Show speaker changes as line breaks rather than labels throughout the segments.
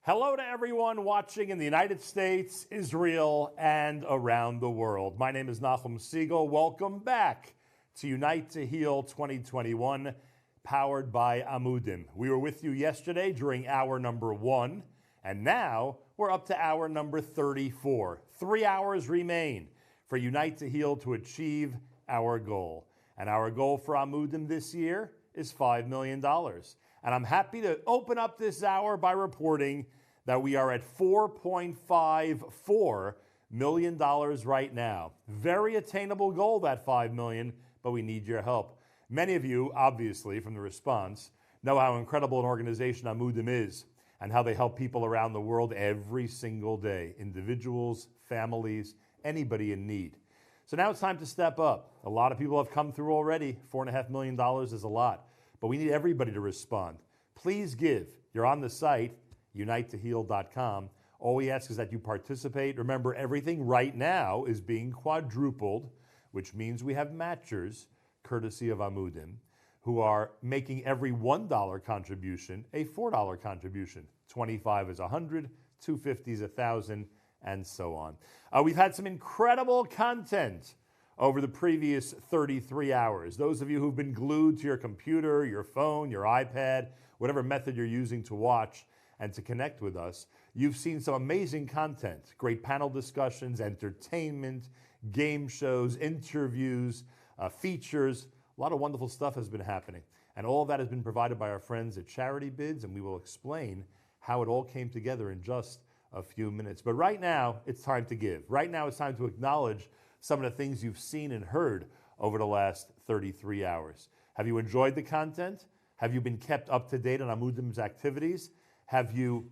Hello to everyone watching in the United States, Israel, and around the world. My name is Nahum Siegel. Welcome back to Unite to Heal 2021, powered by Amudim. We were with you yesterday during hour number 1, and now we're up to hour number 34. 3 hours remain for Unite to Heal to achieve our goal. And our goal for Amudim this year is $5 million. And I'm happy to open up this hour by reporting that we are at $4.54 million right now. Very attainable goal, that $5 million, but we need your help. Many of you, obviously, from the response, know how incredible an organization Amudim is and how they help people around the world every single day. Individuals, families, anybody in need. So now it's time to step up. A lot of people have come through already. $4.5 million is a lot, but we need everybody to respond. Please give. You're on the site, unitetoheal.com. All we ask is that you participate. Remember, everything right now is being quadrupled, which means we have matchers, courtesy of Amudim, who are making every $1 contribution a $4 contribution. 25 is 100, 250 is 1,000, and so on. We've had some incredible content over the previous 33 hours. Those of you who've been glued to your computer, your phone, your iPad, whatever method you're using to watch and to connect with us, you've seen some amazing content, great panel discussions, entertainment, game shows, interviews, features. A lot of wonderful stuff has been happening. And all of that has been provided by our friends at Charity Bids, and we will explain how it all came together in just a few minutes. But right now, it's time to give. Right now, it's time to acknowledge some of the things you've seen and heard over the last 33 hours. Have you enjoyed the content? Have you been kept up to date on Amudim's activities? Have you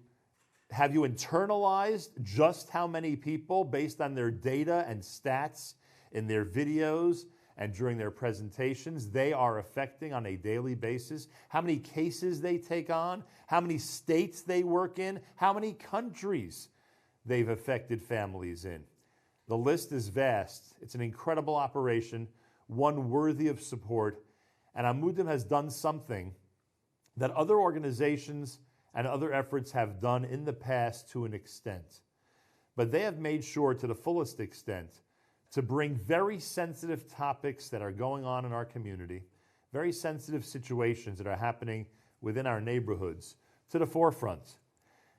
internalized just how many people, based on their data and stats in their videos and during their presentations, they are affecting on a daily basis? How many cases they take on? How many states they work in? How many countries they've affected families in? The list is vast. It's an incredible operation, one worthy of support. And Amudim has done something that other organizations and other efforts have done in the past to an extent. But they have made sure to the fullest extent to bring very sensitive topics that are going on in our community, very sensitive situations that are happening within our neighborhoods to the forefront,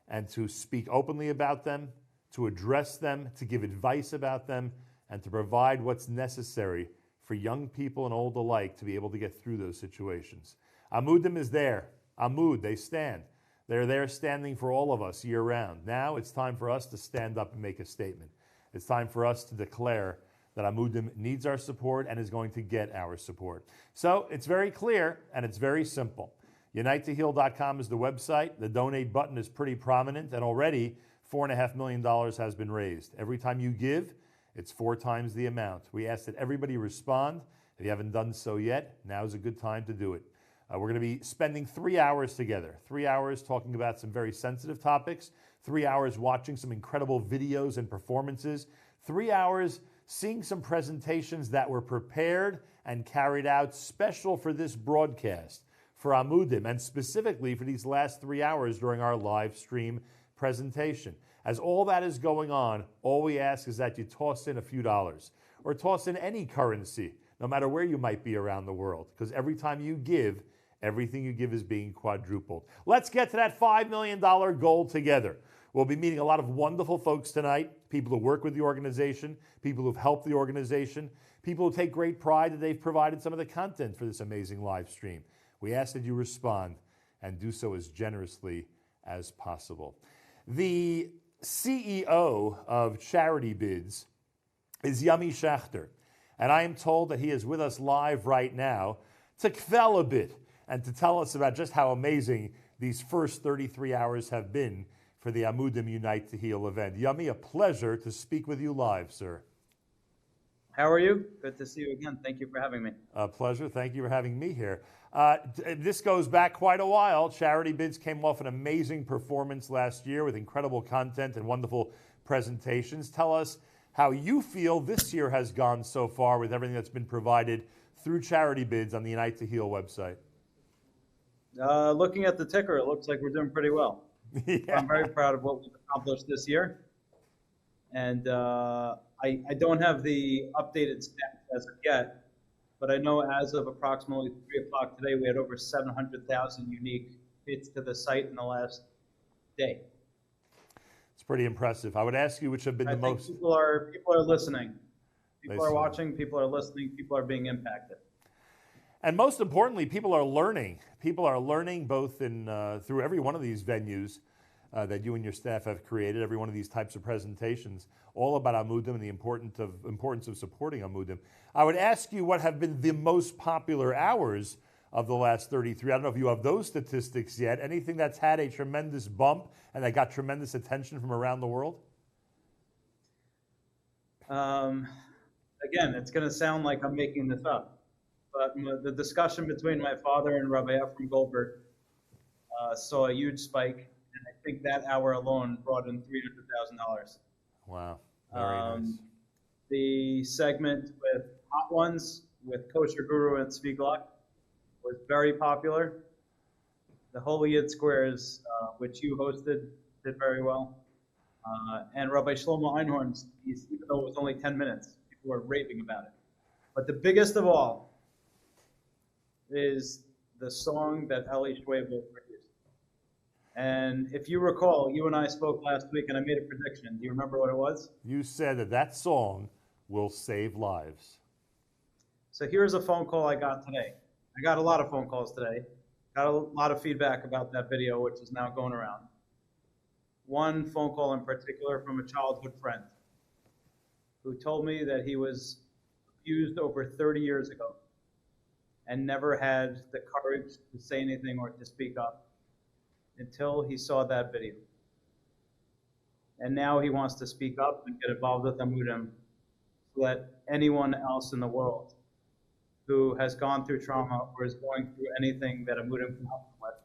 and to speak openly about them, to address them, to give advice about them, and to provide what's necessary for young people and old alike to be able to get through those situations. Amudim is there. Amud, they stand. They're there standing for all of us year round. Now it's time for us to stand up and make a statement. It's time for us to declare that Amudim needs our support and is going to get our support. So it's very clear and it's very simple. UniteToHeal.com is the website. The donate button is pretty prominent, and already $4.5 million has been raised. Every time you give, it's 4 times the amount. We ask that everybody respond. If you haven't done so yet, now's a good time to do it. We're going to be spending 3 hours together, 3 hours talking about some very sensitive topics, 3 hours watching some incredible videos and performances, 3 hours seeing some presentations that were prepared and carried out special for this broadcast, for Amudim, and specifically for these last 3 hours during our live stream presentation. As all that is going on, all we ask is that you toss in a few dollars or toss in any currency, no matter where you might be around the world, because every time you give, everything you give is being quadrupled. Let's get to that $5 million goal together. We'll be meeting a lot of wonderful folks tonight, people who work with the organization, people who've helped the organization, people who take great pride that they've provided some of the content for this amazing live stream. We ask that you respond and do so as generously as possible. The CEO of Charity Bids is Yami Shachter, and I am told that he is with us live right now to kvel a bit and to tell us about just how amazing these first 33 hours have been for the Amudim Unite to Heal event. Yami, a pleasure to speak with you live, sir.
How are you? Good to see you again. Thank you for having me.
A pleasure. Thank you for having me here. This goes back quite a while. Charity Bids came off an amazing performance last year with incredible content and wonderful presentations. Tell us how you feel this year has gone so far with everything that's been provided through Charity Bids on the Unite to Heal website.
Looking at the ticker, it looks like we're doing pretty well.
Yeah.
I'm very proud of what we've accomplished this year. And I don't have the updated stats as of yet, but I know as of approximately 3 o'clock today, we had over 700,000 unique hits to the site in the last day.
It's pretty impressive. I would ask you which have been
I
the
think
most.
people are listening. People are
They-
watching, people are listening, people are being impacted.
And most importantly, people are learning. People are learning both in through every one of these venues that you and your staff have created, every one of these types of presentations, all about Amudim and the importance of supporting Amudim. I would ask you what have been the most popular hours of the last 33. I don't know if you have those statistics yet. Anything that's had a tremendous bump and that got tremendous attention from around the world?
Again, it's going to sound like I'm making this up, but the discussion between my father and Rabbi Efrem Goldberg saw a huge spike, and I think that hour alone brought in $300,000.
Wow, very nice.
The segment with Hot Ones with Kosher Guru and Tzvi Gluck was very popular. The Holy Yid Squares, which you hosted, did very well. And Rabbi Shlomo Einhorn's piece, even though it was only 10 minutes, people were raving about it. But the biggest of all is the song that Eli Schwebel produced. And if you recall, you and I spoke last week and I made a prediction. Do you remember what it was?
You said that that song will save lives.
So here's a phone call I got today. I got a lot of phone calls today. Got a lot of feedback about that video, which is now going around. One phone call in particular from a childhood friend who told me that he was abused over 30 years ago and never had the courage to say anything or to speak up until he saw that video. And now he wants to speak up and get involved with Amudim so that anyone else in the world who has gone through trauma or is going through anything that Amudim can help them with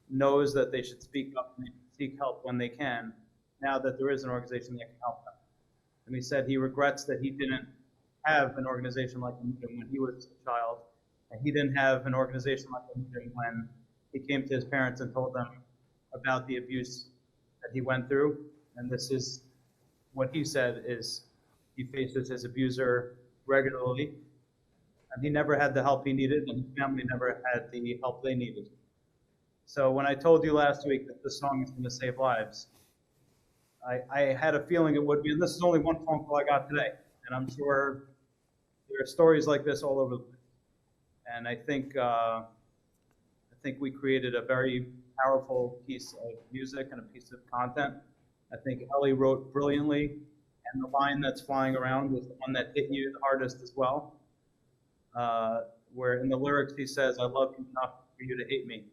knows that they should speak up and seek help when they can, now that there is an organization that can help them. And he said he regrets that he didn't have an organization like Amudim when he was a child, and he didn't have an organization like Amudim when he came to his parents and told them about the abuse that he went through. And this is what he said is he faces his abuser regularly, and he never had the help he needed, and his family never had the help they needed. So when I told you last week that this song is going to save lives, I had a feeling it would be, and this is only one phone call I got today, and I'm sure there are stories like this all over the place. And I think we created a very powerful piece of music and a piece of content. I think Ellie wrote brilliantly, and the line that's flying around was the one that hit you the hardest as well, where in the lyrics he says, "I love you enough for you to hate me,"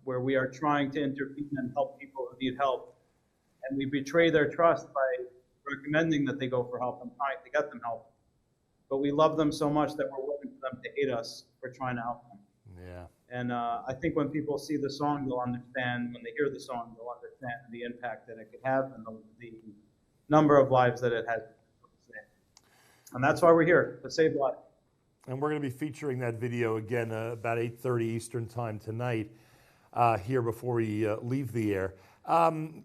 where we are trying to intervene and help people who need help. And we betray their trust by recommending that they go for help and trying to get them help. But we love them so much that we're willing for them to hate us for trying to help them.
Yeah.
And I think when people see the song, they'll understand, when they hear the song, they'll understand the impact that it could have and the number of lives that it has. And that's why we're here, to save lives.
And we're going to be featuring that video again about 8:30 Eastern time tonight here before we leave the air.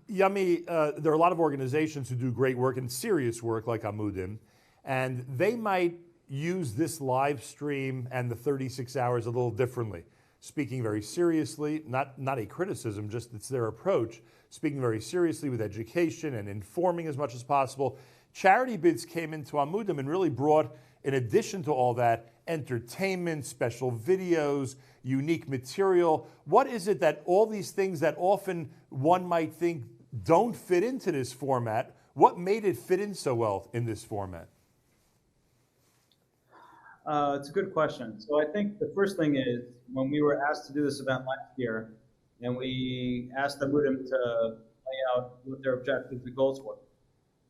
Yummy, there are a lot of organizations who do great work and serious work like Amudim, and they might use this live stream and the 36 hours a little differently. Speaking very seriously, not a criticism, just it's their approach, speaking very seriously with education and informing as much as possible. Charity bids came into Amudim and really brought, in addition to all that, entertainment, special videos, unique material. What is it that all these things that often one might think don't fit into this format, what made it fit in so well in this format?
It's a good question. So I think the first thing is, when we were asked to do this event last year, and we asked Amudim to lay out what their objectives and goals were,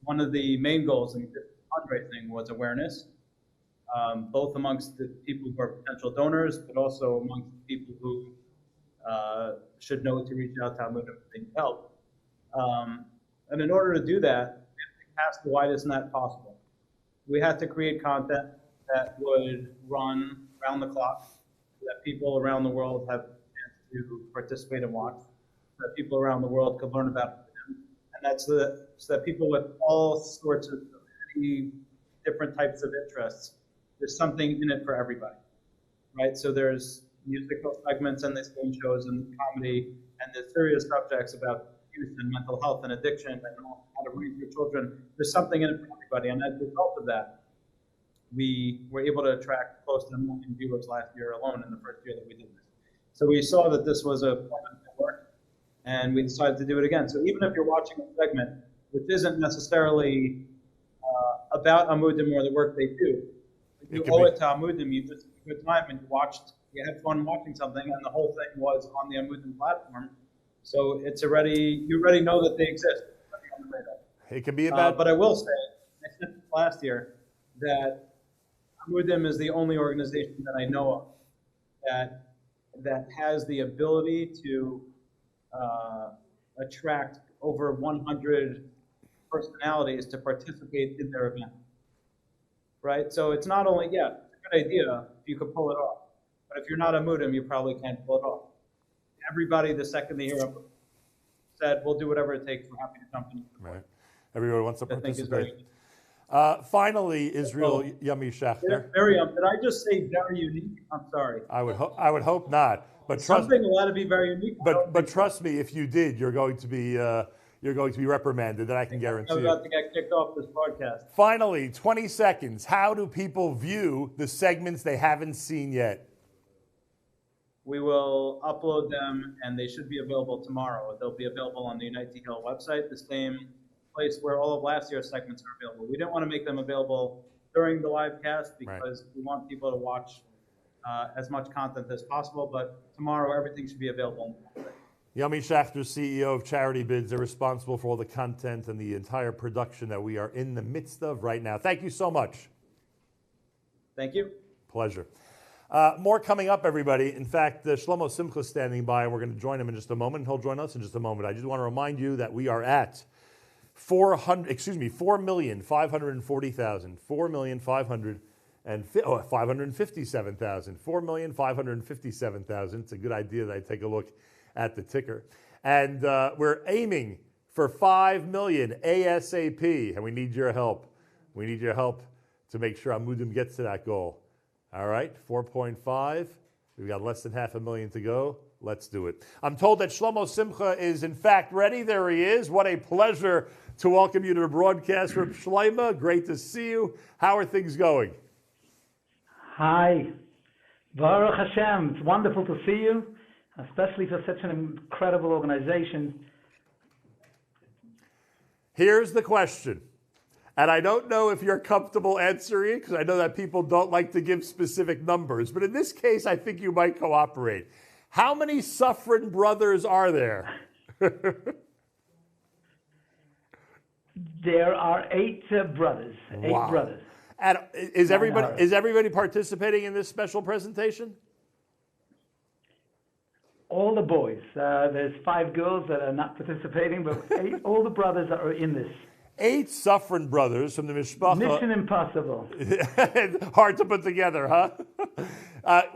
one of the main goals in fundraising was awareness, both amongst the people who are potential donors, but also amongst the people who should know to reach out to Amudim if they need help. And in order to do that, we had to cast the widest net possible. We had to create content that would run around the clock so that people around the world have a chance to participate and watch. that people around the world could learn about Amudim. And that's so that people with all sorts of many different types of interests, there's something in it for everybody, right? So there's musical segments and the game shows and comedy and the serious subjects about youth and mental health and addiction and how to raise your children. There's something in it for everybody. And as a result of that, we were able to attract close to 1 million viewers last year alone in the first year that we did this. So we saw that this was a format that worked, and we decided to do it again. So even if you're watching a segment which isn't necessarily about Amudim or the work they do, you owe it to Amudim. You just took a good time and you had fun watching something, and the whole thing was on the Amudim platform. So you already know that they exist.
It can be about.
But I will say, I said last year that Amudim is the only organization that I know of that has the ability to attract over 100 personalities to participate in their event. Right? So it's not only, it's a good idea if you could pull it off. But if you're not Amudim, you probably can't pull it off. Everybody, the second they hear it, said, we'll do whatever it takes. We're happy to jump in.
Right. Everybody wants to participate.
I think is very
finally, Israel Yummy Shachter.
Very, did I just say very unique? I'm sorry.
I would hope not. But
something allowed to be very unique.
But trust me, if you did, you're going to be reprimanded. That I can guarantee.
I'm about to get kicked off this broadcast.
Finally, 20 seconds. How do people view the segments they haven't seen yet?
We will upload them, and they should be available tomorrow. They'll be available on the Unite to Heal website, the same place where all of last year's segments are available. We didn't want to make them available during the live cast because we want people to watch as much content as possible, but tomorrow everything should be available on the website.
Yummy Shachter, CEO of Charity Bids, they're responsible for all the content and the entire production that we are in the midst of right now. Thank you so much.
Thank you.
Pleasure. More coming up, everybody. In fact, Shlomo Simcha is standing by, and we're going to join him in just a moment. He'll join us in just a moment. I just want to remind you that we are at 4,540,000, 557,000, 4,557,000. It's a good idea that I take a look at the ticker. And we're aiming for 5 million ASAP, and we need your help. We need your help to make sure Amudim gets to that goal. All right, 4.5. We've got less than 500,000 to go. Let's do it. I'm told that Shlomo Simcha is in fact ready. There he is. What a pleasure to welcome you to the broadcast. Reb Shlomo, great to see you. How are things going?
Hi. Baruch Hashem. It's wonderful to see you, especially for such an incredible organization.
Here's the question. And I don't know if you're comfortable answering it, because I know that people don't like to give specific numbers. But in this case, I think you might cooperate. How many Suffren brothers are there?
There are 8 brothers. 8
Wow.
brothers.
And is everybody participating in this special presentation?
All the boys. There's 5 girls that are not participating, but all the brothers are in this.
8 Suffren brothers from the Mishpacha.
Mission impossible.
Hard to put together, huh?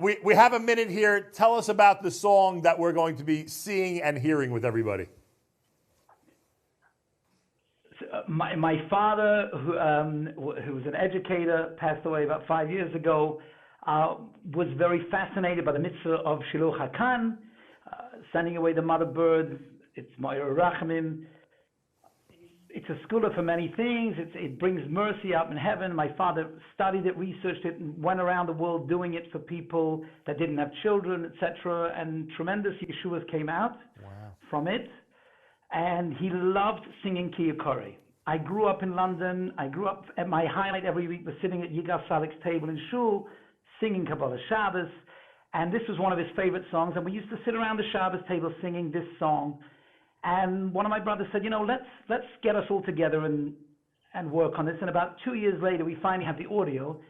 We have a minute here. Tell us about the song that we're going to be seeing and hearing with everybody.
My father, who was an educator, passed away about 5 years ago, was very fascinated by the mitzvah of Shiluch HaKan, sending away the mother bird. It's Moira Rachamim. It's a scholar for many things. It brings mercy up in heaven. My father studied it, researched it, and went around the world doing it for people that didn't have children, etc. And tremendous yeshuas came out from it. And he loved singing Kiyakori. I grew up in London. At my highlight every week was sitting at Yigal Salik's table in Shul, singing Kabbalah Shabbos. And this was one of his favorite songs. And we used to sit around the Shabbos table singing this song. And one of my brothers said, let's get us all together and work on this. And about 2 years later, we finally have the audio.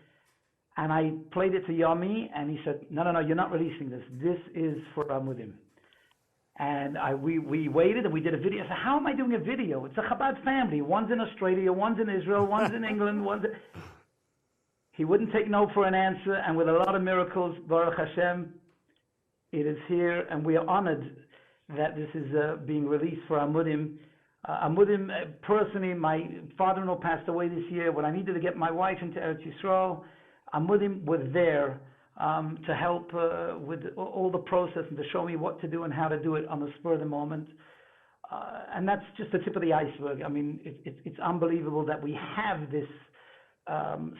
And I played it to Yami, and he said, no, you're not releasing this. This is for Amudim. And we waited, and we did a video. I said, how am I doing a video? It's a Chabad family. One's in Australia, one's in Israel, one's in England, He wouldn't take no for an answer, and with a lot of miracles, Baruch Hashem, it is here, and we are honored that this is being released for Amudim. Amudim, personally, my father-in-law passed away this year. When I needed to get my wife into Eretz Yisrael, Amudim was there to help with all the process and to show me what to do and how to do it on the spur of the moment. And that's just the tip of the iceberg. I mean, it's unbelievable that we have this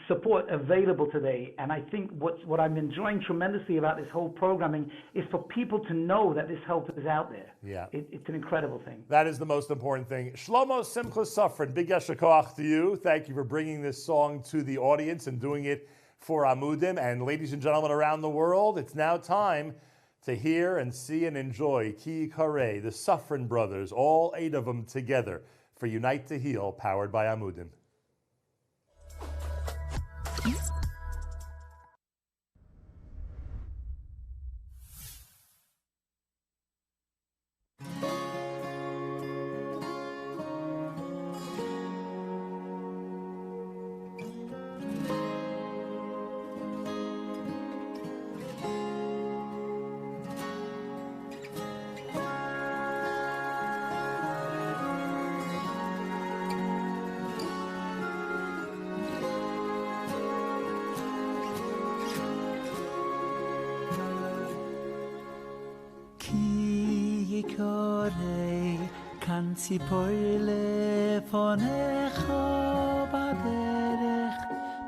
support available today. And I think what I'm enjoying tremendously about this whole programming is for people to know that this help is out there.
Yeah.
It's an incredible thing.
That is the most important thing. Shlomo Simcha Safran, big yasher koach to you. Thank you for bringing this song to the audience and doing it for Amudim. And ladies and gentlemen around the world, it's now time to hear and see and enjoy Ki Kare, the Safran brothers, all 8 of them together for Unite to Heal, powered by Amudim.
ציפור לפונך בדרך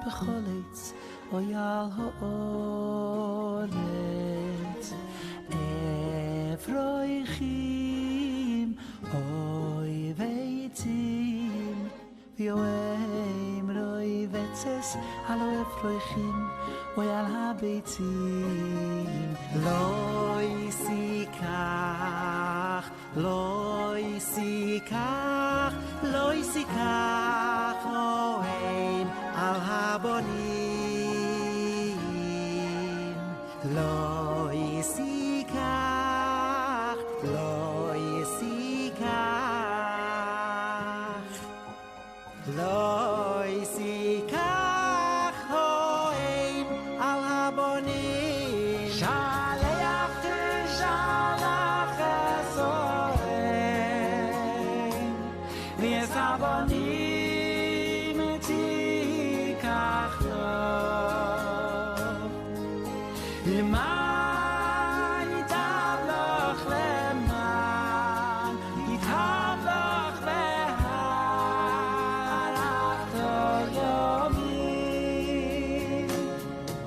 בכל עץ אוי על האורץ אפרויכים אוי ועצים ויואם רוי וצס על אפרויכים אוי על הביצים לא יסיקח לא יסיקח לא יסיקח אוהן על הבונים לא יסיקח לא יסיקח לא יסיקח אוהן על הבונים שלח תשלח אסוהן ויש הבונים תיקח לו למען ייטב לך למען ייטב לך והלכת יומי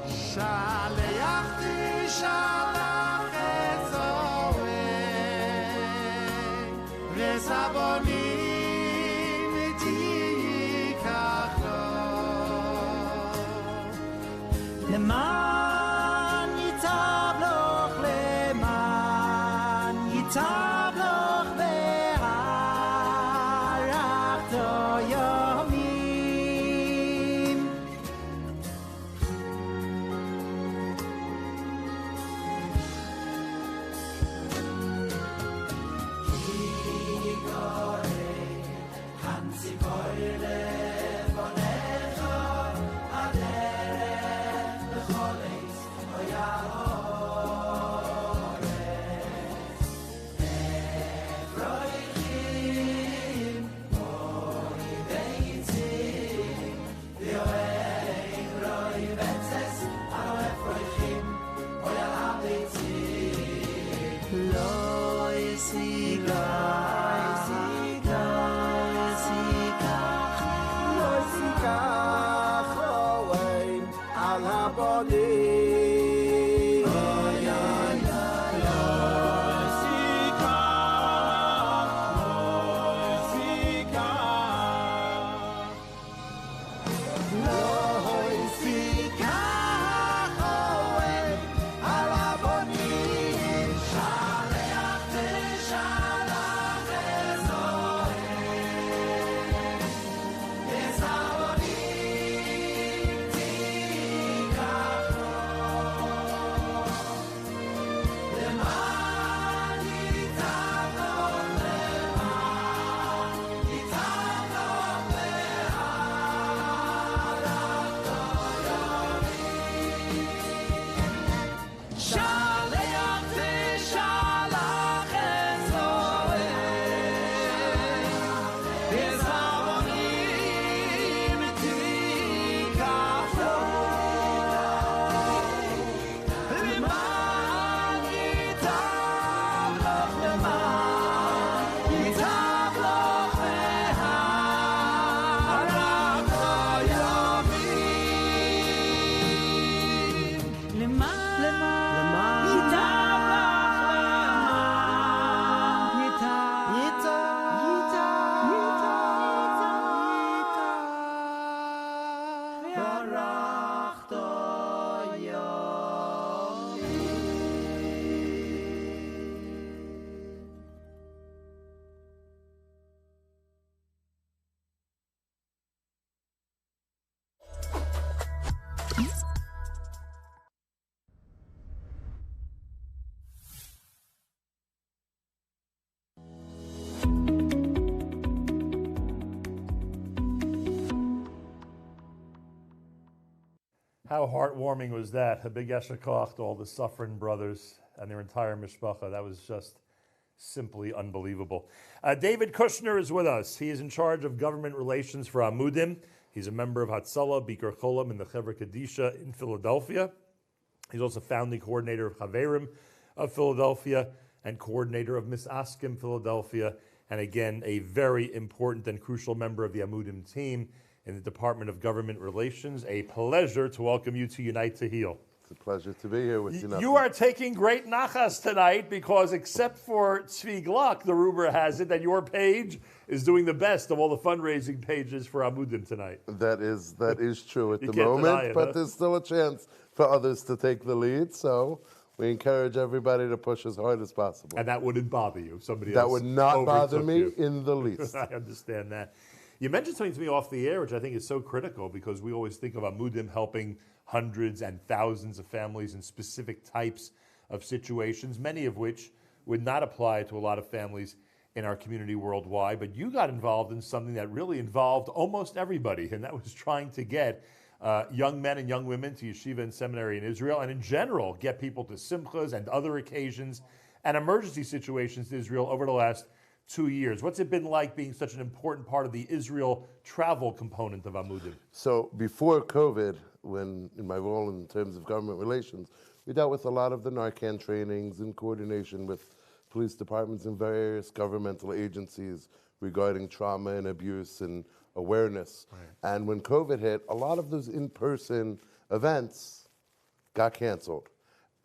שלח תשלח אסוהן ויש הבונים תיקח לו למען ייטב לך למען ייטב לך והלכת ימים כי
How heartwarming was that? A big Yesher Koach to all the suffering brothers and their entire mishpacha. That was just simply unbelievable. David Kushner is with us. He is in charge of government relations for Amudim. He's a member of Hatzalah, Bikur Cholam in the Chevra Kadisha in Philadelphia. He's also founding coordinator of Chaverim of Philadelphia and coordinator of Misaskim Philadelphia. And again, a very important and crucial member of the Amudim team in the Department of Government Relations. A pleasure to welcome you to Unite to Heal.
It's a pleasure to be here with you.
You are taking great nachas tonight because except for Tzvi Gluck, the rumor has it that your page is doing the best of all the fundraising pages for Amudim tonight.
That is true at
You
the
can't deny
moment,
it,
but
huh?
there's still a chance for others to take the lead. So we encourage everybody to push as hard as possible.
And that wouldn't bother you. Somebody
That
else
would not bother
overtook
me
you.
in the least.
I understand that. You mentioned something to me off the air, which I think is so critical because we always think of Amudim helping hundreds and thousands of families in specific types of situations, many of which would not apply to a lot of families in our community worldwide. But you got involved in something that really involved almost everybody, and that was trying to get young men and young women to yeshiva and seminary in Israel, and in general, get people to simchas and other occasions and emergency situations in Israel over the last 2 years. What's it been like being such an important part of the Israel travel component of Amudim?
So before COVID, when in my role in terms of government relations, we dealt with a lot of the Narcan trainings in coordination with police departments and various governmental agencies regarding trauma and abuse and awareness. Right. And when COVID hit, a lot of those in-person events got canceled.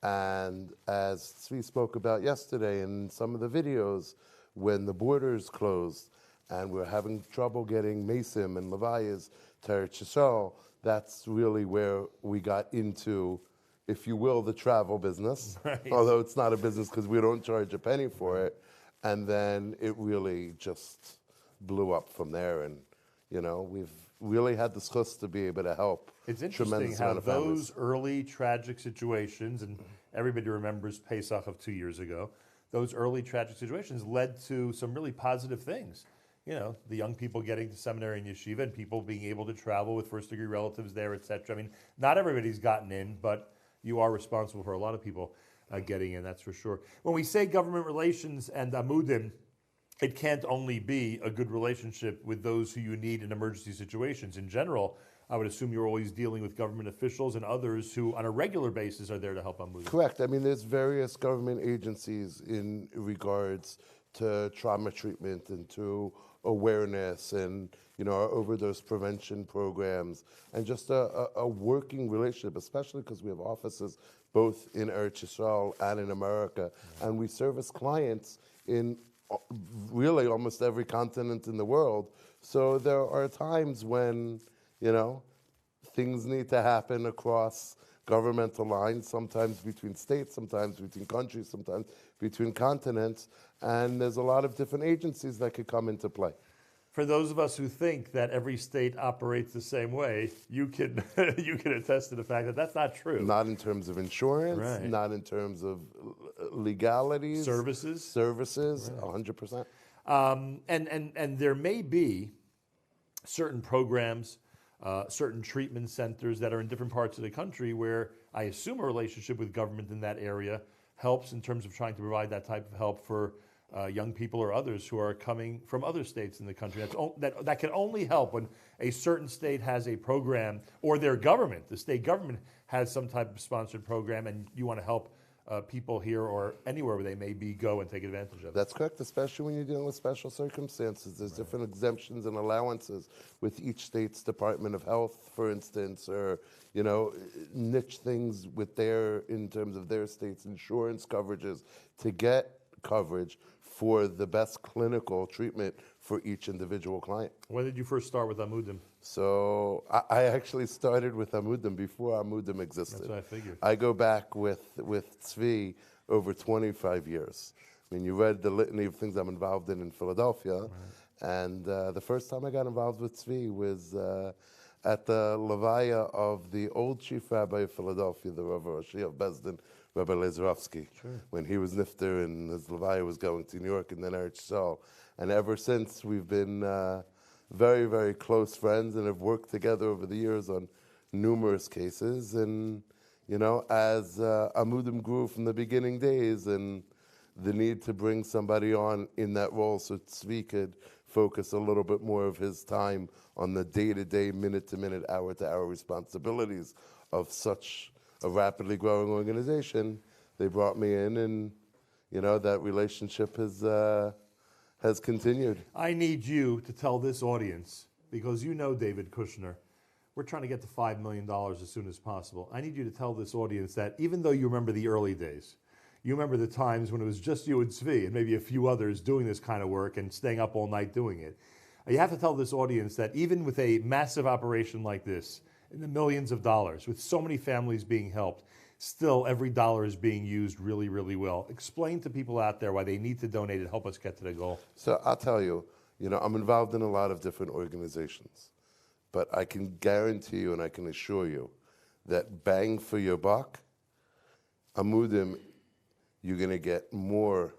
And as Tzvi spoke about yesterday in some of the videos, when the borders closed and we're having trouble getting Mesim and Levayas to Eretz Yisrael, that's really where we got into, if you will, the travel business. Right. Although it's not a business because we don't charge a penny for it. And then it really just blew up from there. And, you know, we've really had the schus to be able to help.
It's interesting how those early tragic situations, and everybody remembers Pesach of 2 years ago, those early tragic situations led to some really positive things. You know, the young people getting to seminary and yeshiva and people being able to travel with first-degree relatives there, etc. I mean, not everybody's gotten in, but you are responsible for a lot of people getting in, that's for sure. When we say government relations and Amudim, it can't only be a good relationship with those who you need in emergency situations. In general, I would assume you're always dealing with government officials and others who on a regular basis are there to help Amudim.
Correct. I mean, there's various government agencies in regards to trauma treatment and to awareness and, you know, our overdose prevention programs and just a working relationship, especially because we have offices both in Eretz Yisrael and in America. And we service clients in really almost every continent in the world. So there are times when, you know, things need to happen across governmental lines, sometimes between states, sometimes between countries, sometimes between continents, and there's a lot of different agencies that could come into play.
For those of us who think that every state operates the same way, you can you can attest to the fact that that's not true.
Not in terms of insurance,
right.
Not in terms of legalities.
Services,
right. 100%.
And there may be certain programs, certain treatment centers that are in different parts of the country where I assume a relationship with government in that area helps in terms of trying to provide that type of help for young people or others who are coming from other states in the country. That can only help when a certain state has a program or their government, the state government has some type of sponsored program and you want to help people here or anywhere where they may be go and take advantage of it.
That's correct, especially when you're dealing with special circumstances. There's different exemptions and allowances with each state's Department of Health, for instance, or, niche things with in terms of their state's insurance coverages to get coverage for the best clinical treatment for each individual client.
When did you first start with Amudim?
So I actually started with Amudim before Amudim existed.
That's what I figured.
I go back with Tzvi over 25 years. I mean, you read the litany of things I'm involved in Philadelphia, and the first time I got involved with Tzvi was at the Levaya of the old chief rabbi of Philadelphia, the Rav Rashi of Besdin, Rabbi Lezerovsky, when he was nifter and his Levaya was going to New York and then Eretz Yisrael. And ever since, we've been very, very close friends and have worked together over the years on numerous cases. And, as Amudim grew from the beginning days and the need to bring somebody on in that role so Tzvi could focus a little bit more of his time on the day-to-day, minute-to-minute, hour-to-hour responsibilities of such a rapidly growing organization, they brought me in, and that relationship has continued.
I need you to tell this audience, because David Kushner, we're trying to get to $5 million as soon as possible. I need you to tell this audience that even though you remember the early days, you remember the times when it was just you and Tzvi and maybe a few others doing this kind of work and staying up all night doing it. You have to tell this audience that even with a massive operation like this, in the millions of dollars, with so many families being helped, still every dollar is being used really, really well. Explain to people out there why they need to donate and help us get to the goal.
So I'll tell you, I'm involved in a lot of different organizations, but I can guarantee you and I can assure you that bang for your buck, Amudim, you're going to get more,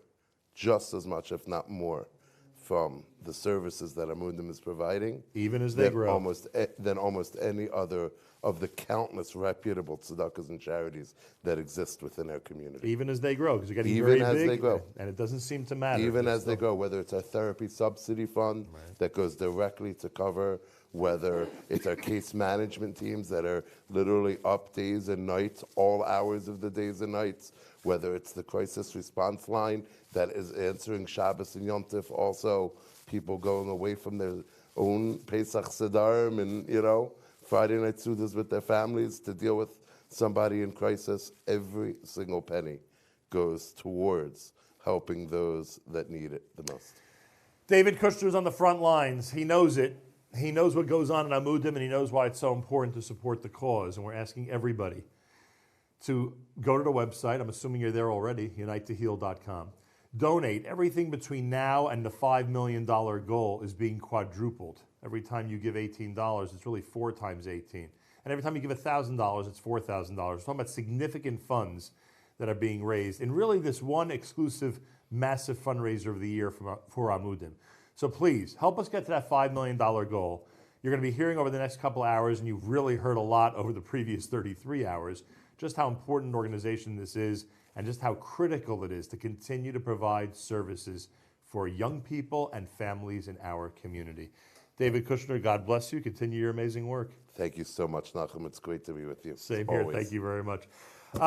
just as much, if not more, from the services that Amudim is providing,
even as they grow,
than almost any other of the countless reputable tzedakahs and charities that exist within our community.
Even as they grow, because they're getting
even
very
as
big,
they grow,
and it doesn't seem to matter.
Even as they grow, whether it's a therapy subsidy fund that goes directly to cover, whether it's our case management teams that are literally up days and nights, all hours of the days and nights, whether it's the crisis response line that is answering Shabbos and Yom Tov, also people going away from their own Pesach Sedarim and, Friday night Sudas with their families to deal with somebody in crisis. Every single penny goes towards helping those that need it the most.
David Kushner's on the front lines. He knows it. He knows what goes on in Amudim, and he knows why it's so important to support the cause. And we're asking everybody to go to the website. I'm assuming you're there already, unitetoheal.com. Donate. Everything between now and the $5 million goal is being quadrupled. Every time you give $18, it's really 4 times 18. And every time you give $1,000, it's $4,000. We're talking about significant funds that are being raised in really this one exclusive, massive fundraiser of the year for Amudim. So please, help us get to that $5 million goal. You're going to be hearing over the next couple hours, and you've really heard a lot over the previous 33 hours, just how important an organization this is and just how critical it is to continue to provide services for young people and families in our community. David Kushner, God bless you. Continue your amazing work.
Thank you so much, Newcomb. It's great to be with you.
Same here. Thank you very much.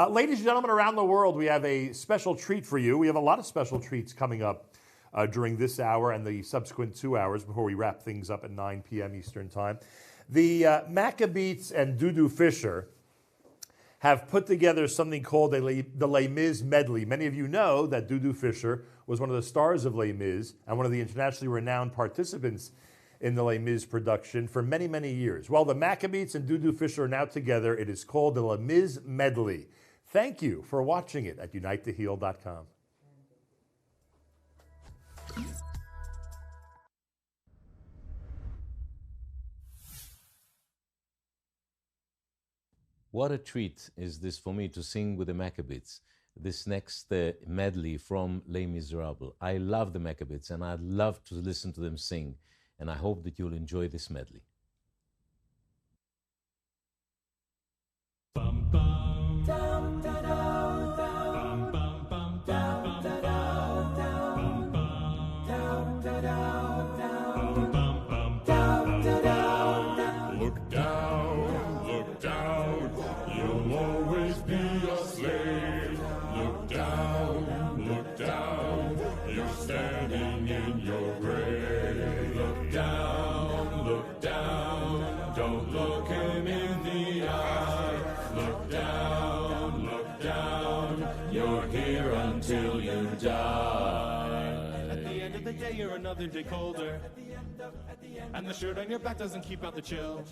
Ladies and gentlemen around the world, we have a special treat for you. We have a lot of special treats coming up during this hour and the subsequent 2 hours before we wrap things up at 9 p.m. Eastern Time. The Maccabees and Dudu Fisher have put together something called the Les Mis medley. Many of you know that Dudu Fisher was one of the stars of Les Mis and one of the internationally renowned participants in the Les Mis production for many, many years. Well, the Maccabees and Dudu Fisher are now together. It is called the Les Mis medley. Thank you for watching it at unitetoheal.com.
What a treat is this for me to sing with the Maccabees, this next medley from Les Miserables. I love the Maccabees and I'd love to listen to them sing, and I hope that you'll enjoy this medley.
Look down, you'll always be a slave. Look You're here until you die. At the end of the day, you're another day colder. And the shirt on your back doesn't keep out the chill.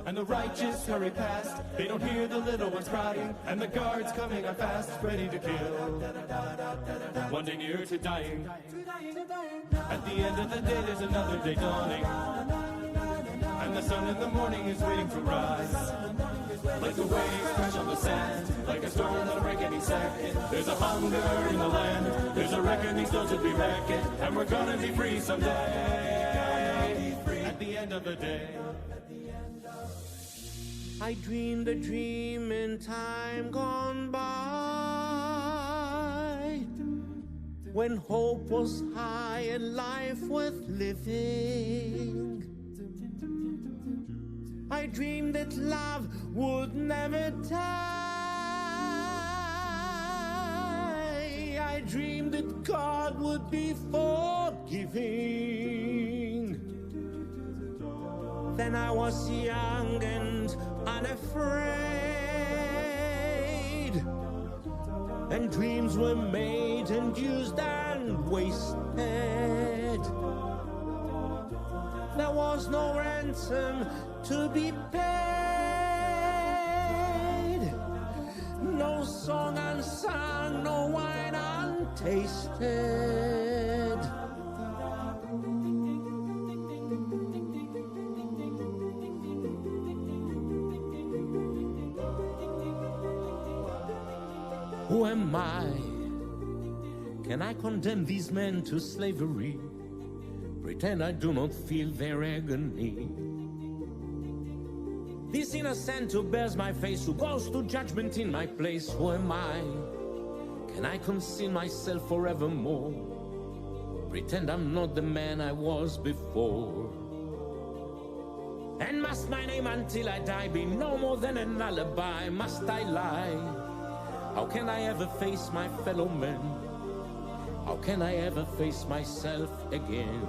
And the righteous hurry past. They don't hear the little ones crying. And the guards coming on fast, ready to kill. One day nearer to dying. At the end of the day, there's another day dawning. And the sun in the morning is waiting to rise. Like the waves crash on the sand, like a storm that'll break any second. There's a hunger in the land, there's a reckoning still to be reckoned. And we're gonna be free someday, at the end of the day.
I dreamed a dream in time gone by, when hope was high and life worth living. I dreamed that love would never die. I dreamed that God would be forgiving. Then I was young and unafraid, and dreams were made and used and wasted. There was no ransom to be paid, no song unsung, no wine untasted. Who am I? Can I condemn these men to slavery? Pretend I do not feel their agony. This innocent who bears my face, who goes to judgment in my place, who am I? Can I conceal myself forevermore? Pretend I'm not the man I was before? And must my name until I die be no more than an alibi? Must I lie? How can I ever face my fellow men? How can I ever face myself again?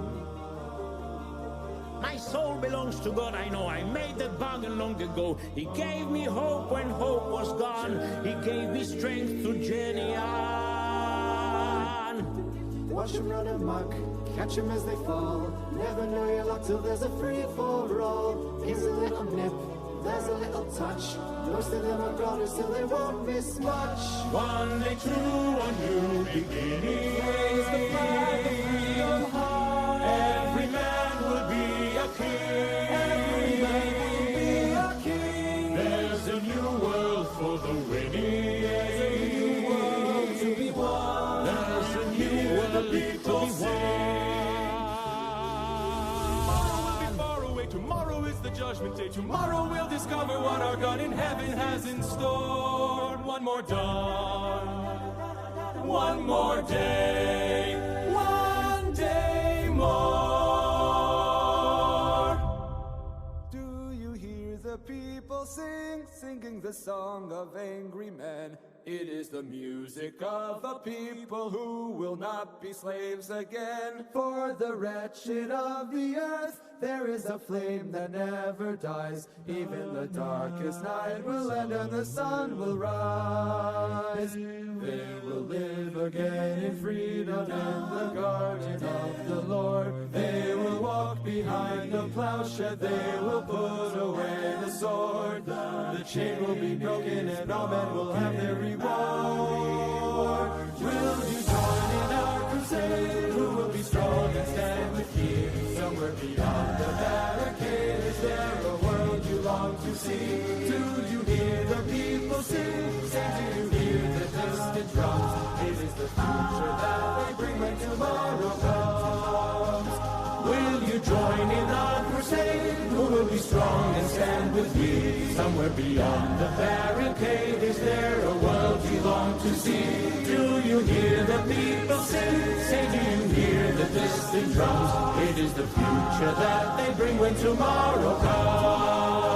My soul belongs to God, I know. I made that bargain long ago. He gave me hope when hope was gone. He gave me strength to journey on.
Watch them run amok, catch them as they fall. Never know your luck till there's a free-for-all. Here's a little nip, there's a little touch. Most of them are brothers till they won't miss much.
One day true, a new beginning.
Raise the flag of freedom high.
Every man will be a king.
Every man will be a king.
There's a new world for the winning.
There's a new world to be won.
There's a new world to be won. Tomorrow will be far away. Tomorrow is the judgment day. Tomorrow we'll discover what our God in heaven has in store. One more dawn. One more day. One day more.
Do you hear the people singing the song of angry men? It is the music of a people who will not be slaves again. For the wretched of the earth, there is a flame that never dies. Even the darkest night will end and the sun will rise. They will live again in freedom in the garden of the Lord. They will walk behind the plowshare. They will put away the sword. The chain will be broken and all men will have their reward. Will you join in our crusade? Who will be strong and stand with you? Somewhere beyond the barricade, is there a world you long to see? Do you hear the people sing? Say, do you hear the distant drums? It is the future that they bring when tomorrow comes. Will you join in our crusade? Who will be strong and stand with me? Somewhere beyond the barricade, is there a world you long to see? Do you hear the people sing? Say, do you hear the distant drums? It is the future that they bring when tomorrow comes.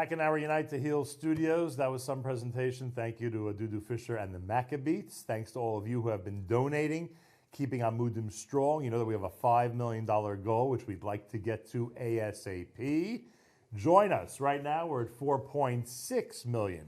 Back in our Unite to Heal studios, that was some presentation. Thank you to Dudu Fisher and the Maccabees. Thanks to all of you who have been donating, keeping Amudim strong. You know that we have a $5 million goal, which we'd like to get to ASAP. Join us. Right now, we're at 4.6 million,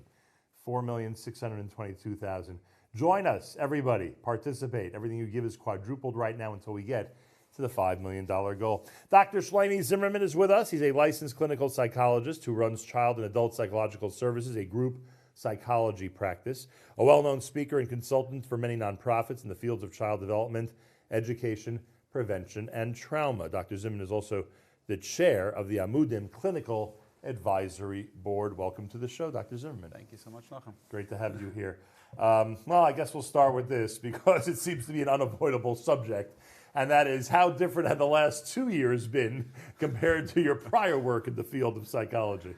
4,622,000. Join us, everybody. Participate. Everything you give is quadrupled right now until we get to the $5 million goal. Dr. Shlaimy Zimmerman is with us. He's a licensed clinical psychologist who runs Child and Adult Psychological Services, a group psychology practice, a well-known speaker and consultant for many nonprofits in the fields of child development, education, prevention, and trauma. Dr. Zimmerman is also the chair of the Amudim Clinical Advisory Board. Welcome to the show, Dr. Zimmerman.
Thank you so much, Newcomb.
Great to have you here. Well, I guess we'll start with this because it seems to be an unavoidable subject, and that is how different have the last 2 years been compared to your prior work in the field of psychology?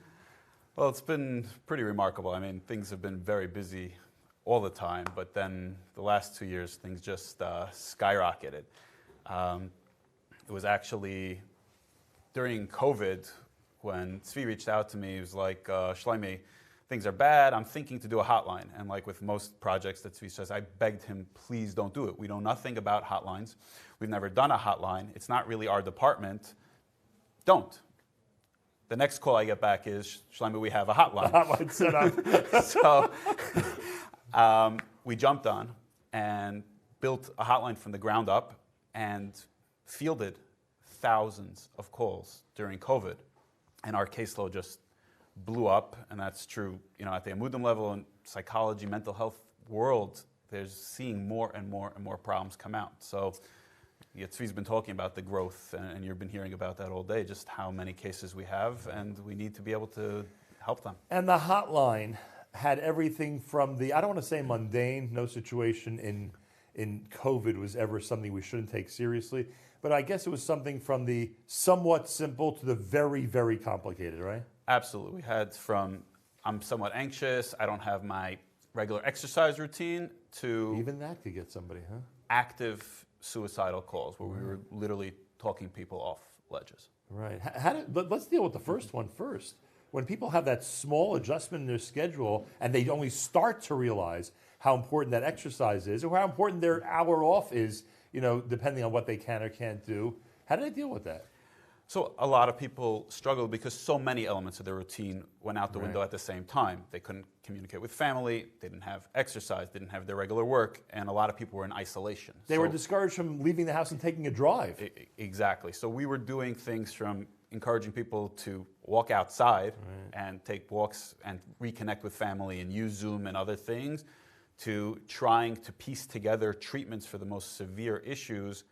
Well, it's been pretty remarkable. I mean, things have been very busy all the time, but then the last 2 years, things just skyrocketed. It was actually during COVID when Tzvi reached out to me. He was like, Shlomo, things are bad. I'm thinking to do a hotline. And like with most projects that Tzvi says, I begged him, please don't do it. We know nothing about hotlines. We've never done a hotline. It's not really our department. Don't. The next call I get back is, Shlomo, we have a hotline.
The hotline set up.
So we jumped on and built a hotline from the ground up and fielded thousands of calls during COVID. And our caseload just blew up, and that's true, at the Amudim level and psychology, mental health world. There's seeing more and more and more problems come out. So Tzvi's been talking about the growth, and you've been hearing about that all day, just how many cases we have, and we need to be able to help them.
And the hotline had everything from the, I don't want to say mundane, no situation in COVID was ever something we shouldn't take seriously, but I guess it was something from the somewhat simple to the very, very complicated, right?
Absolutely. We had from, I'm somewhat anxious, I don't have my regular exercise routine, to
even that could get somebody, huh?
Active suicidal calls where we were literally talking people off ledges.
Right. Let's deal with the first one first. When people have that small adjustment in their schedule and they only start to realize how important that exercise is or how important their hour off is, depending on what they can or can't do, how do they deal with that?
So a lot of people struggled because so many elements of their routine went out the window at the same time. They couldn't communicate with family, they didn't have exercise, didn't have their regular work, and a lot of people were in isolation.
They were discouraged from leaving the house and taking a drive.
Exactly. So we were doing things from encouraging people to walk outside and take walks and reconnect with family and use Zoom and other things, to trying to piece together treatments for the most severe issues,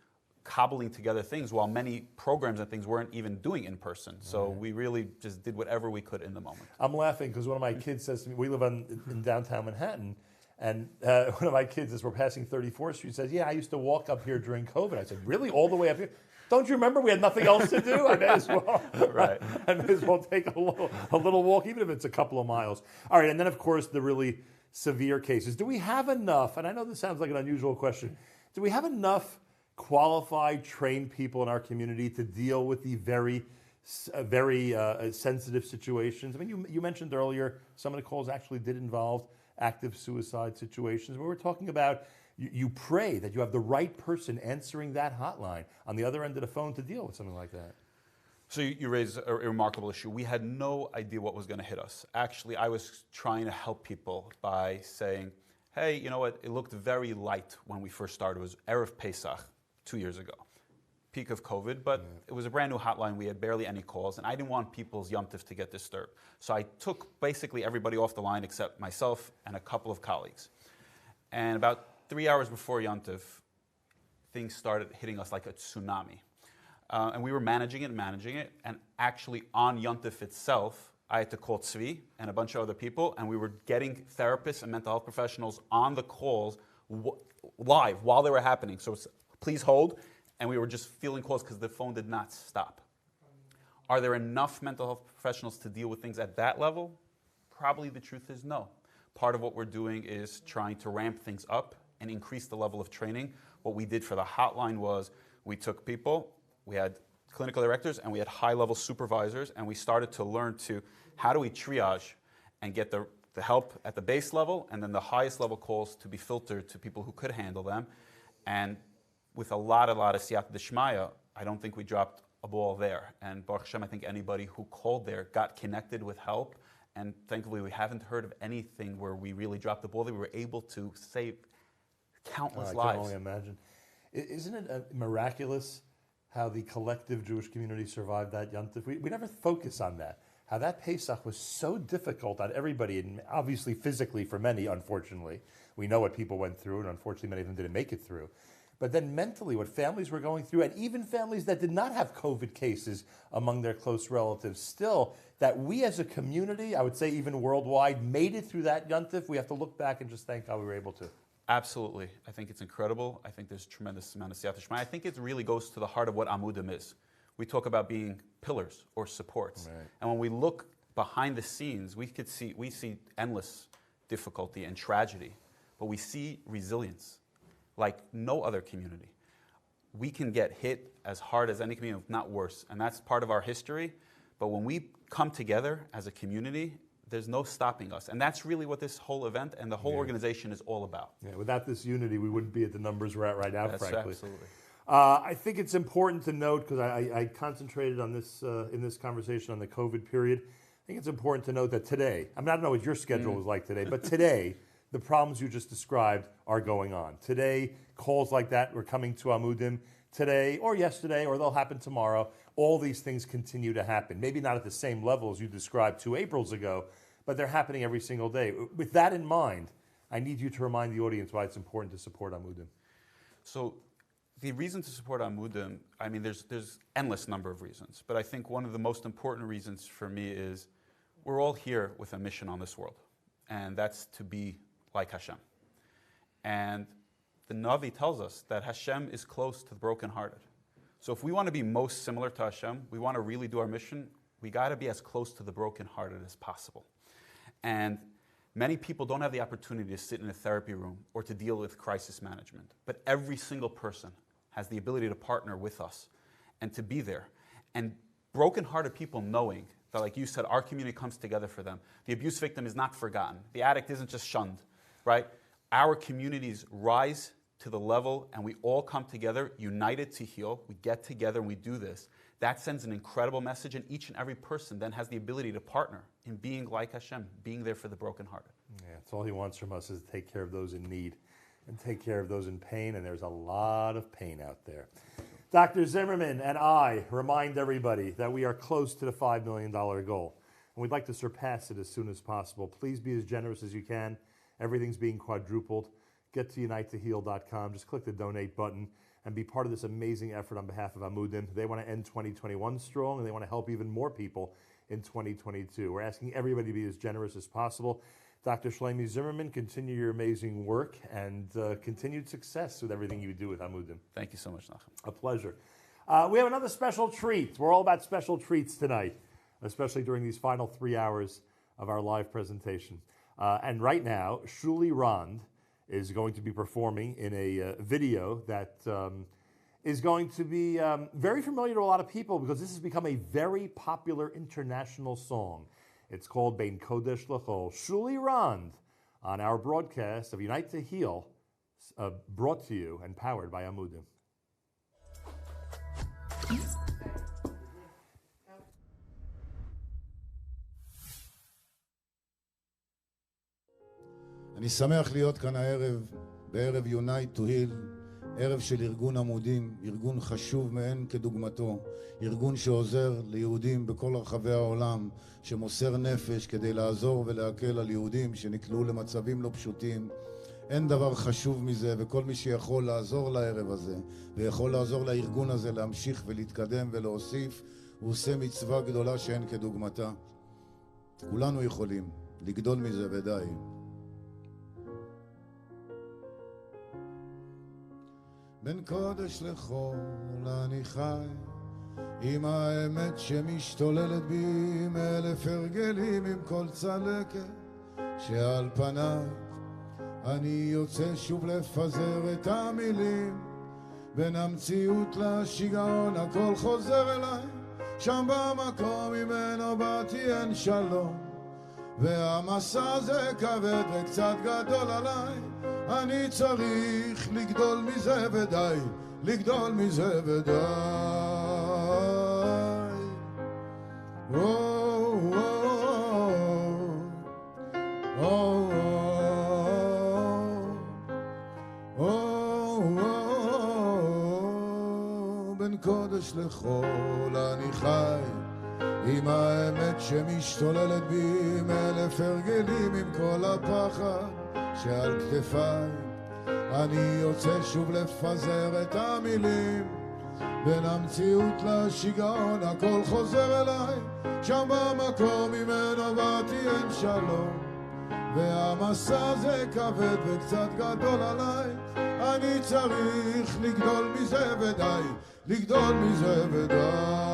cobbling together things while many programs and things weren't even doing in person. So we really just did whatever we could in the moment.
I'm laughing because one of my kids says to me, we live in downtown Manhattan, and one of my kids, as we're passing 34th Street, says, yeah, I used to walk up here during COVID. I said, really? All the way up here? Don't you remember we had nothing else to do? I may as well.
Right.
I may as well take a little walk, even if it's a couple of miles. All right, and then, of course, the really severe cases. Do we have enough, and I know this sounds like an unusual question, do we have enough qualified, trained people in our community to deal with the very sensitive situations? I mean, you mentioned earlier some of the calls actually did involve active suicide situations. But we're talking about you pray that you have the right person answering that hotline on the other end of the phone to deal with something like that.
So you raise a remarkable issue. We had no idea what was going to hit us. Actually, I was trying to help people by saying, hey, you know what? It looked very light when we first started. It was Erev Pesach 2 years ago, peak of COVID, but it was a brand new hotline. We had barely any calls, and I didn't want people's Yom Tov to get disturbed. So I took basically everybody off the line except myself and a couple of colleagues. And about 3 hours before Yom Tov, things started hitting us like a tsunami. And we were managing it, and actually on Yom Tov itself, I had to call Tzvi and a bunch of other people, and we were getting therapists and mental health professionals on the calls live while they were happening. So it's, please hold, and we were just fielding calls because the phone did not stop. Are there enough mental health professionals to deal with things at that level? Probably the truth is no. Part of what we're doing is trying to ramp things up and increase the level of training. What we did for the hotline was we took people, we had clinical directors, and we had high-level supervisors, and we started to learn to how do we triage and get the help at the base level, and then the highest level calls to be filtered to people who could handle them. And with a lot of siyata d'shmaya, I don't think we dropped a ball there. And Baruch Hashem, I think anybody who called there got connected with help. And thankfully, we haven't heard of anything where we really dropped the ball. We were able to save countless lives.
I can only imagine. Isn't it miraculous how the collective Jewish community survived that Yontif? We never focus on that. How that Pesach was so difficult on everybody, and obviously physically for many, unfortunately. We know what people went through, and unfortunately many of them didn't make it through. But then mentally, what families were going through, and even families that did not have COVID cases among their close relatives, still, that we as a community, I would say even worldwide, made it through that Yontif. We have to look back and just thank God we were able to.
Absolutely. I think it's incredible. I think there's a tremendous amount of siyata d'shmaya. I think it really goes to the heart of what Amudim is. We talk about being pillars or supports. Right. And when we look behind the scenes, we see endless difficulty and tragedy, but we see resilience like no other community. We can get hit as hard as any community, if not worse, and that's part of our history. But when we come together as a community, there's no stopping us. And that's really what this whole event and the whole organization is all about. Yeah,
without this unity, we wouldn't be at the numbers we're at right now, frankly.
Absolutely.
I think it's important to note, because I concentrated on this in this conversation on the COVID period, I think it's important to note that today, I don't know what your schedule was like today, but today, the problems you just described are going on. Today, calls like that were coming to Amudim today or yesterday, or they'll happen tomorrow. All these things continue to happen. Maybe not at the same level as you described 2 Aprils ago, but they're happening every single day. With that in mind, I need you to remind the audience why it's important to support Amudim.
So the reason to support Amudim, I mean, there's endless number of reasons, but I think one of the most important reasons for me is we're all here with a mission on this world, and that's to be like Hashem. And the Navi tells us that Hashem is close to the brokenhearted. So if we want to be most similar to Hashem, we want to really do our mission, we got to be as close to the brokenhearted as possible. And many people don't have the opportunity to sit in a therapy room or to deal with crisis management. But every single person has the ability to partner with us and to be there. And brokenhearted people knowing that, like you said, our community comes together for them. The abuse victim is not forgotten. The addict isn't just shunned, right? Our communities rise to the level and we all come together, united to heal. We get together and we do this. That sends an incredible message, and each and every person then has the ability to partner in being like Hashem, being there for the brokenhearted.
Yeah, it's all he wants from us is to take care of those in need and take care of those in pain, and there's a lot of pain out there. Dr. Zimmerman and I remind everybody that we are close to the $5 million goal, and we'd like to surpass it as soon as possible. Please be as generous as you can. Everything's being quadrupled. Get to unitetoheal.com. Just click the donate button and be part of this amazing effort on behalf of Amudim. They want to end 2021 strong, and they want to help even more people in 2022. We're asking everybody to be as generous as possible. Dr. Shlaimy Zimmerman, continue your amazing work and continued success with everything you do with Amudim.
Thank you so much, Newcomb.
A pleasure. We have another special treat. We're all about special treats tonight, especially during these final 3 hours of our live presentation. And right now, Shuli Rand is going to be performing in a video that is going to be very familiar to a lot of people because this has become a very popular international song. It's called Bein Kodesh L'Chol. Shuli Rand on our broadcast of Unite to Heal, brought to you and powered by Amudim.
אני שמח להיות כאן הערב, בערב Unite to Heal, ערב של ארגון עמודים, ארגון חשוב מאין כדוגמתו, ארגון שעוזר ליהודים בכל רחבי העולם, שמוסר נפש כדי לעזור ולהקל על יהודים שנקלעו למצבים לא פשוטים. אין דבר חשוב מזה, וכל מי שיכול לעזור לערב הזה, ויכול לעזור לארגון הזה להמשיך ולהתקדם ולהוסיף, הוא עושה מצווה גדולה שאין כדוגמתה. כולנו יכולים לגדול מזה ודי. בין קודש לחול אני חי, עם האמת שמשתוללת בי, עם אלף הרגלים, עם כל צלקת שעל פניי. אני יוצא שוב לפזר את המילים, בין המציאות לשיגעון הכל חוזר אליי, שם במקום ממנו באתי אין שלום, והמסע זה כבד וקצת גדול עליי, אני צריך לגדול מזה ודי, לגדול מזה ודי. בין קודש לחול אני חי, עם האמת שמשתוללת בי, עם אלף הרגלים, עם כל הפחד שעל כתפיי. אני יוצא שוב לפזר את המילים, בין המציאות לשיגעון הכל חוזר אליי, שם במקום ממנו באתי אין שלום, והמסע זה כבד וקצת גדול עליי, אני צריך לגדול מזה ודי, לגדול מזה ודי.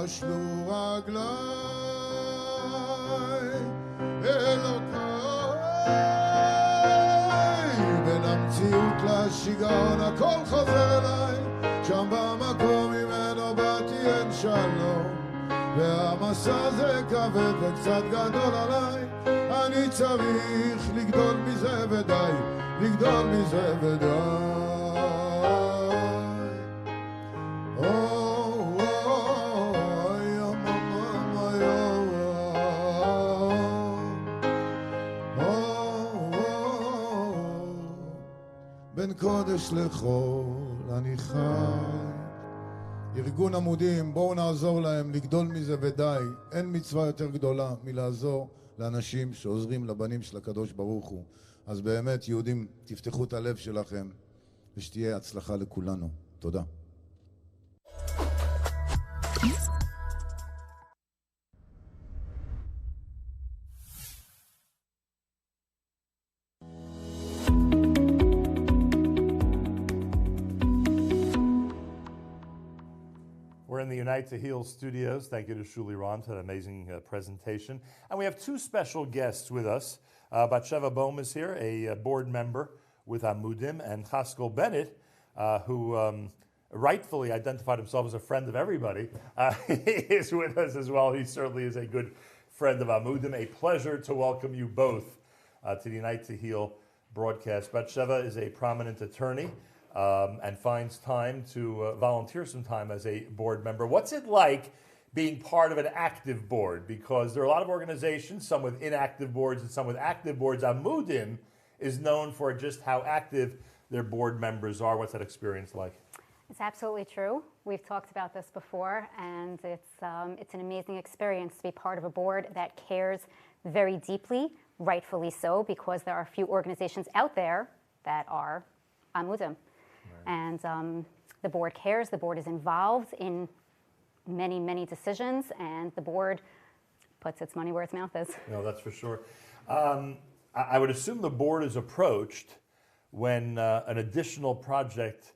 שלו רגליי אלוקיי, בין המציאות לשיגעון הכל חוזר אליי, שם במקום ממנו באתי אין שלום, והמסע זה כבד וקצת גדול עליי, אני צריך לגדול מזה ודי, לגדול מזה ודי. בין קודש לחול אני חי. ארגון עמודים, בואו נעזור להם לגדול מזה ודי. אין מצווה יותר גדולה מלעזור לאנשים שעוזרים לבנים של הקדוש ברוך הוא. אז באמת יהודים, תפתחו את הלב שלכם ושתהיה הצלחה לכולנו. תודה.
We're in the Unite to Heal studios. Thank you to Shuli Rand for that amazing presentation. And we have two special guests with us. Batsheva Bohm is here, a board member with Amudim, and Haskell Bennett, who rightfully identified himself as a friend of everybody, is with us as well. He certainly is a good friend of Amudim. A pleasure to welcome you both to the Unite to Heal broadcast. Batsheva is a prominent attorney and finds time to volunteer some time as a board member. What's it like being part of an active board? Because there are a lot of organizations, some with inactive boards and some with active boards. Amudim is known for just how active their board members are. What's that experience like?
It's absolutely true. We've talked about this before, and it's an amazing experience to be part of a board that cares very deeply, rightfully so, because there are a few organizations out there that are Amudim. And the board cares, the board is involved in many, many decisions, and the board puts its money where its mouth is. No,
that's for sure. I would assume the board is approached when an additional project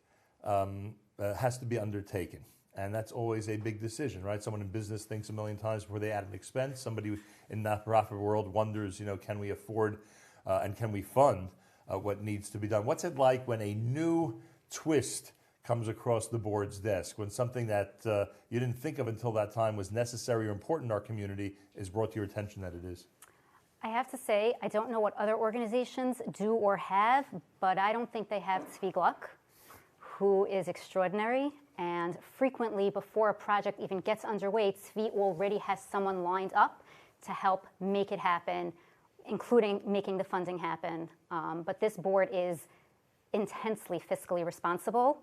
has to be undertaken. And that's always a big decision, right? Someone in business thinks a million times before they add an expense. Somebody in the not-for-profit world wonders, can we afford and can we fund what needs to be done? What's it like when a new twist comes across the board's desk, when something that you didn't think of until that time was necessary or important in our community is brought to your attention that it is?
I have to say, I don't know what other organizations do or have, but I don't think they have Tzvi Gluck, who is extraordinary. And frequently, before a project even gets underway, Tzvi already has someone lined up to help make it happen, including making the funding happen. But this board is intensely fiscally responsible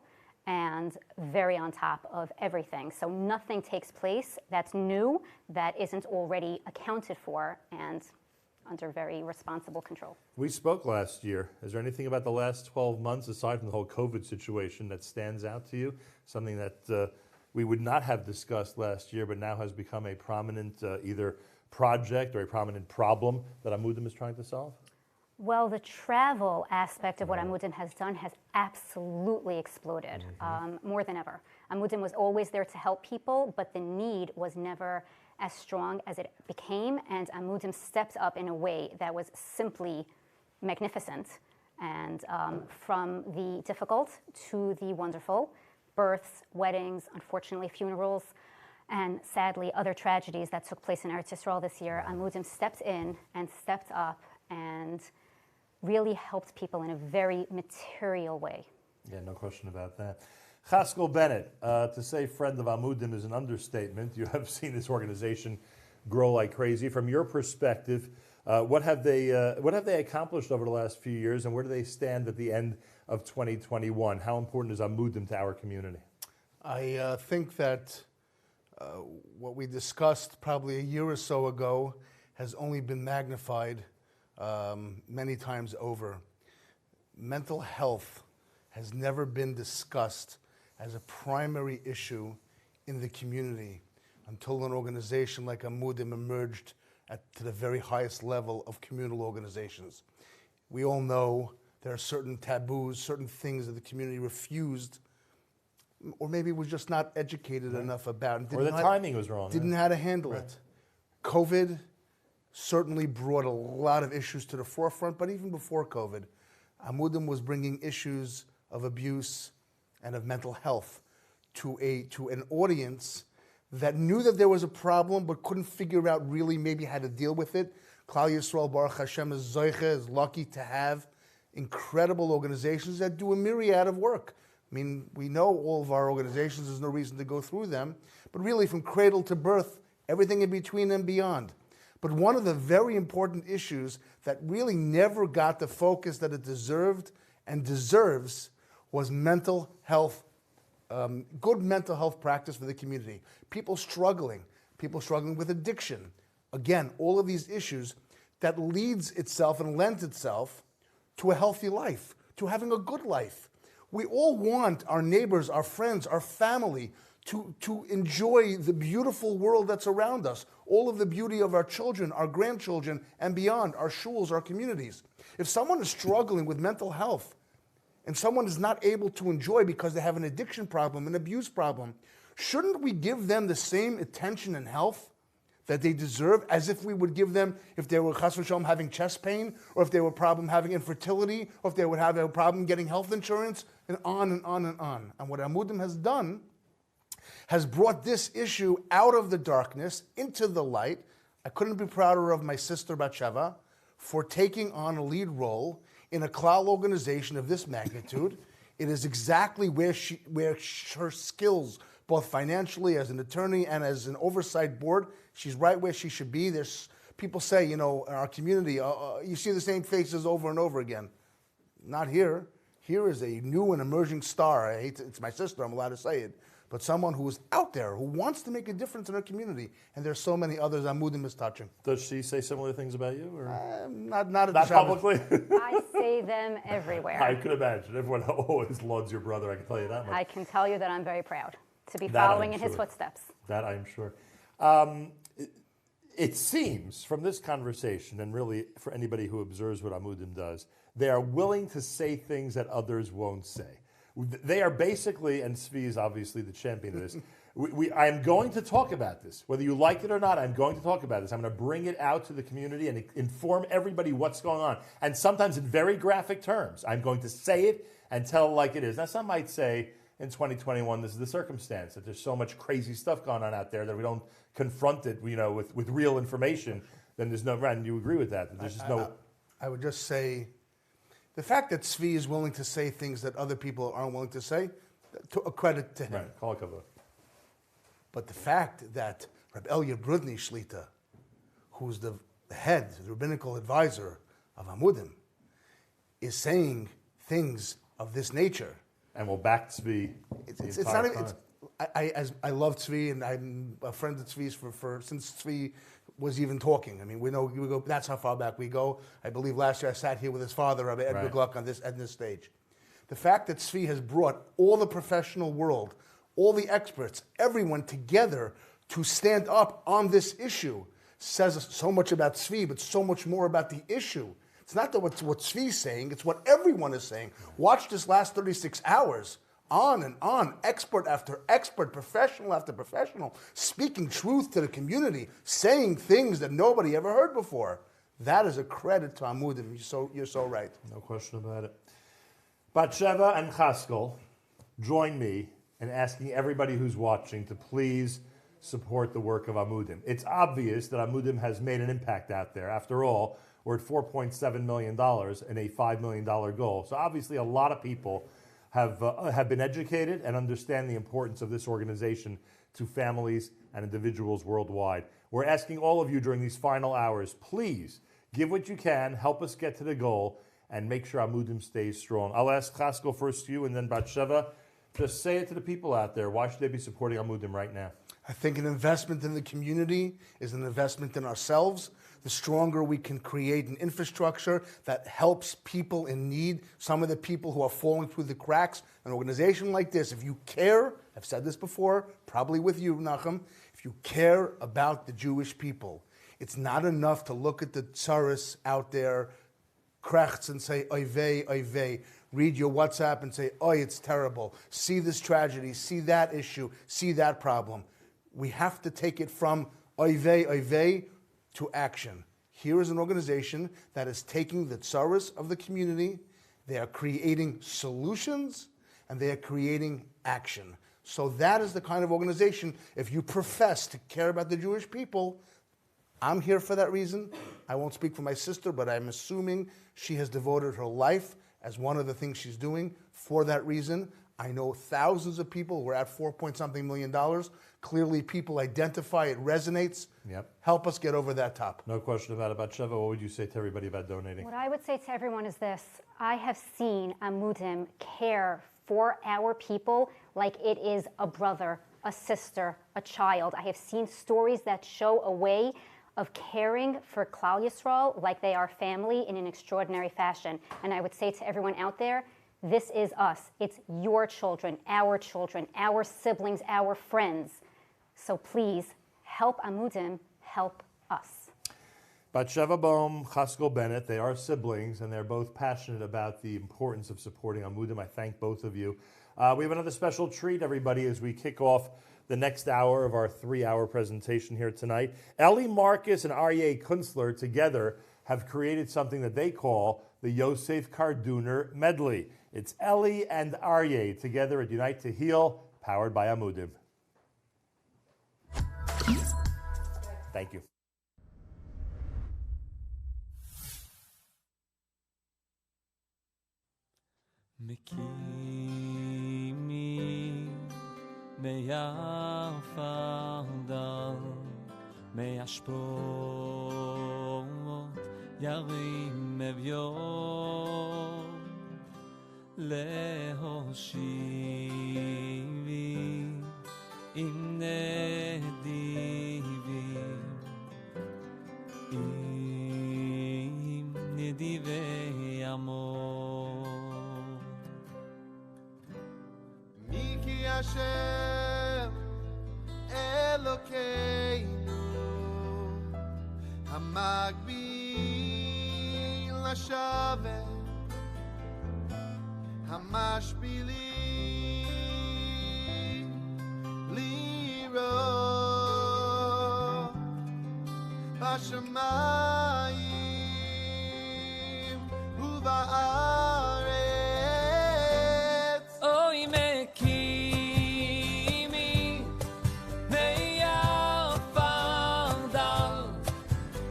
and very on top of everything. So nothing takes place that's new that isn't already accounted for and under very responsible control.
We spoke last year. Is there anything about the last 12 months, aside from the whole COVID situation, that stands out to you? Something that we would not have discussed last year, but now has become a prominent either project or a prominent problem that Amudim is trying to solve?
Well, the travel aspect of what Amudim has done has absolutely exploded, more than ever. Amudim was always there to help people, but the need was never as strong as it became, and Amudim stepped up in a way that was simply magnificent. And from the difficult to the wonderful, births, weddings, unfortunately funerals, and sadly other tragedies that took place in Eretz Yisrael this year, Amudim stepped in and stepped up and really helped people in a very material way.
Yeah, no question about that. Chaskel Bennett, to say friend of Amudim is an understatement. You have seen this organization grow like crazy. From your perspective, what have they accomplished over the last few years, and where do they stand at the end of 2021? How important is Amudim to our community?
I think that what we discussed probably a year or so ago has only been magnified many times over. Mental health has never been discussed as a primary issue in the community until an organization like Amudim emerged to the very highest level of communal organizations. We all know there are certain taboos, certain things that the community refused, or maybe was just not educated enough about.
Or the timing was wrong.
Didn't know how to handle it. COVID certainly brought a lot of issues to the forefront, but even before COVID, Amudim was bringing issues of abuse and of mental health to an audience that knew that there was a problem but couldn't figure out really maybe how to deal with it. Klal Yisrael, Baruch Hashem, is lucky to have incredible organizations that do a myriad of work. I mean, we know all of our organizations, there's no reason to go through them, but really from cradle to birth, everything in between and beyond. But one of the very important issues that really never got the focus that it deserved and deserves was mental health, good mental health practice for the community. People struggling with addiction. Again, all of these issues that leads itself and lends itself to a healthy life, to having a good life. We all want our neighbors, our friends, our family to enjoy the beautiful world that's around us, all of the beauty of our children, our grandchildren, and beyond, our shuls, our communities. If someone is struggling with mental health and someone is not able to enjoy because they have an addiction problem, an abuse problem, shouldn't we give them the same attention and health that they deserve as if we would give them if they were chas v'shalom having chest pain, or if they were a problem having infertility, or if they would have a problem getting health insurance, and on and on and on. And what Amudim has done has brought this issue out of the darkness into the light. I couldn't be prouder of my sister Batsheva for taking on a lead role in a klal organization of this magnitude. It is exactly where her skills, both financially as an attorney and as an oversight board, she's right where she should be. There's people say, in our community, you see the same faces over and over again. Not here. Here is a new and emerging star. It's my sister, I'm allowed to say it. But someone who is out there, who wants to make a difference in her community. And there's so many others Amudim is touching.
Does she say similar things about you? Or?
Not
publicly?
I say them everywhere.
I could imagine. Everyone always lauds your brother, I can tell you that much.
I can tell you that I'm very proud to be following in his footsteps.
That I'm sure. It seems from this conversation, and really for anybody who observes what Amudim does, they are willing to say things that others won't say. They are basically, and Zvi is obviously the champion of this, I am going to talk about this. Whether you like it or not, I'm going to talk about this. I'm going to bring it out to the community and inform everybody what's going on. And sometimes in very graphic terms. I'm going to say it and tell it like it is. Now, some might say in 2021, this is the circumstance, that there's so much crazy stuff going on out there that we don't confront it with real information. Then there's no, and you agree with that there's just no...
I would just say, the fact that Zvi is willing to say things that other people aren't willing to say, a credit to him.
Right, call it cover.
But the fact that Rabbi Elya Brudny Shlita, who's the head, the rabbinical advisor of Amudim, is saying things of this nature.
And we'll back Zvi.
It's not even... I love Zvi, and I'm a friend of Zvi's since Zvi was even talking. I mean, we go. That's how far back we go. I believe last year I sat here with his father, Rabbi Avi Gluck, on this stage. The fact that Zvi has brought all the professional world, all the experts, everyone together to stand up on this issue says so much about Zvi, but so much more about the issue. It's not that what Tzvi's saying, it's what everyone is saying. Watch this last 36 hours, on and on, expert after expert, professional after professional, speaking truth to the community, saying things that nobody ever heard before. That is a credit to Amudim. You're so right.
No question about it. Batsheva and Chaskel join me in asking everybody who's watching to please support the work of Amudim. It's obvious that Amudim has made an impact out there. After all, we're at $4.7 million and a $5 million goal. So obviously a lot of people have been educated and understand the importance of this organization to families and individuals worldwide. We're asking all of you during these final hours, please give what you can, help us get to the goal, and make sure Amudim stays strong. I'll ask Chaskel first to you, and then Batsheva. Just say it to the people out there. Why should they be supporting Amudim right now?
I think an investment in the community is an investment in ourselves. The stronger we can create an infrastructure that helps people in need, some of the people who are falling through the cracks, an organization like this, if you care, I've said this before, probably with you, Newcomb, if you care about the Jewish people, it's not enough to look at the tsaris out there, krechts, and say, oy vey, oy vey. Read your WhatsApp and say, oh, it's terrible. See this tragedy, see that issue, see that problem. We have to take it from oy vey to action. Here is an organization that is taking the tsaris of the community, they are creating solutions, and they are creating action. So that is the kind of organization, if you profess to care about the Jewish people, I'm here for that reason. I won't speak for my sister, but I'm assuming she has devoted her life as one of the things she's doing for that reason. I know thousands of people. We're at $4.something million. Clearly, people identify, it resonates.
Yep.
Help us get over that top.
No question about it. Batsheva, what would you say to everybody about donating?
What I would say to everyone is this. I have seen Amudim care for our people like it is a brother, a sister, a child. I have seen stories that show a way of caring for Klal Yisrael like they are family in an extraordinary fashion. And I would say to everyone out there, this is us. It's your children, our siblings, our friends. So please, help Amudim, help us.
Batsheva Bohm, Chaskel Bennett, they are siblings, and they're both passionate about the importance of supporting Amudim. I thank both of you. We have another special treat, everybody, as we kick off the next hour of our 3-hour presentation here tonight. Eli Marcus and Aryeh Kunstler together have created something that they call the Yosef Karduner medley. It's Eli and Aryeh together at Unite to Heal, powered by Amudim. Thank you.
Me'yafadal me'ashprot yarim mevyot lehoshivi im nedivim im nedivei amor Miki Hashem Elokeinu Hamagbil Hashaveh Hamashbili Liro Bashamayim Uba'aretz Oy Mekimi Me'yafadal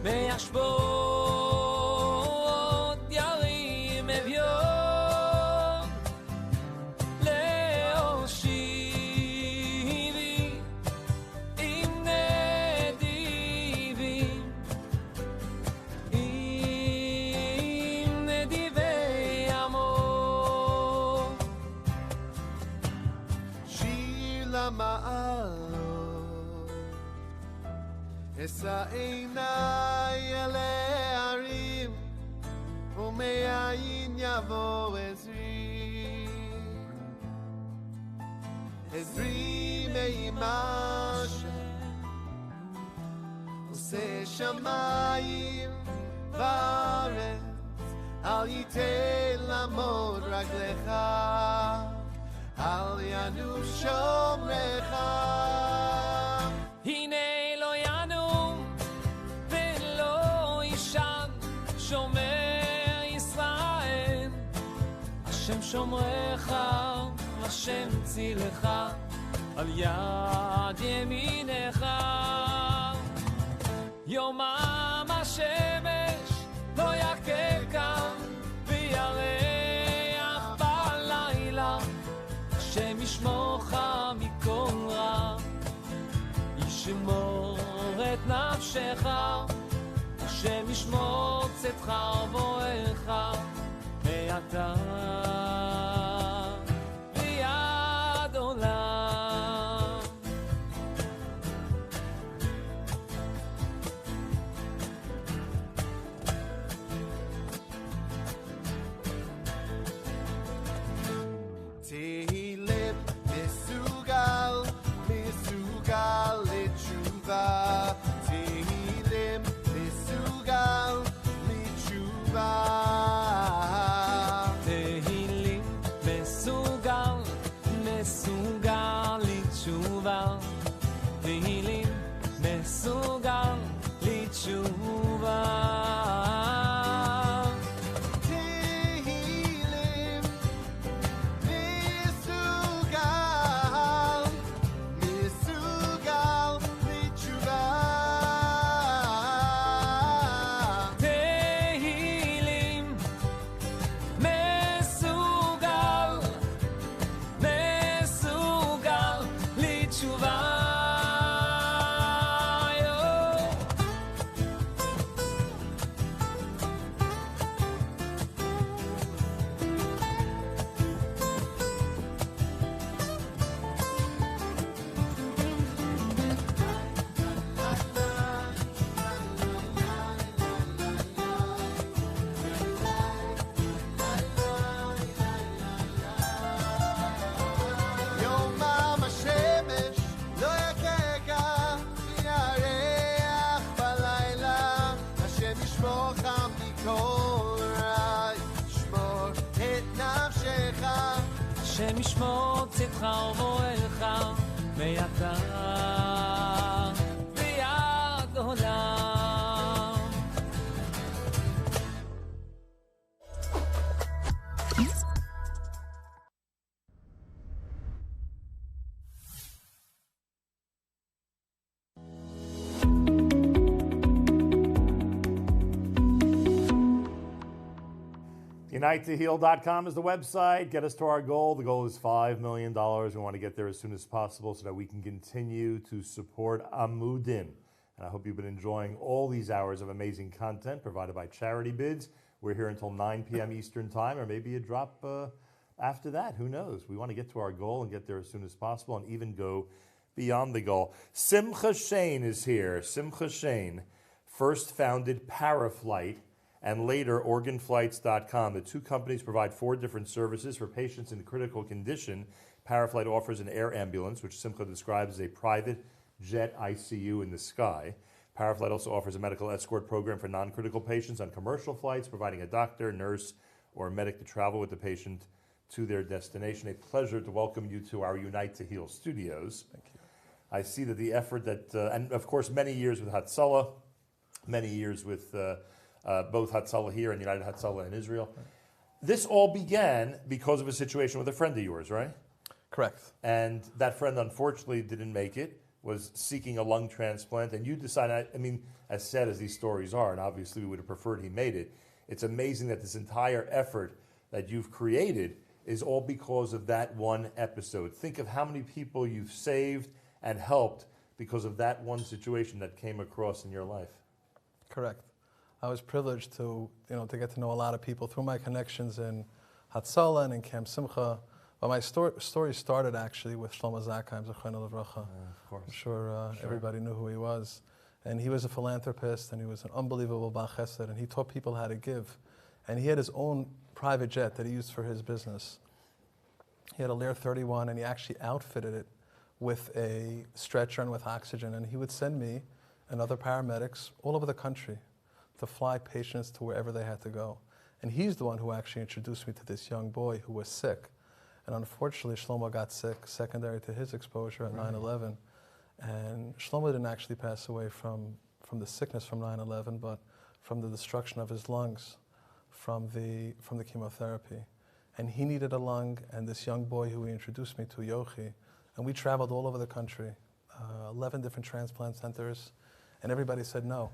Me'ashbot Yarim Evyot Le'oshivi Im Nedivim Im Nedivei Amor Shir Lama'alot Esa Einai Ele Arim Ume'ayin Yavo Ezri Me'imashem Ose Shamayim V'aretz
אל ייתן לעמוד רגליך, אל ינום שומרך.
הנה לא ינום ולא יישן שומר ישראל, השם שומרך, השם צילך, על יד ימינך. יומם השמש לא יככה וירח בלילה, השם ישמורך מכל רע, ישמור את נפשך, השם ישמור צאתך ובואך מעתה ועד עולם.
תהילים מסוגל, מסוגל לתשובה, תהילים מסוגל לתשובה,
תהילים מסוגל, מסוגל לתשובה, תהילים מסוגל לתשובה. השם ישמור צאתך ובואך מעתה ועד עולם.
UniteToHeal.com is the website. Get us to our goal. The goal is $5 million. We want to get there as soon as possible so that we can continue to support Amudim. And I hope you've been enjoying all these hours of amazing content provided by Charity Bids. We're here until 9 p.m. Eastern Time, or maybe a drop after that. Who knows? We want to get to our goal and get there as soon as possible and even go beyond the goal. Simcha Shain is here. Simcha Shain first founded Paraflight and later organflights.com. The two companies provide 4 different services for patients in critical condition. Paraflight offers an air ambulance, which Simcha describes as a private jet ICU in the sky. Paraflight also offers a medical escort program for non-critical patients on commercial flights, providing a doctor, nurse, or medic to travel with the patient to their destination. A pleasure to welcome you to our Unite to Heal studios.
Thank you.
I see that the effort that, and of course many years with Hatzalah, many years with both Hatzalah here and United Hatzalah in Israel. This all began because of a situation with a friend of yours, right?
Correct.
And that friend unfortunately didn't make it, was seeking a lung transplant, and you decided, I mean, as sad as these stories are, and obviously we would have preferred he made it, it's amazing that this entire effort that you've created is all because of that one episode. Think of how many people you've saved and helped because of that one situation that came across in your life.
Correct. I was privileged to get to know a lot of people through my connections in Hatzalah and in Camp Simcha. But my story started actually with Shlomo Zakheim, Zechrono Livracha.
Of course.
I'm sure everybody knew who he was. And he was a philanthropist, and he was an unbelievable Baal Chesed, and he taught people how to give. And he had his own private jet that he used for his business. He had a Lear 31, and he actually outfitted it with a stretcher and with oxygen. And he would send me and other paramedics all over the country to fly patients to wherever they had to go. And he's the one who actually introduced me to this young boy who was sick. And unfortunately, Shlomo got sick secondary to his exposure at 9/11. And Shlomo didn't actually pass away from the sickness from 9/11, but from the destruction of his lungs from the chemotherapy. And he needed a lung, and this young boy who he introduced me to, Yochi, and we traveled all over the country, 11 different transplant centers, and everybody said no,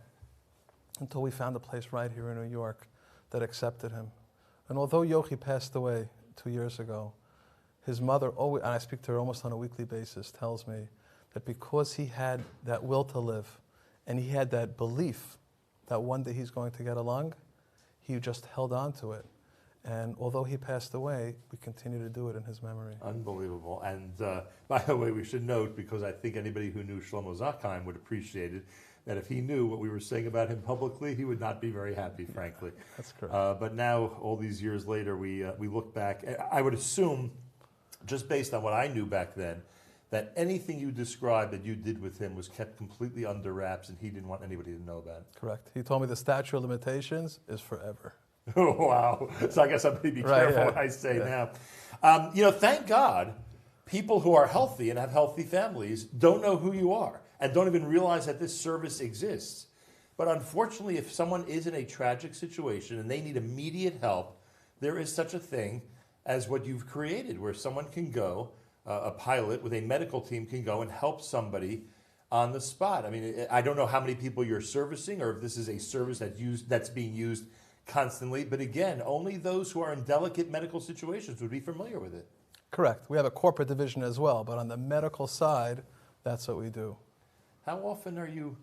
until we found a place right here in New York that accepted him. And although Yochi passed away 2 years ago, his mother always, and I speak to her almost on a weekly basis, tells me that because he had that will to live, and he had that belief that one day he's going to get a lung, he just held on to it. And although he passed away, we continue to do it in his memory.
Unbelievable. And by the way, we should note, because I think anybody who knew Shlomo Zachheim would appreciate it, that if he knew what we were saying about him publicly, he would not be very happy, frankly.
That's correct.
But now, all these years later, we look back. I would assume, just based on what I knew back then, that anything you described that you did with him was kept completely under wraps, and he didn't want anybody to know about it.
Correct. He told me the statute of limitations is forever.
Oh, wow. So I guess I'm going to be careful what I say now. Thank God people who are healthy and have healthy families don't know who you are and don't even realize that this service exists. But unfortunately, if someone is in a tragic situation and they need immediate help, there is such a thing as what you've created, where someone can go, a pilot with a medical team can go and help somebody on the spot. I mean, I don't know how many people you're servicing or if this is a service that's being used constantly, but again, only those who are in delicate medical situations would be familiar with it.
Correct. We have a corporate division as well, but on the medical side, that's what we do.
How often are you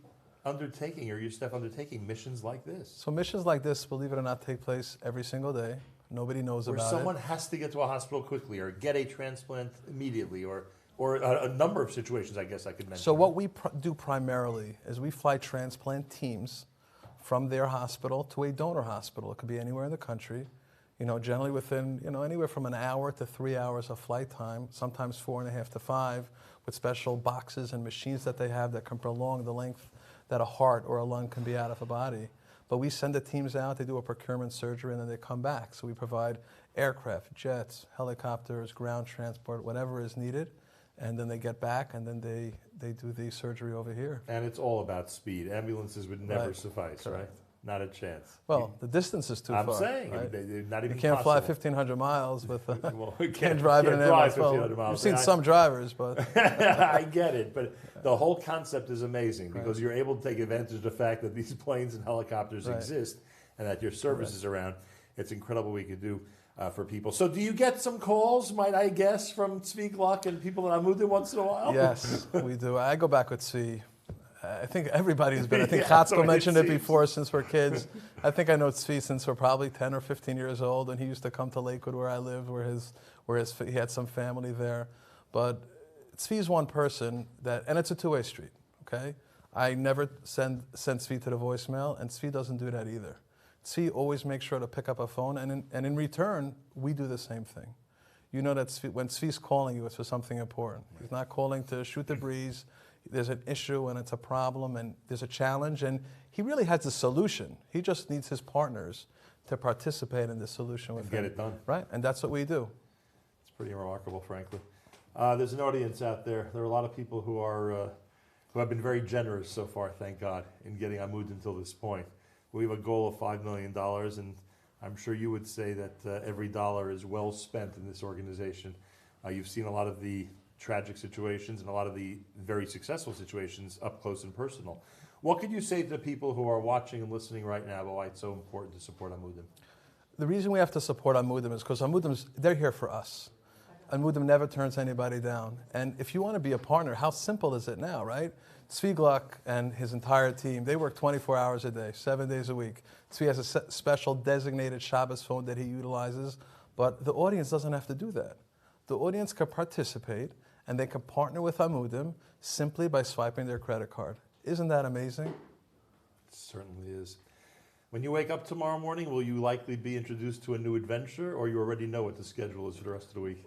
undertaking, or your staff undertaking, missions like this?
So missions like this, believe it or not, take place every single day. Nobody knows about it.
Where someone has to get to a hospital quickly, or get a transplant immediately, or a number of situations, I guess I could mention.
So what we do primarily is we fly transplant teams from their hospital to a donor hospital. It could be anywhere in the country, generally within, anywhere from an hour to 3 hours of flight time, sometimes 4.5 to 5, with special boxes and machines that they have that can prolong the length that a heart or a lung can be out of a body. But we send the teams out, they do a procurement surgery, and then they come back. So we provide aircraft, jets, helicopters, ground transport, whatever is needed. And then they get back, and then they do the surgery over here.
And it's all about speed. Ambulances would never suffice,
Correct.
right? Not a chance.
Well, the distance is too far.
I'm saying,
right?
they're not even
You can't
possible.
fly 1,500 miles with
well,
can't drive in an ambulance.
Well,
you've seen some drivers, but
I get it. But the whole concept is amazing because you're able to take advantage of the fact that these planes and helicopters exist and that your service is around. It's incredible what we can do for people. So do you get some calls, might I guess, from Tzvi Gluck and people in Amudim once in a while?
Yes, we do. I go back with Tzvi. I think everybody's been. I think Chatzko mentioned it before since we're kids. I think I know Tzvi since we're probably 10 or 15 years old, and he used to come to Lakewood where I lived, where he had some family there. But Tzvi's one person and it's a two-way street, okay? I never send Tzvi to the voicemail, and Tzvi doesn't do that either. Tzvi always makes sure to pick up a phone, and in return, we do the same thing. You know that when Tzvi's calling you, it's for something important. He's not calling to shoot the breeze. There's an issue, and it's a problem, and there's a challenge, and he really has the solution. He just needs his partners to participate in the solution with him.
Get it done.
Right, and that's what we do.
It's pretty remarkable, frankly. There's an audience out there. There are a lot of people who have been very generous so far, thank God, in getting Amudim until this point. We have a goal of $5 million, and I'm sure you would say that every dollar is well spent in this organization. You've seen a lot of the tragic situations and a lot of the very successful situations up close and personal. What could you say to the people who are watching and listening right now about why it's so important to support Amudim?
The reason we have to support Amudim is because they're here for us. Amudim never turns anybody down. And if you want to be a partner, how simple is it now, right? Tzvi Gluck and his entire team, they work 24 hours a day, 7 days a week. Tzvi has a special designated Shabbos phone that he utilizes, but the audience doesn't have to do that. The audience can participate, and they can partner with Amudim simply by swiping their credit card. Isn't that amazing?
It certainly is. When you wake up tomorrow morning, will you likely be introduced to a new adventure, or you already know what the schedule is for the rest of the week?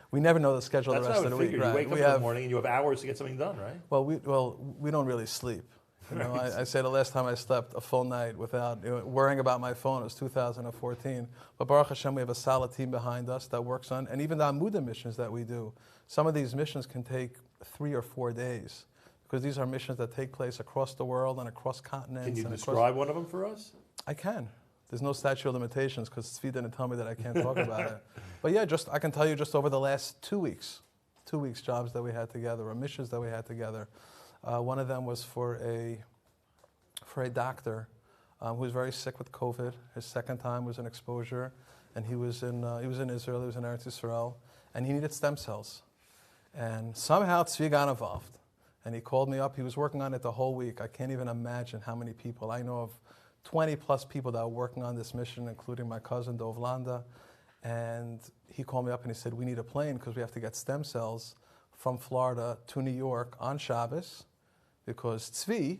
We never know the schedule the rest of the week.
Right? You wake up in the morning and you have hours to get something done, right?
Well, we don't really sleep. You know, I say the last time I slept a full night without worrying about my phone was 2014. But Baruch Hashem, we have a solid team behind us that works on, and even the Amudim missions that we do. Some of these missions can take 3 or 4 days because these are missions that take place across the world and across continents.
Can you describe one of them for us?
I can. There's no statute of limitations because Tzvi didn't tell me that I can't talk about it. But yeah, I can tell you just over the last 2 weeks, jobs that we had together, or missions that we had together. One of them was for a doctor who was very sick with COVID. His second time was an exposure, and he was in Israel. He was in Eretz Yisrael, and he needed stem cells. And somehow Tzvi got involved, and he called me up. He was working on it the whole week. I can't even imagine how many people. I know of 20 plus people that are working on this mission, including my cousin Dov Landa. And he called me up and he said, we need a plane because we have to get stem cells from Florida to New York on Shabbos, because Tzvi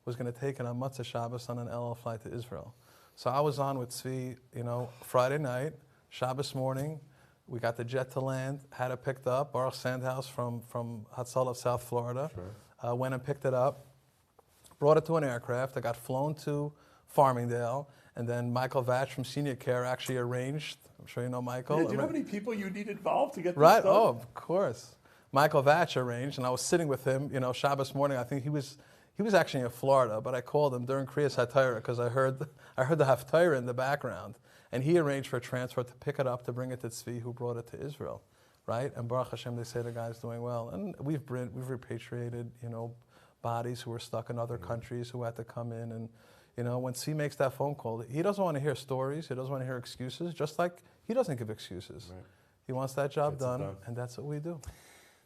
was going to take it on Matzah Shabbos on an LL flight to Israel. So I was on with Tzvi, Friday night, Shabbos morning. We got the jet to land, had it picked up. Baruch Sandhouse from Hatzalah of South Florida went and picked it up, brought it to an aircraft. I got flown to Farmingdale, and then Michael Vatch from Senior Care actually arranged. I'm sure you know Michael.
Yeah, do you know how many people you need involved to get this
right?
done?
Oh, of course. Michael Vatch arranged, and I was sitting with him, Shabbos morning. I think he was actually in Florida, but I called him during Kriyas HaTorah because I heard the Haftarah in the background, and he arranged for a transfer to pick it up to bring it to Tzvi, who brought it to Israel, right? And Baruch Hashem, they say the guy's doing well, and we've repatriated, bodies who were stuck in other countries who had to come in, and when Tzvi makes that phone call, he doesn't want to hear stories, he doesn't want to hear excuses, just like he doesn't give excuses. Right. He wants that job done, and that's what we do.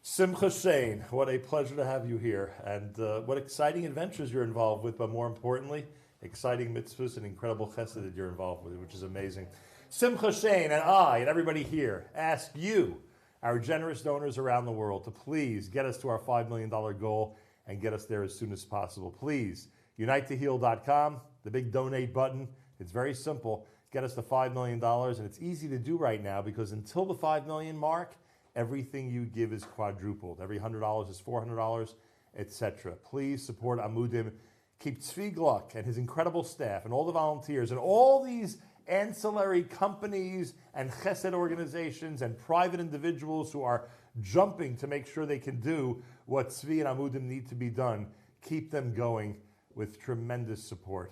Simcha Shain, what a pleasure to have you here, and what exciting adventures you're involved with, but more importantly, exciting mitzvahs and incredible chesed that you're involved with, which is amazing. Simcha Shain and I and everybody here ask you, our generous donors around the world, to please get us to our $5 million goal and get us there as soon as possible. Please, unitetoheal.com, the big donate button. It's very simple. Get us to $5 million, and it's easy to do right now because until the $5 million mark, everything you give is quadrupled. Every $100 is $400, etc. Please support Amudim. Keep Tzvi Gluck and his incredible staff and all the volunteers and all these ancillary companies and chesed organizations and private individuals who are jumping to make sure they can do what Tzvi and Amudim need to be done. Keep them going with tremendous support.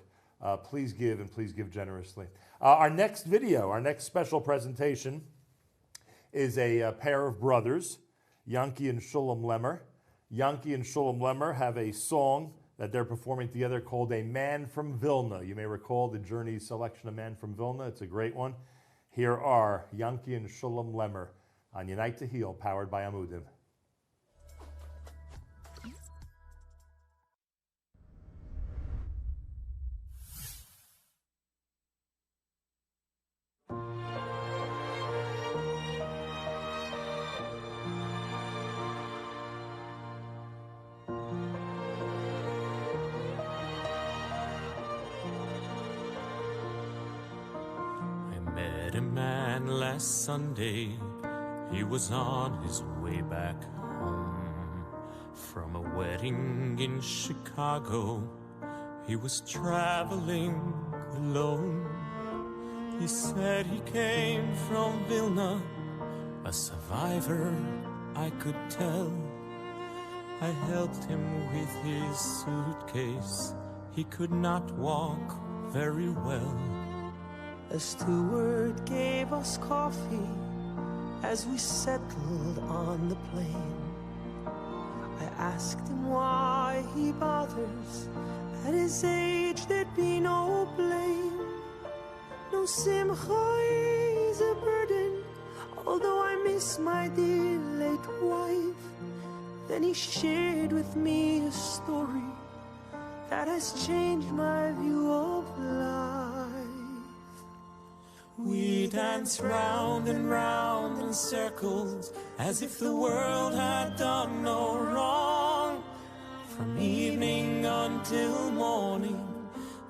Please give, and please give generously. Our next video, our next special presentation is a pair of brothers, Yankee and Shulam Lemmer. Yankee and Shulam Lemmer have a song that they're performing together called A Man from Vilna. You may recall the Journey's selection of Man from Vilna. It's a great one. Here are Yankee and Shulam Lemmer on Unite to Heal, powered by Amudim.
Last Sunday, he was on his way back home from a wedding in Chicago. He was traveling alone. He said he came from Vilna, a survivor, I could tell. I helped him with his suitcase. He could not walk very well.
A steward gave us coffee as we settled on the plane. I asked him why he bothers. At his age there'd be no blame. No Simcha is a burden, although I miss my dear late wife. Then he shared with me a story that has changed my view of life.
We danced round and round in circles as if the world had done no wrong. From evening until morning,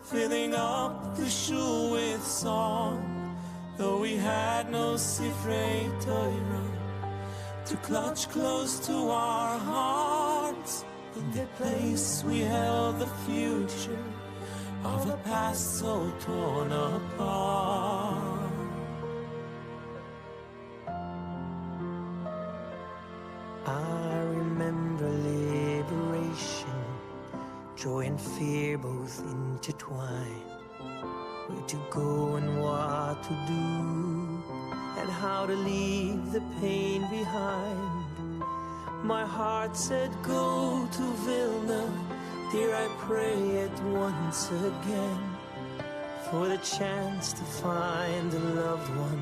filling up the shul with song. Though we had no Sifrei Torah to clutch close to our hearts, the
the place we held the future of a past so torn apart. I remember liberation, joy and fear both intertwined. Where to go and what to do, and how to leave the pain behind. My heart said go to Vilna, dear, I pray it once again, for the chance to find a loved one,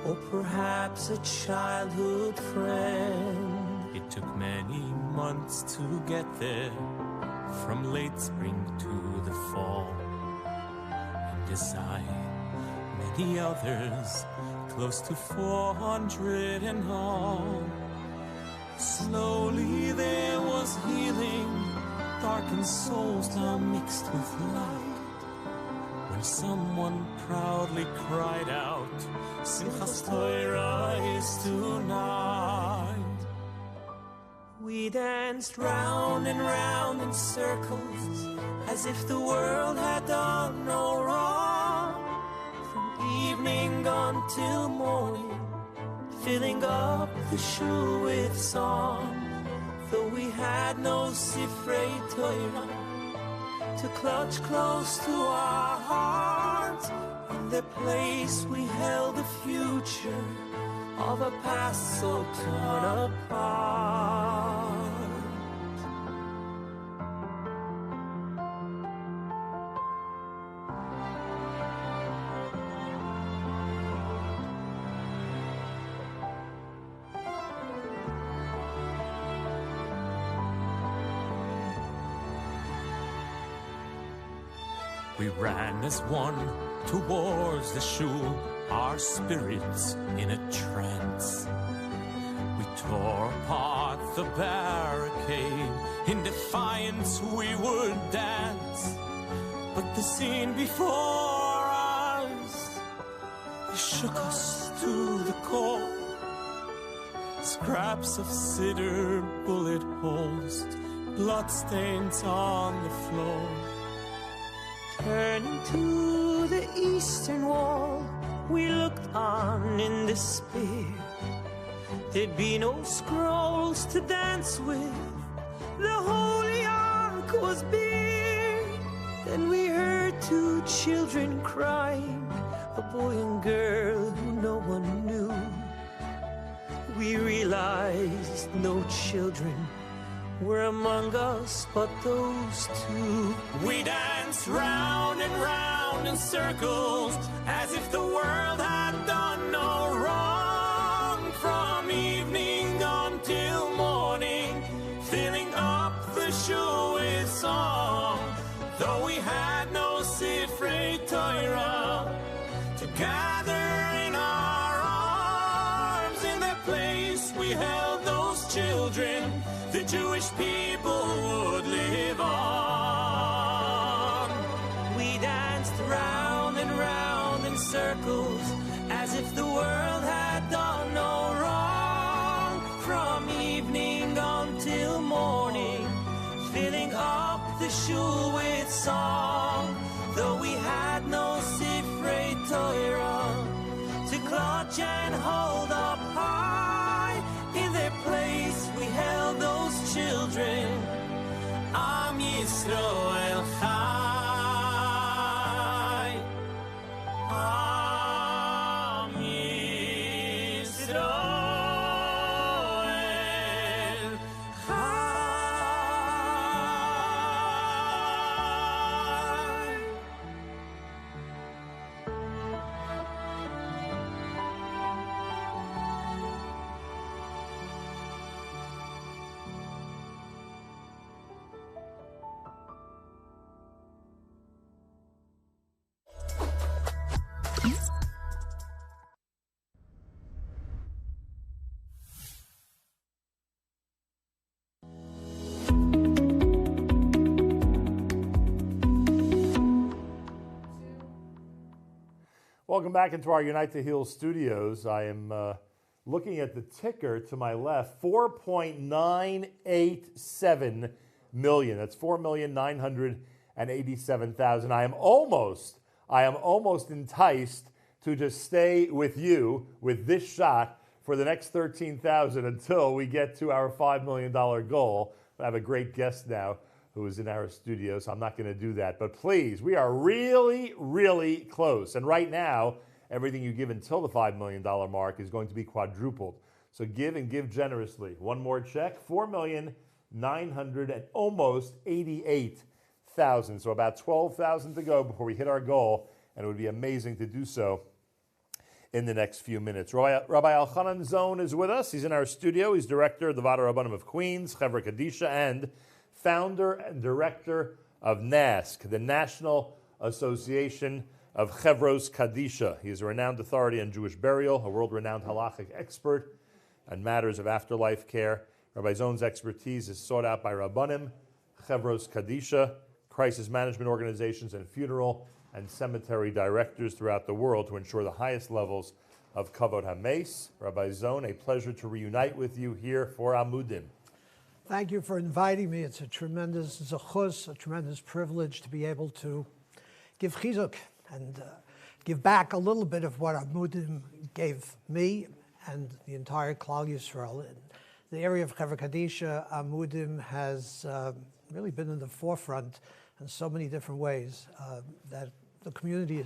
or perhaps a childhood friend. It took many months to get there, from late spring to the fall. And as I, many others, close to 400 in all, slowly there was healing, darkened souls now mixed with light, when someone proudly cried out, Simcha Shain is tonight. We danced round and round in circles, as if the world had done no wrong, from evening until morning, filling up the shul with song. Though we had no Sifrei Torah to clutch close to our hearts, in the place we held the future of a past so torn apart. We ran as one towards the shul, our spirits in a trance. We tore apart the barricade, in defiance we would dance. But the scene before us, it shook us to the core. Scraps of cedar, bullet holes, bloodstains on the floor. Turning to the eastern wall, we looked on in despair. There'd be no scrolls to dance with, the holy ark was bare. Then we heard two children crying, a boy and girl who no one knew. We realized no children were among us but those two. We danced round and round in circles, as if the world had done no wrong, from evening until morning, filling up the shul with song. Though we had no Sifrei Torah to gather in our arms, in the place we held those children, the Jewish people would live on. We danced round and round in circles, as if the world had done no wrong, from evening until morning, filling up the shul with song. Though we had no Sifrei Torah to clutch and hold up high, in their place we held those children. Am Yisrael Chai. Am Yisrael Chai.
Welcome back into our Unite to Heal studios. I am looking at the ticker to my left, 4.987 million. That's 4,987,000. I am almost enticed to just stay with you with this shot for the next 13,000 until we get to our $5 million goal. I have a great guest now who is in our studio, so I'm not going to do that. But please, we are really, really close. And right now, everything you give until the $5 million mark is going to be quadrupled. So give and give generously. One more check, 4,900,000 and almost 88,000. So about 12,000 to go before we hit our goal, and it would be amazing to do so in the next few minutes. Rabbi Elhanan Zohn is with us. He's in our studio. He's director of the Vada Rabbanim of Queens, Chevra Kadisha, and founder and director of NASC, the National Association of Chevros Kadisha. He is a renowned authority on Jewish burial, a world-renowned halachic expert on matters of afterlife care. Rabbi Zohn's expertise is sought out by Rabbanim, Chevros Kadisha, crisis management organizations, and funeral and cemetery directors throughout the world to ensure the highest levels of Kavod HaMeis. Rabbi Zohn, a pleasure to reunite with you here for Amudim.
Thank you for inviting me. It's a tremendous zechus, a tremendous privilege to be able to give chizuk and give back a little bit of what Amudim gave me and the entire Klal Yisrael. In the area of Chevra Kadisha, Amudim has really been in the forefront in so many different ways that the community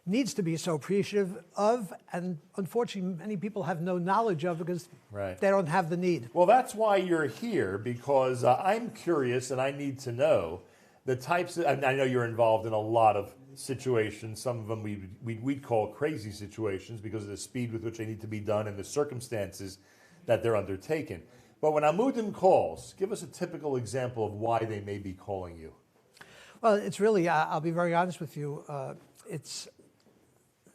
needs to be so appreciative of, and unfortunately many people have no knowledge of because they don't have the need.
Well, that's why you're here, because I'm curious and I need to know the types of, I know you're involved in a lot of situations. Some of them we'd call crazy situations because of the speed with which they need to be done and the circumstances that they're undertaken. But when Amudim calls, give us a typical example of why they may be calling you.
Well, it's really, I'll be very honest with you, it's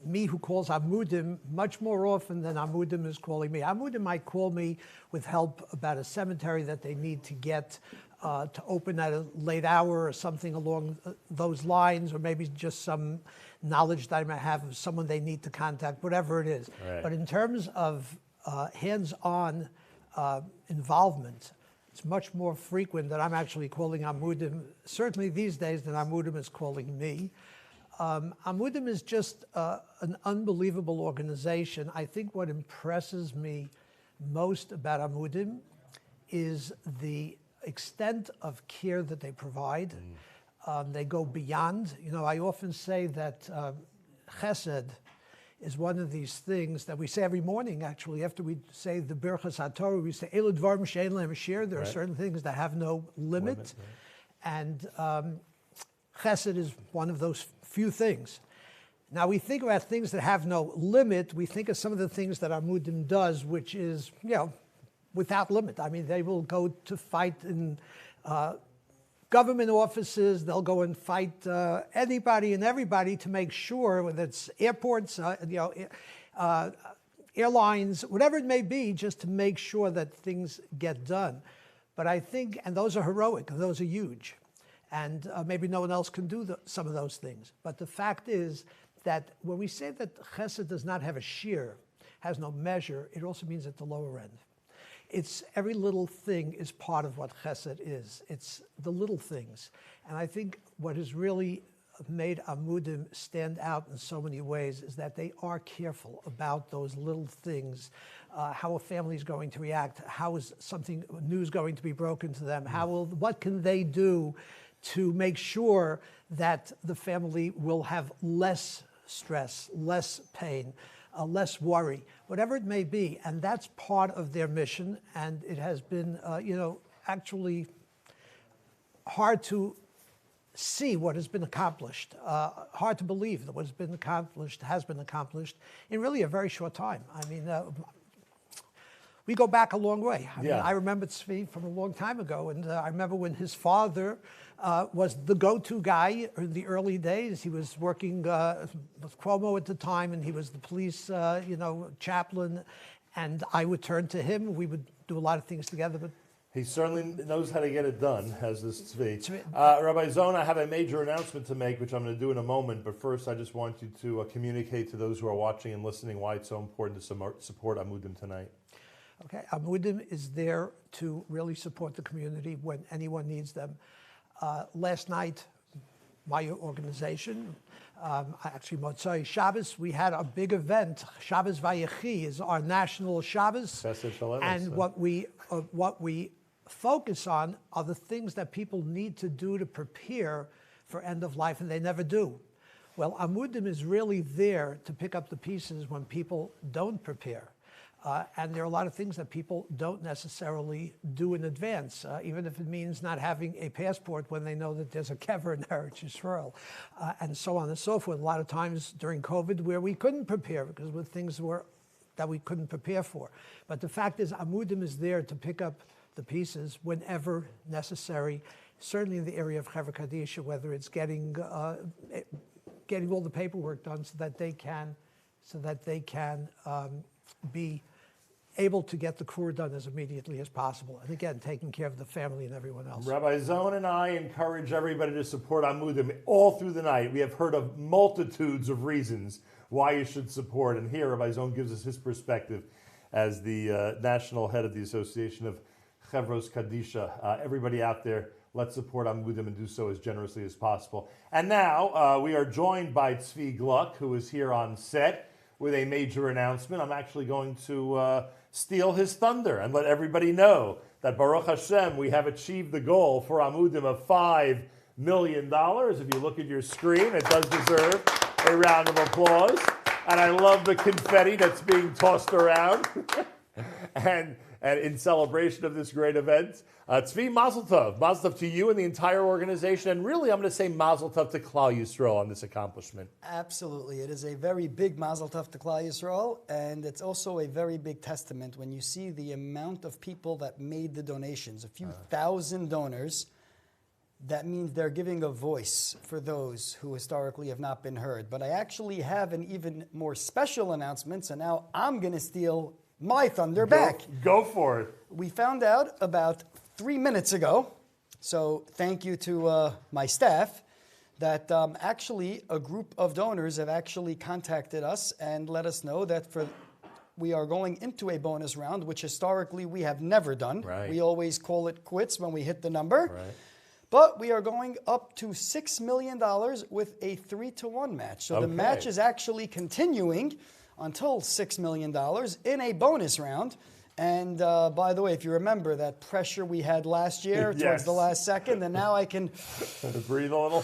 me who calls Amudim much more often than Amudim is calling me. Amudim might call me with help about a cemetery that they need to get to open at a late hour or something along those lines, or maybe just some knowledge that I might have of someone they need to contact, whatever it is.
Right.
But in terms of hands-on involvement, it's much more frequent that I'm actually calling Amudim, certainly these days, than Amudim is calling me. Amudim is just an unbelievable organization. I think what impresses me most about Amudim is the extent of care that they provide. They go beyond. You know, I often say that chesed is one of these things that we say every morning, actually, after we say the Birchas HaTorah, we say, Elu dvarim she'ein lehem shir. There are certain things that have no limit. And chesed is one of those few things. Now, we think about things that have no limit. We think of some of the things that Amudim does, which is, without limit. I mean, they will go to fight in government offices. They'll go and fight anybody and everybody to make sure, whether it's airports, airlines, whatever it may be, just to make sure that things get done. But I think, and those are heroic, and those are huge. And maybe no one else can do some of those things. But the fact is that when we say that chesed does not have a shear, has no measure, it also means at the lower end. It's every little thing is part of what chesed is. It's the little things. And I think what has really made Amudim stand out in so many ways is that they are careful about those little things, how a family is going to react, how is something news going to be broken to them, what can they do to make sure that the family will have less stress, less pain, less worry, whatever it may be. And that's part of their mission. And it has been, actually hard to see what has been accomplished, hard to believe that what has been accomplished in really a very short time. I mean, we go back a long way. I mean, I remember Tzvi from a long time ago, and I remember when his father was the go-to guy in the early days. He was working with Cuomo at the time, and he was the police, chaplain. And I would turn to him. We would do a lot of things together. But
he certainly knows how to get it done, as does Tzvi. Rabbi Zohn, I have a major announcement to make, which I'm going to do in a moment. But first, I just want you to communicate to those who are watching and listening why it's so important to support Amudim tonight.
Okay, Amudim is there to really support the community when anyone needs them. Last night, my organization, actually Motzai Shabbos, we had a big event. Shabbos Vayechi is our national Shabbos, and what we focus on are the things that people need to do to prepare for end of life, and they never do. Well, Amudim is really there to pick up the pieces when people don't prepare. And there are a lot of things that people don't necessarily do in advance, even if it means not having a passport when they know that there's a kever in Eretz Yisrael, and so on and so forth. A lot of times during COVID where we couldn't prepare because with things that we couldn't prepare for. But the fact is, Amudim is there to pick up the pieces whenever necessary, certainly in the area of Chevra Kadisha, whether it's getting all the paperwork done so that they can be able to get the Kur done as immediately as possible. And again, taking care of the family and everyone else.
Rabbi Zohn and I encourage everybody to support Amudim all through the night. We have heard of multitudes of reasons why you should support. And here, Rabbi Zohn gives us his perspective as the national head of the Association of Chevros Kadisha. Everybody out there, let's support Amudim and do so as generously as possible. And now we are joined by Tzvi Gluck, who is here on set with a major announcement. I'm actually going to steal his thunder and let everybody know that Baruch Hashem, we have achieved the goal for Amudim of $5 million. If you look at your screen, it does deserve a round of applause. And I love the confetti that's being tossed around. and in celebration of this great event, Tzvi, Mazel Tov. Mazel Tov to you and the entire organization. And really, I'm going to say Mazel Tov to Klal Yisrael on this accomplishment.
Absolutely. It is a very big Mazel Tov to Klal Yisrael. And it's also a very big testament when you see the amount of people that made the donations. A few thousand donors. That means they're giving a voice for those who historically have not been heard. But I actually have an even more special announcement. So now I'm going to steal my thunder back.
Go for it.
We found out about 3 minutes ago, so thank you to my staff, that actually a group of donors have actually contacted us and let us know that we are going into a bonus round, which historically we have never done.
Right.
We always call it quits when we hit the number.
Right.
But we are going up to $6 million with a 3-to-1 match. So the match is actually continuing until $6 million in a bonus round. And by the way, if you remember that pressure we had last year towards the last second, and now I can
breathe a little.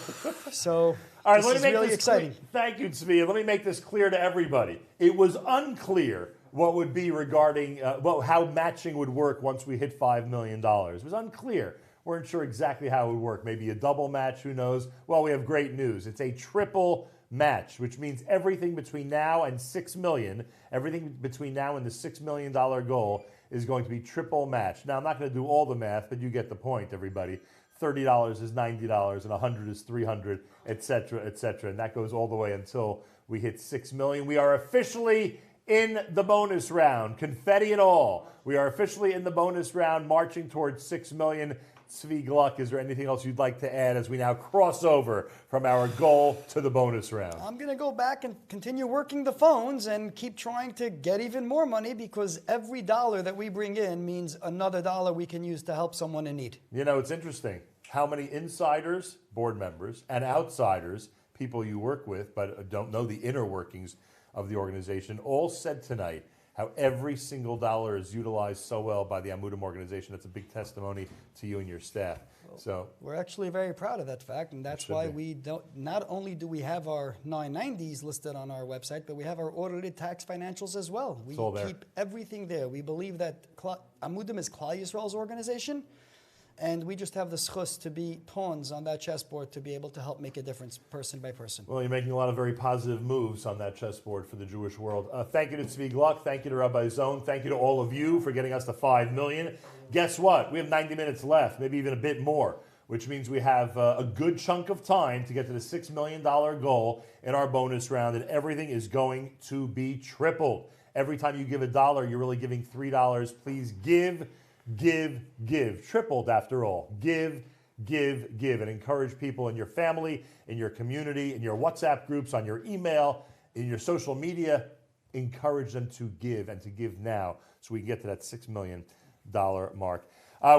So
all right,
this
let me
is
make
really
this
exciting.
Clear. Thank you, Tzvi. Let me make this clear to everybody. It was unclear what would be regarding how matching would work once we hit $5 million. It was unclear. Weren't sure exactly how it would work. Maybe a double match, who knows? Well, we have great news. It's a triple match, which means everything between now and $6 million, everything between now and the $6 million goal is going to be triple match. Now, I'm not going to do all the math, but you get the point, everybody. $30 is $90, and $100 is $300, et cetera, et cetera. And that goes all the way until we hit $6 million. We are officially in the bonus round, confetti and all. We are officially in the bonus round, marching towards $6 million. Tzvi Gluck, is there anything else you'd like to add as we now cross over from our goal to the bonus round?
I'm going to go back and continue working the phones and keep trying to get even more money, because every dollar that we bring in means another dollar we can use to help someone in need.
You know, it's interesting how many insiders, board members, and outsiders, people you work with but don't know the inner workings of the organization, all said tonight how every single dollar is utilized so well by the Amudim organization. That's a big testimony to you and your staff. So
we're actually very proud of that fact, and that's why we don't. Not only do we have our 990s listed on our website, but we have our audited tax financials as well. We keep everything there. We believe that Amudim is Klal Yisrael's organization, and we just have the schus to be pawns on that chessboard to be able to help make a difference person by person.
Well, you're making a lot of very positive moves on that chessboard for the Jewish world. Thank you to Tzvi Gluck. Thank you to Rabbi Zohn. Thank you to all of you for getting us to $5 million. Guess what? We have 90 minutes left, maybe even a bit more, which means we have a good chunk of time to get to the $6 million goal in our bonus round, and everything is going to be tripled. Every time you give a dollar, you're really giving $3. Please give. Tripled after all. Give, and encourage people in your family, in your community, in your WhatsApp groups, on your email, in your social media. encourage them to give and to give now so we can get to that $6 million mark.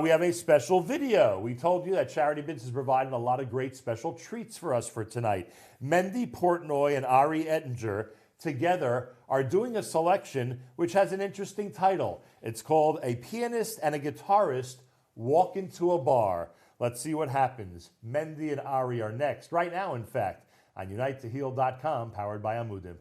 We have a special video. We told you that Charity Bins is providing a lot of great special treats for us for tonight. Mendy, Portnoy, and Ari Ettinger together are doing a selection which has an interesting title. It's called A Pianist and a Guitarist Walk into a Bar. Let's see what happens. Mendy and Ari are next, right now, in fact, on UniteToHeal.com, powered by Amudim.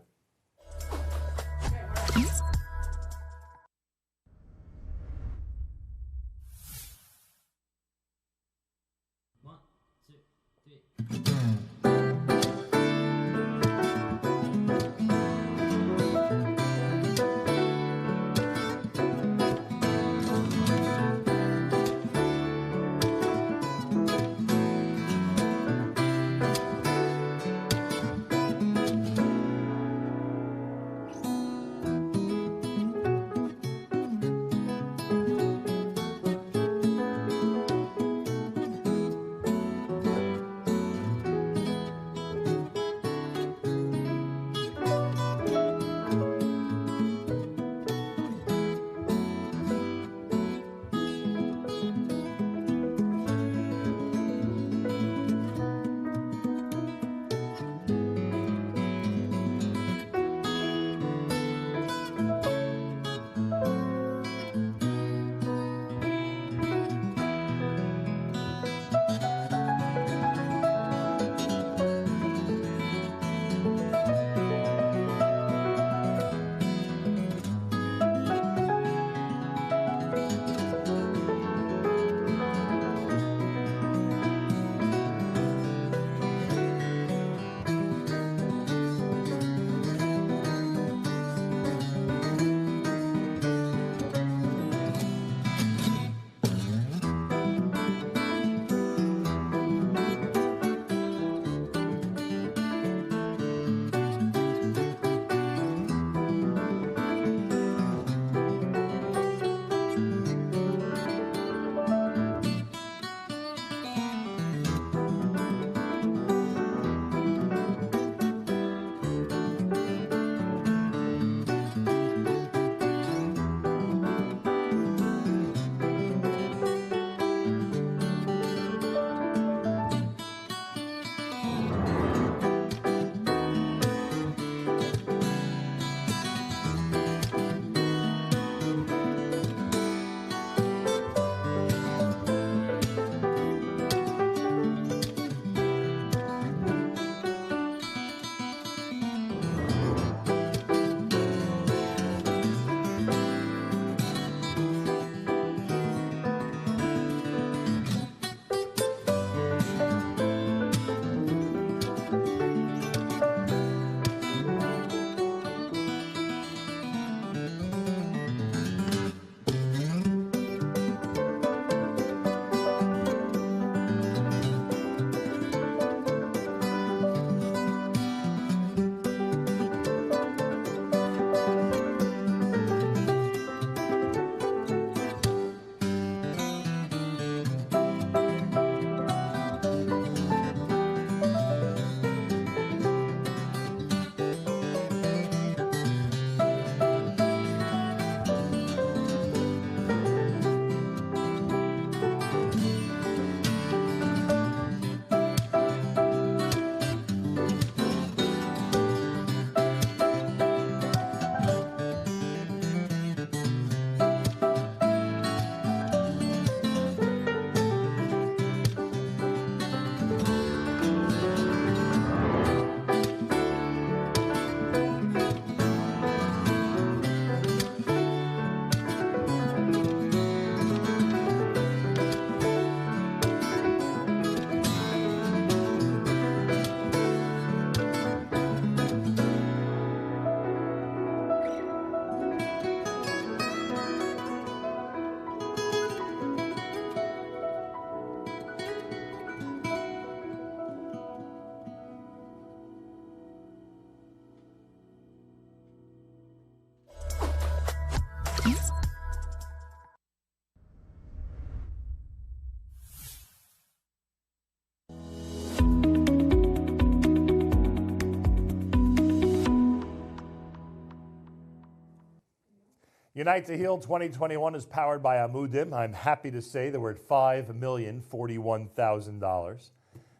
Unite to Heal 2021 is powered by Amudim. I'm happy to say that we're at $5,041,000.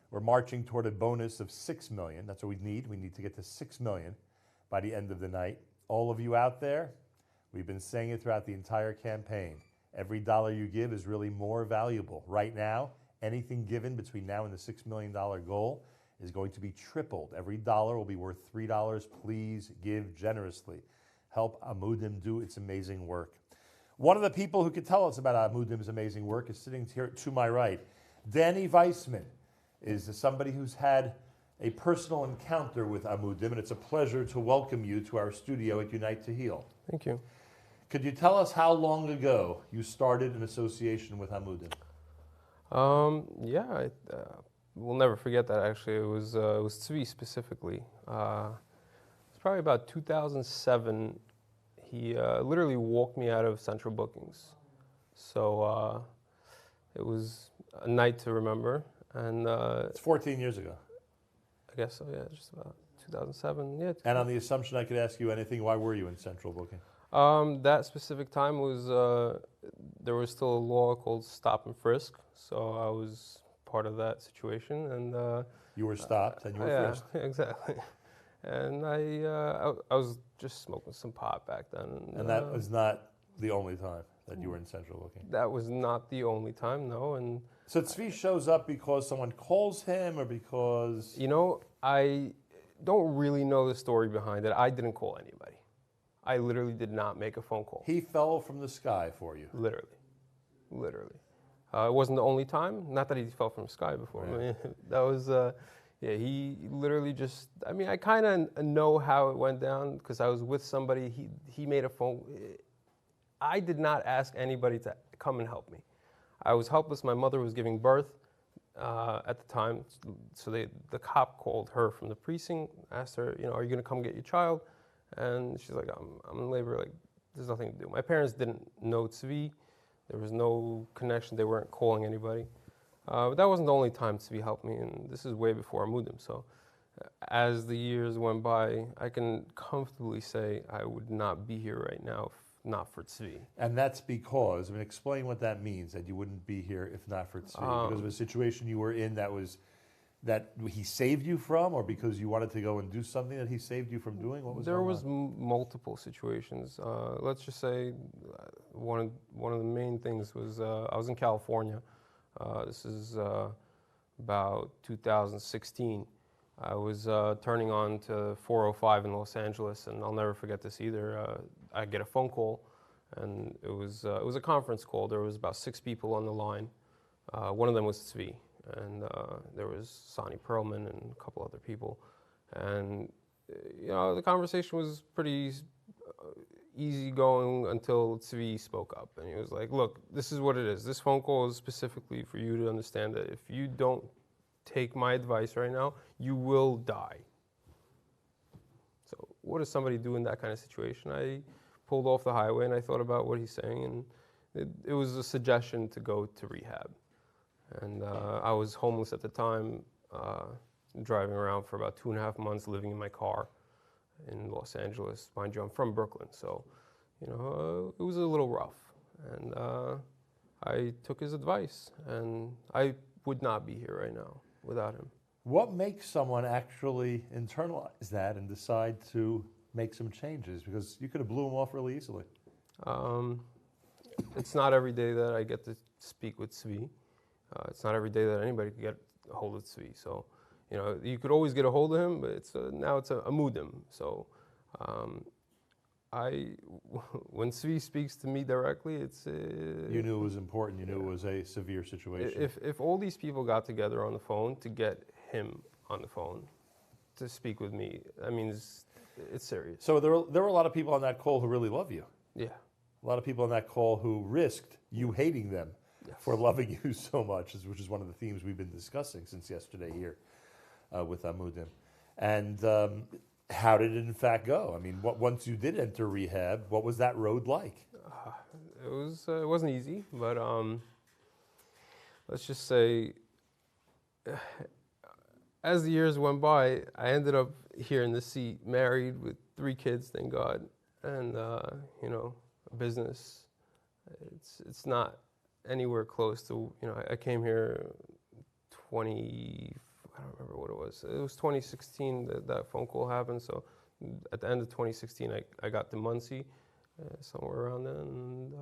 We're marching toward a bonus of $6 million. That's what we need. We need to get to $6 million by the end of the night. All of you out there, we've been saying it throughout the entire campaign. Every dollar you give is really more valuable. Right now, anything given between now and the $6 million goal is going to be tripled. Every dollar will be worth $3. Please give generously. Help Amudim do its amazing work. One of the people who could tell us about Amudim's amazing work is sitting here to my right. Danny Weissman is somebody who's had a personal encounter with Amudim, and it's a pleasure to welcome you to our studio at Unite to Heal.
Thank you.
Could you tell us how long ago you started an association with Amudim?
Yeah, we'll never forget that. Actually, it was Tzvi specifically. It's probably about 2007. He literally walked me out of Central Bookings. So it was a night to remember. And
it's 14 years ago.
I guess so, yeah, just about 2007. Yeah.
And on the assumption I could ask you anything, why were you in Central Booking?
That specific time was, there was still a law called stop and frisk. So I was part of that situation. And
you were stopped and you were frisked.
Yeah, exactly. And I was just smoking some pot back then.
And that was not the only time that you were in Central Booking?
That was not the only time, no. And
so Tzvi shows up because someone calls him or because...
You know, I don't really know the story behind it. I didn't call anybody. I literally did not make a phone call.
He fell from the sky for you?
Literally. Literally. It wasn't the only time. Not that he fell from the sky before.
Right.
I mean, that was... Yeah, he literally just, I mean, I kind of know how it went down because I was with somebody, he made a phone. I did not ask anybody to come and help me. I was helpless. My mother was giving birth at the time. So the cop called her from the precinct, asked her, you know, are you going to come get your child? And she's like, I'm in labor, like, there's nothing to do. My parents didn't know Tzvi. There was no connection. They weren't calling anybody. But that wasn't the only time Tzvi helped me, and this is way before Amudim. So as the years went by, I can comfortably say I would not be here right now if not for Tzvi.
And that's because, I mean, explain what that means, that you wouldn't be here if not for Tzvi. Because of a situation you were in that he saved you from, or because you wanted to go and do something that he saved you from doing? What was
there was multiple situations. Let's just say one of the main things was I was in California. This is about 2016. I was turning on to 405 in Los Angeles, and I'll never forget this either. I get a phone call, and it was a conference call. There was about 6 people on the line. One of them was Tzvi, and there was Sonny Perlman and a couple other people. And you know, the conversation was pretty easy going until Tzvi spoke up, and he was like, look, this is what it is. This phone call is specifically for you to understand that if you don't take my advice right now, you will die. So what does somebody do in that kind of situation? I pulled off the highway and I thought about what he's saying, and it was a suggestion to go to rehab. And I was homeless at the time, driving around for about 2.5 months, living in my car in Los Angeles. Mind you, I'm from Brooklyn, so you know, it was a little rough. And I took his advice, and I would not be here right now without him.
What makes someone actually internalize that and decide to make some changes? Because you could have blew him off really easily.
It's not every day that I get to speak with Tzvi. It's not every day that anybody can get a hold of Tzvi. So, you know, you could always get a hold of him, but now it's a Amudim. So, when Tzvi speaks to me directly, it's...
you knew it was important. You knew it was a severe situation.
If all these people got together on the phone to get him on the phone to speak with me, I mean, it's serious.
So there were a lot of people on that call who really love you.
Yeah.
A lot of people on that call who risked you hating them for loving you so much, which is one of the themes we've been discussing since yesterday here with Amudim. And how did it in fact go? I mean, once you did enter rehab, what was that road like?
It wasn't easy, but let's just say, as the years went by, I ended up here in this seat, married with 3 kids, thank God. And, you know, business. It's not anywhere close to, I came here I don't remember what it was. It was 2016 that phone call happened. So at the end of 2016, I got to Muncie, somewhere around then. And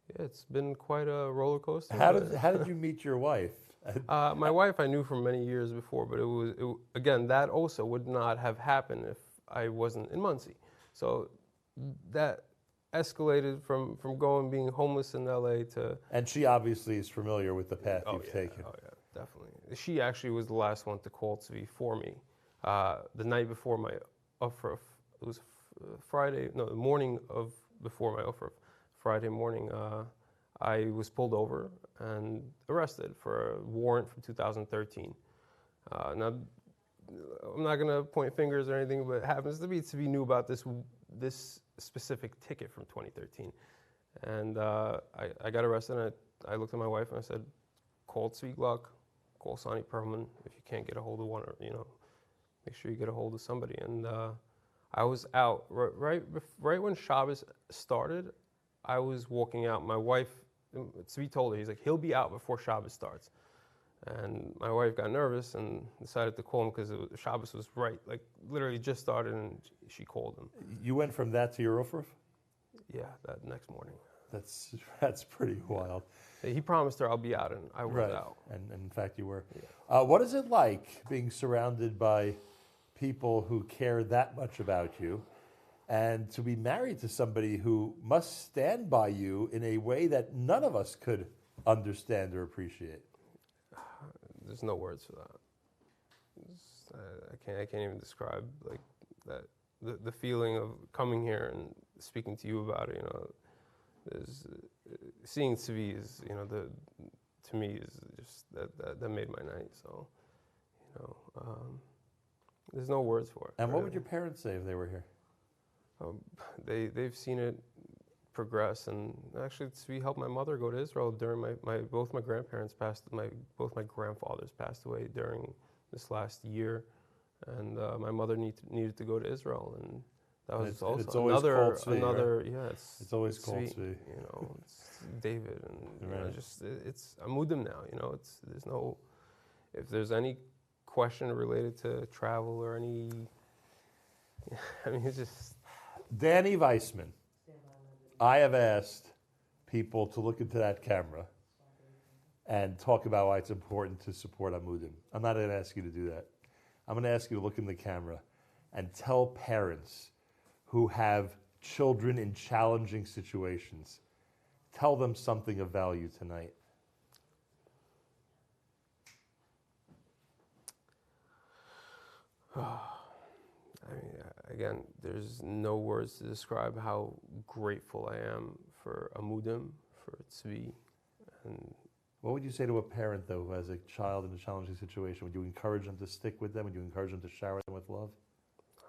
yeah, it's been quite a roller coaster.
How did you meet your wife?
My wife I knew for many years before, but again, that also would not have happened if I wasn't in Muncie. So that escalated from being homeless in LA to...
And she obviously is familiar with the path you've taken.
Oh yeah, definitely. She actually was the last one to call Tzvi for me. The night before my offer, it was the morning before my offer, Friday morning, I was pulled over and arrested for a warrant from 2013. Now, I'm not gonna point fingers or anything, but it happens to be Tzvi knew about this specific ticket from 2013. And I got arrested, and I looked at my wife and I said, call Tzvi Gluck, call Sonny Perlman. If you can't get a hold of one, or make sure you get a hold of somebody. And I was out right when Shabbos started. I was walking out. My wife, Tzvi told her, he's like, he'll be out before Shabbos starts. And my wife got nervous and decided to call him because Shabbos was literally just started, and she called him.
You went from that to your offer?
Yeah, that next morning.
That's pretty wild.
He promised her I'll be out, and I was out.
And in fact, you were.
Yeah.
What is it like being surrounded by people who care that much about you, and to be married to somebody who must stand by you in a way that none of us could understand or appreciate?
There's no words for that. I can't even describe that. The feeling of coming here and speaking to you about it. Seeing Tzvi is to me is just that made my night. So there's no words for it.
And
really.
What would your parents say if they were here?
They've seen it progress, and actually Tzvi helped my mother go to Israel during both my grandparents both my grandfathers passed away during this last year, and my mother needed to go to Israel, and that was
it's
also
always
another
called Tzvi, right?
yeah,
it's always called Tzvi.
It's David, and
right.
It's Amudim now. There's no, if there's any question related to travel or any, it's just
Danny Weissman. I have asked people to look into that camera and talk about why it's important to support Amudim. I'm not going to ask you to do that. I'm going to ask you to look in the camera and tell parents who have children in challenging situations, tell them something of value tonight.
Again, there's no words to describe how grateful I am for Amudim, for Tzvi. And
what would you say to a parent, though, who has a child in a challenging situation? Would you encourage them to stick with them? Would you encourage them to shower them with love?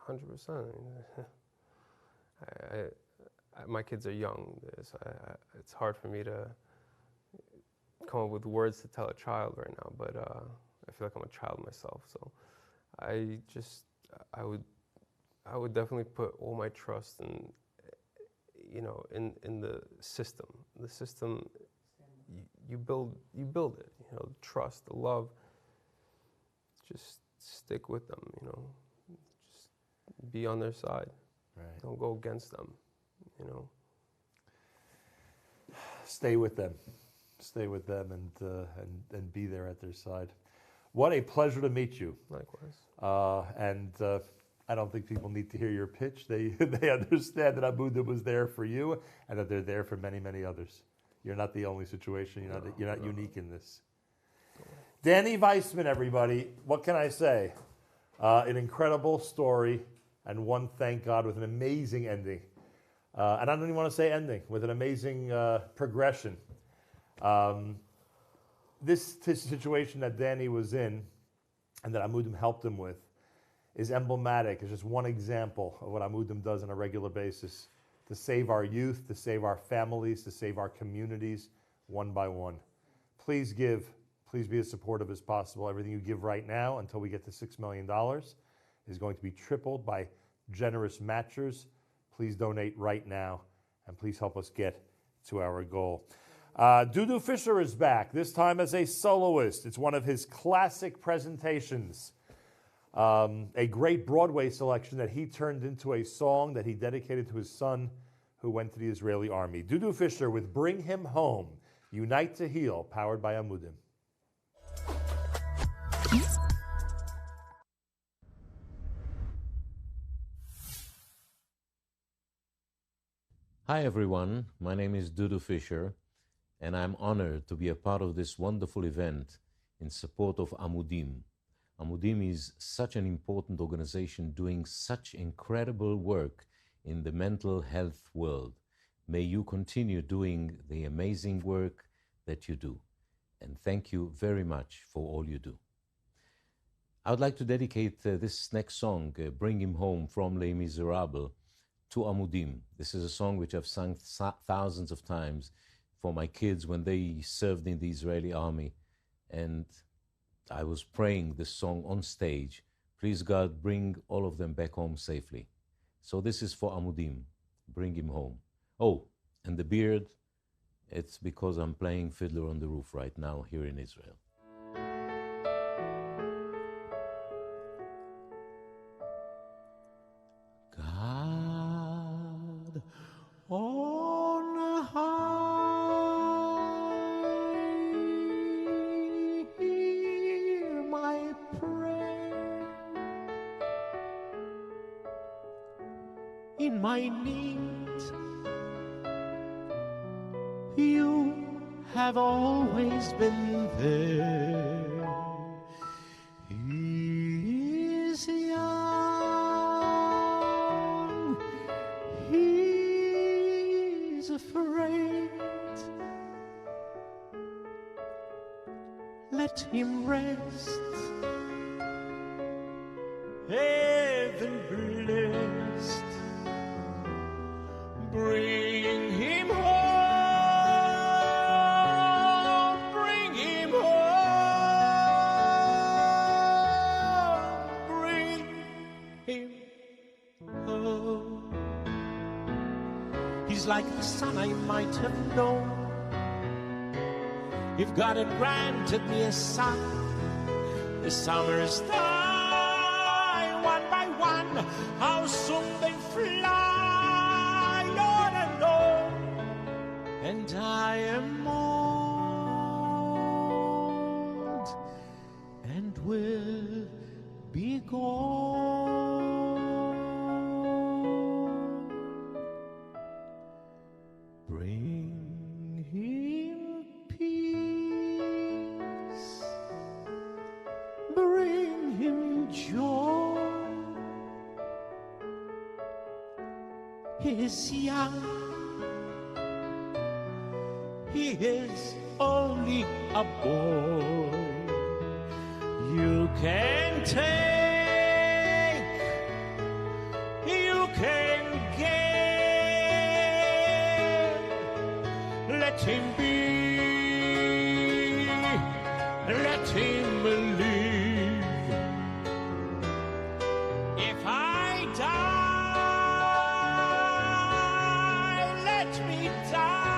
100%. My kids are young, so it's hard for me to come up with words to tell a child right now, but I feel like I'm a child myself. So I would definitely put all my trust in the system. The system, you build it. The trust, the love. Just stick with them. Just be on their side.
Right.
Don't go against them.
Stay with them. Stay with them and be there at their side. What a pleasure to meet you.
Likewise.
I don't think people need to hear your pitch. They understand that Amudim was there for you and that they're there for many, many others. You're not the only situation. You're not unique in this. Danny Weissman, everybody. What can I say? An incredible story, and one, thank God, with an amazing ending. And I don't even want to say ending, with an amazing progression. This situation that Danny was in and that Amudim helped him with is emblematic. It's just one example of what Amudim does on a regular basis to save our youth, to save our families, to save our communities, one by one. Please give. Please be as supportive as possible. Everything you give right now until we get to $6 million is going to be tripled by generous matchers. Please donate right now, and and please help us get to our goal. Dudu Fisher is back, this time as a soloist. It's one of his classic presentations. A great Broadway selection that he turned into a song that he dedicated to his son who went to the Israeli army. Dudu Fisher with Bring Him Home, Unite to Heal, powered by Amudim.
Hi everyone, my name is Dudu Fisher, and I'm honored to be a part of this wonderful event in support of Amudim. Amudim is such an important organization doing such incredible work in the mental health world. May you continue doing the amazing work that you do. And thank you very much for all you do. I would like to dedicate this next song, Bring Him Home from Les Miserables, to Amudim. This is a song which I've sung thousands of times for my kids when they served in the Israeli army. And I was praying this song on stage. Please God, bring all of them back home safely. So this is for Amudim, Bring Him Home. Oh, and the beard, it's because I'm playing Fiddler on the Roof right now here in Israel.
God on high, hear my prayer. In my need, you have always been there. He is young, he's afraid. Let him rest, heaven blessed. Bring him home, bring him home, bring him home. He's like the son I might have known if God had granted me a son. The summers die one by one, how soon they fly. And I am old and will be gone. Bring him peace, bring him joy. He is young, he is only a boy. You can take, you can give. Let him be, let him live. If I die, let me die.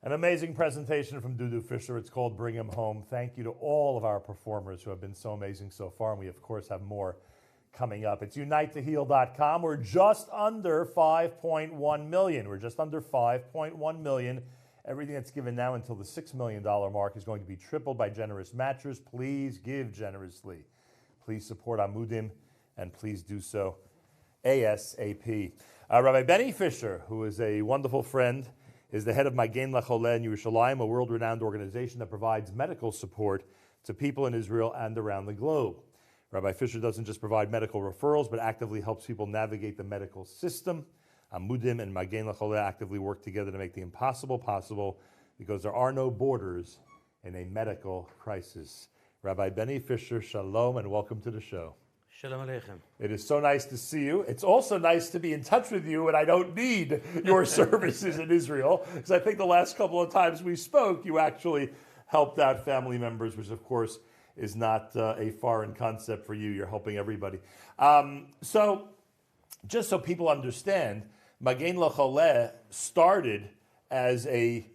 An amazing presentation from Dudu Fisher. It's called Bring Him Home. Thank you to all of our performers who have been so amazing so far, and we of course have more coming up. It's unitetoheal.com. We're just under 5.1 million. We're just under 5.1 million. Everything that's given now until the $6 million mark is going to be tripled by generous matchers. Please give generously. Please support Amudim, and please do so ASAP. Rabbi Benny Fisher, who is a wonderful friend, is the head of Magen Lacholeh in Yerushalayim, a world-renowned organization that provides medical support to people in Israel and around the globe. Rabbi Fisher doesn't just provide medical referrals, but actively helps people navigate the medical system. Amudim and Magen Lacholeh actively work together to make the impossible possible, because there are no borders in a medical crisis. Rabbi Benny Fisher, shalom, and welcome to the show.
Shalom Aleichem.
It is so nice to see you. It's also nice to be in touch with you when I don't need your services in Israel, because I think the last couple of times we spoke, you actually helped out family members, which of course is not a foreign concept for you. You're helping everybody. So just so people understand, Magen Lacholeh started as a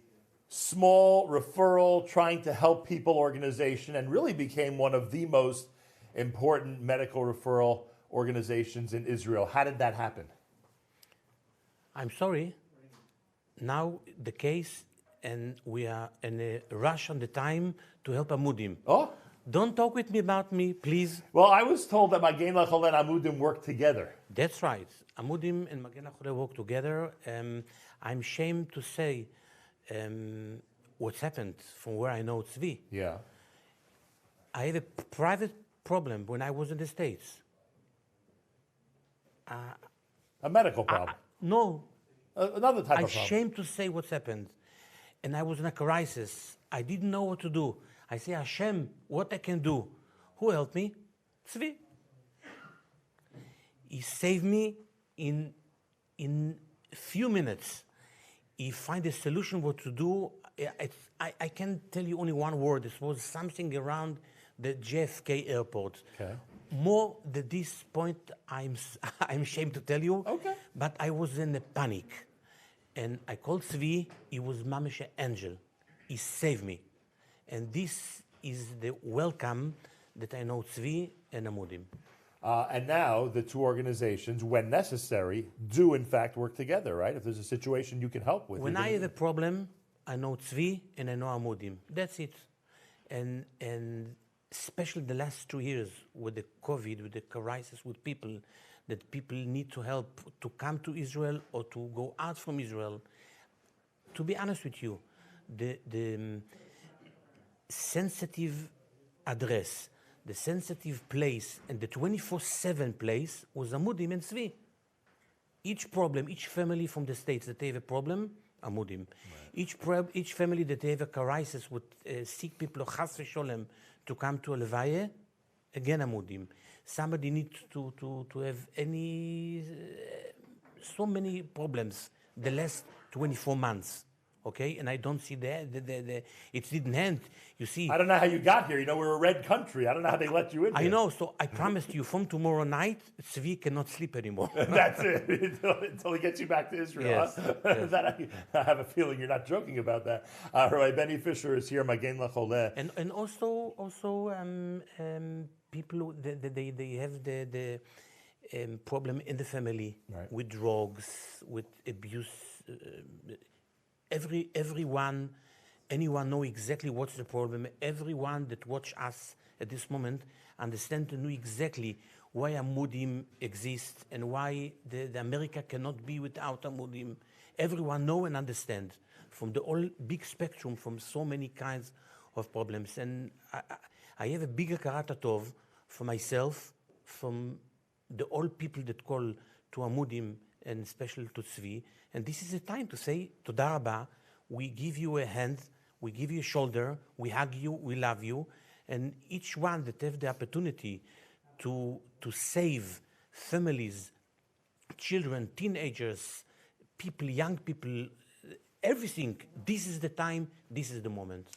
small referral, trying to help people organization, and really became one of the most important medical referral organizations in Israel. How did that happen?
I'm sorry. Now the case, and we are in a rush on the time to help Amudim.
Oh.
Don't talk with me about me, please.
Well, I was told that Magen Lacholeh and Amudim work together.
That's right. Amudim and Magen Lacholeh work together. I'm ashamed to say what's happened from where I know Tzvi.
Yeah.
I had a private problem when I was in the States.
A medical problem?
No.
Another type
I'm
of problem.
ashamed to say what's happened. And I was in a crisis. I didn't know what to do. I say, Hashem, what I can do? Who helped me? Tzvi. He saved me in few minutes. He find a solution what to do. I can tell you only one word. This was something around the JFK airport.
Okay.
More than this point, I'm ashamed to tell you.
Okay.
But I was in a panic. And I called Tzvi. He was mamish an angel. He saved me. And this is the welcome that I know Tzvi and Amudim.
And now the two organizations, when necessary, do in fact work together, right? If there's a situation you can help with.
When I have a problem, I know Tzvi and I know Amudim. That's it. And especially the last 2 years with the COVID, with the crisis with people, that people need to help to come to Israel or to go out from Israel. To be honest with you, the sensitive address, the sensitive place, and the 24/7 place was Amudim and Tzvi. Each problem, each family from the States that they have a problem, Amudim. Right. Each family that they have a crisis with sick people, chas v'sholem, to come to a levaya, again Amudim. Somebody needs to have so many problems the last 24 months. Okay, and I don't see it didn't end. You see,
I don't know how you got here. You know, we're a red country. I don't know how they let you in here.
I know, so I promised you from tomorrow night, Tzvi cannot sleep anymore.
That's it, until he gets you back to Israel.
Yes,
Huh?
yes.
I have a feeling you're not joking about that. Rabbi Benny Fisher is here, Magen Lacholeh.
And also people, they have the problem in the family, right, with drugs, with abuse. Anyone know exactly what's the problem. Everyone that watch us at this moment understand to know exactly why Amudim exists and why the America cannot be without Amudim. Everyone know and understand from the whole big spectrum, from so many kinds of problems. And I have a bigger karata tov for myself, from the all people that call to Amudim and especially to Tzvi. And this is a time to say, Toda Rabba, we give you a hand, we give you a shoulder, we hug you, we love you. And each one that have the opportunity to save families, children, teenagers, people, young people, everything, this is the time, this is the moment.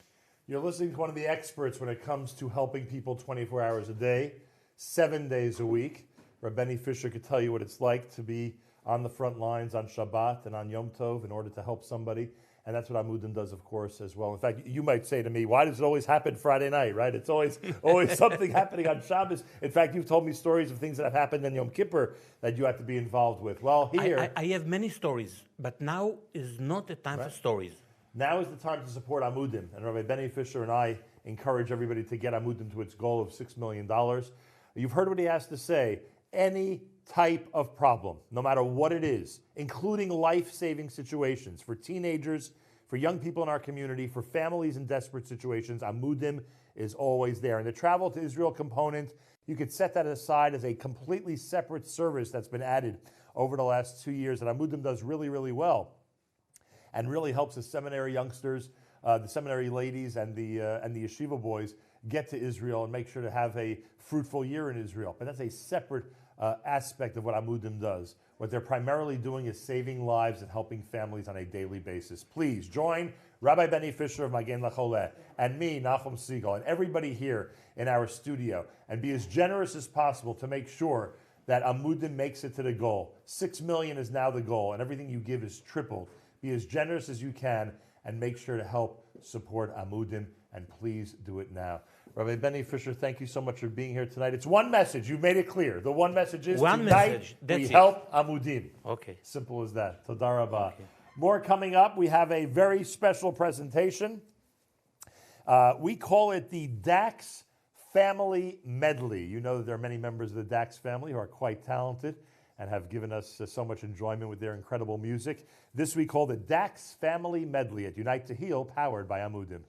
You're listening to one of the experts when it comes to helping people 24 hours a day, 7 days a week. Rabbi Benny Fisher could tell you what it's like to be on the front lines on Shabbat and on Yom Tov in order to help somebody. And that's what Amudim does, of course, as well. In fact, you might say to me, why does it always happen Friday night, right? It's always something happening on Shabbos. In fact, you've told me stories of things that have happened in Yom Kippur that you have to be involved with. Well, here...
I have many stories, but now is not the time for stories.
Now is the time to support Amudim. And Rabbi Benny Fisher and I encourage everybody to get Amudim to its goal of $6 million. You've heard what he has to say. Any type of problem, no matter what it is, including life-saving situations for teenagers, for young people in our community, for families in desperate situations, Amudim is always there. And the travel to Israel component, you could set that aside as a completely separate service that's been added over the last 2 years that Amudim does really, really well and really helps the seminary youngsters, the seminary ladies and the yeshiva boys get to Israel and make sure to have a fruitful year in Israel. But that's a separate aspect of what Amudim does. What they're primarily doing is saving lives and helping families on a daily basis. Please join Rabbi Benny Fisher of Magen Lacholeh and me, Nachum Siegel, and everybody here in our studio, and be as generous as possible to make sure that Amudim makes it to the goal. 6 million is now the goal, and everything you give is tripled. Be as generous as you can and make sure to help support Amudim, and please do it now. Rabbi Benny Fisher, thank you so much for being here tonight. It's one message. You've made it clear. The one message is tonight we help Amudim.
Okay.
Simple as that. Toda rabah. Okay. More coming up. We have a very special presentation. We call it the Dax Family Medley. You know that there are many members of the Dax family who are quite talented and have given us so much enjoyment with their incredible music. This we call the Dax Family Medley at Unite to Heal, powered by Amudim.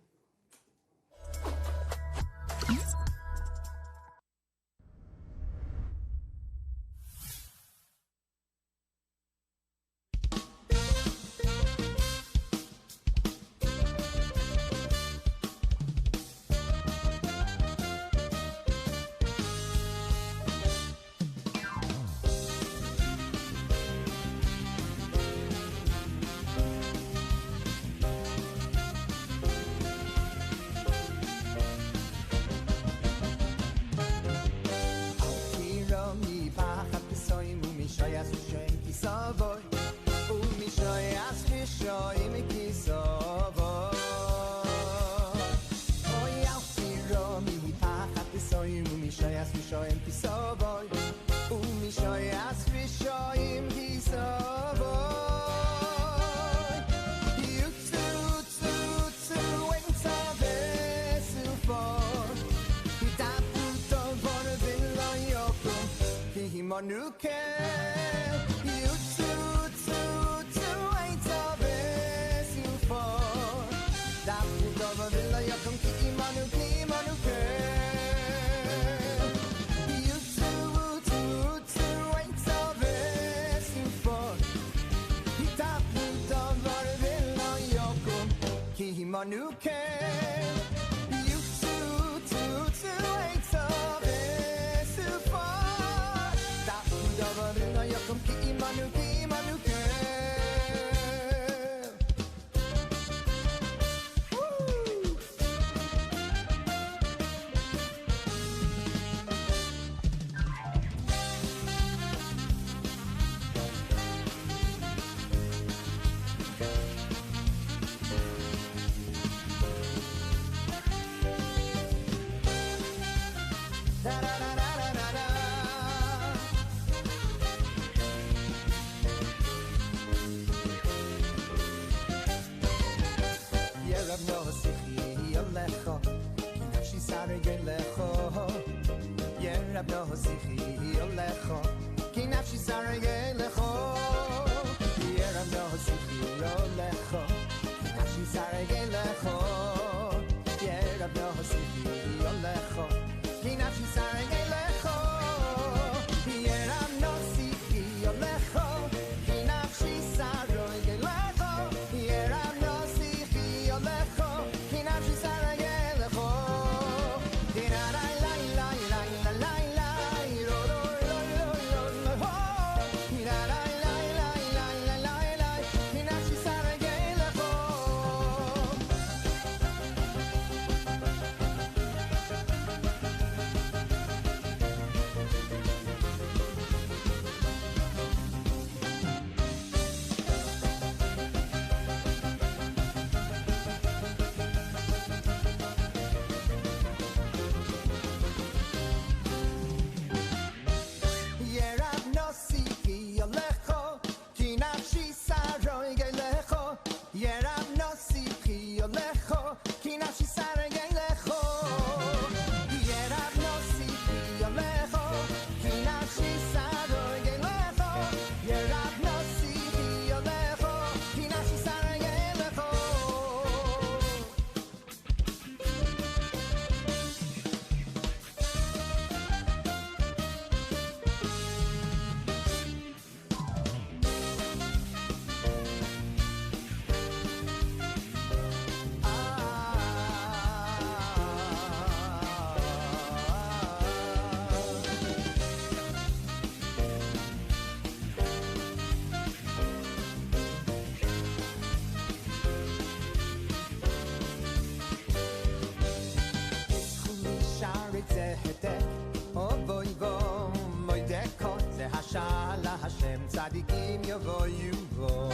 צדיקים יבואו בו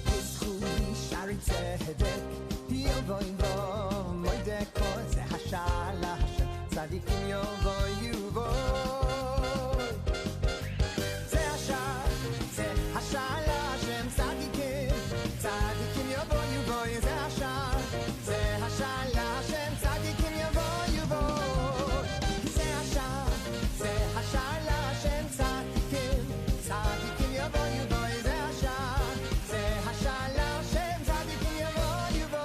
בזכות שערי צדק יבואו בו מוידקו זה השער להשם צדיקים יבואו בו זה השער להשם צדיקים יבואו בו זה השער להשם צדיקים יבואו בו זה השער להשם צדיקים יבואו בו זה השער להשם צדיקים יבואו בו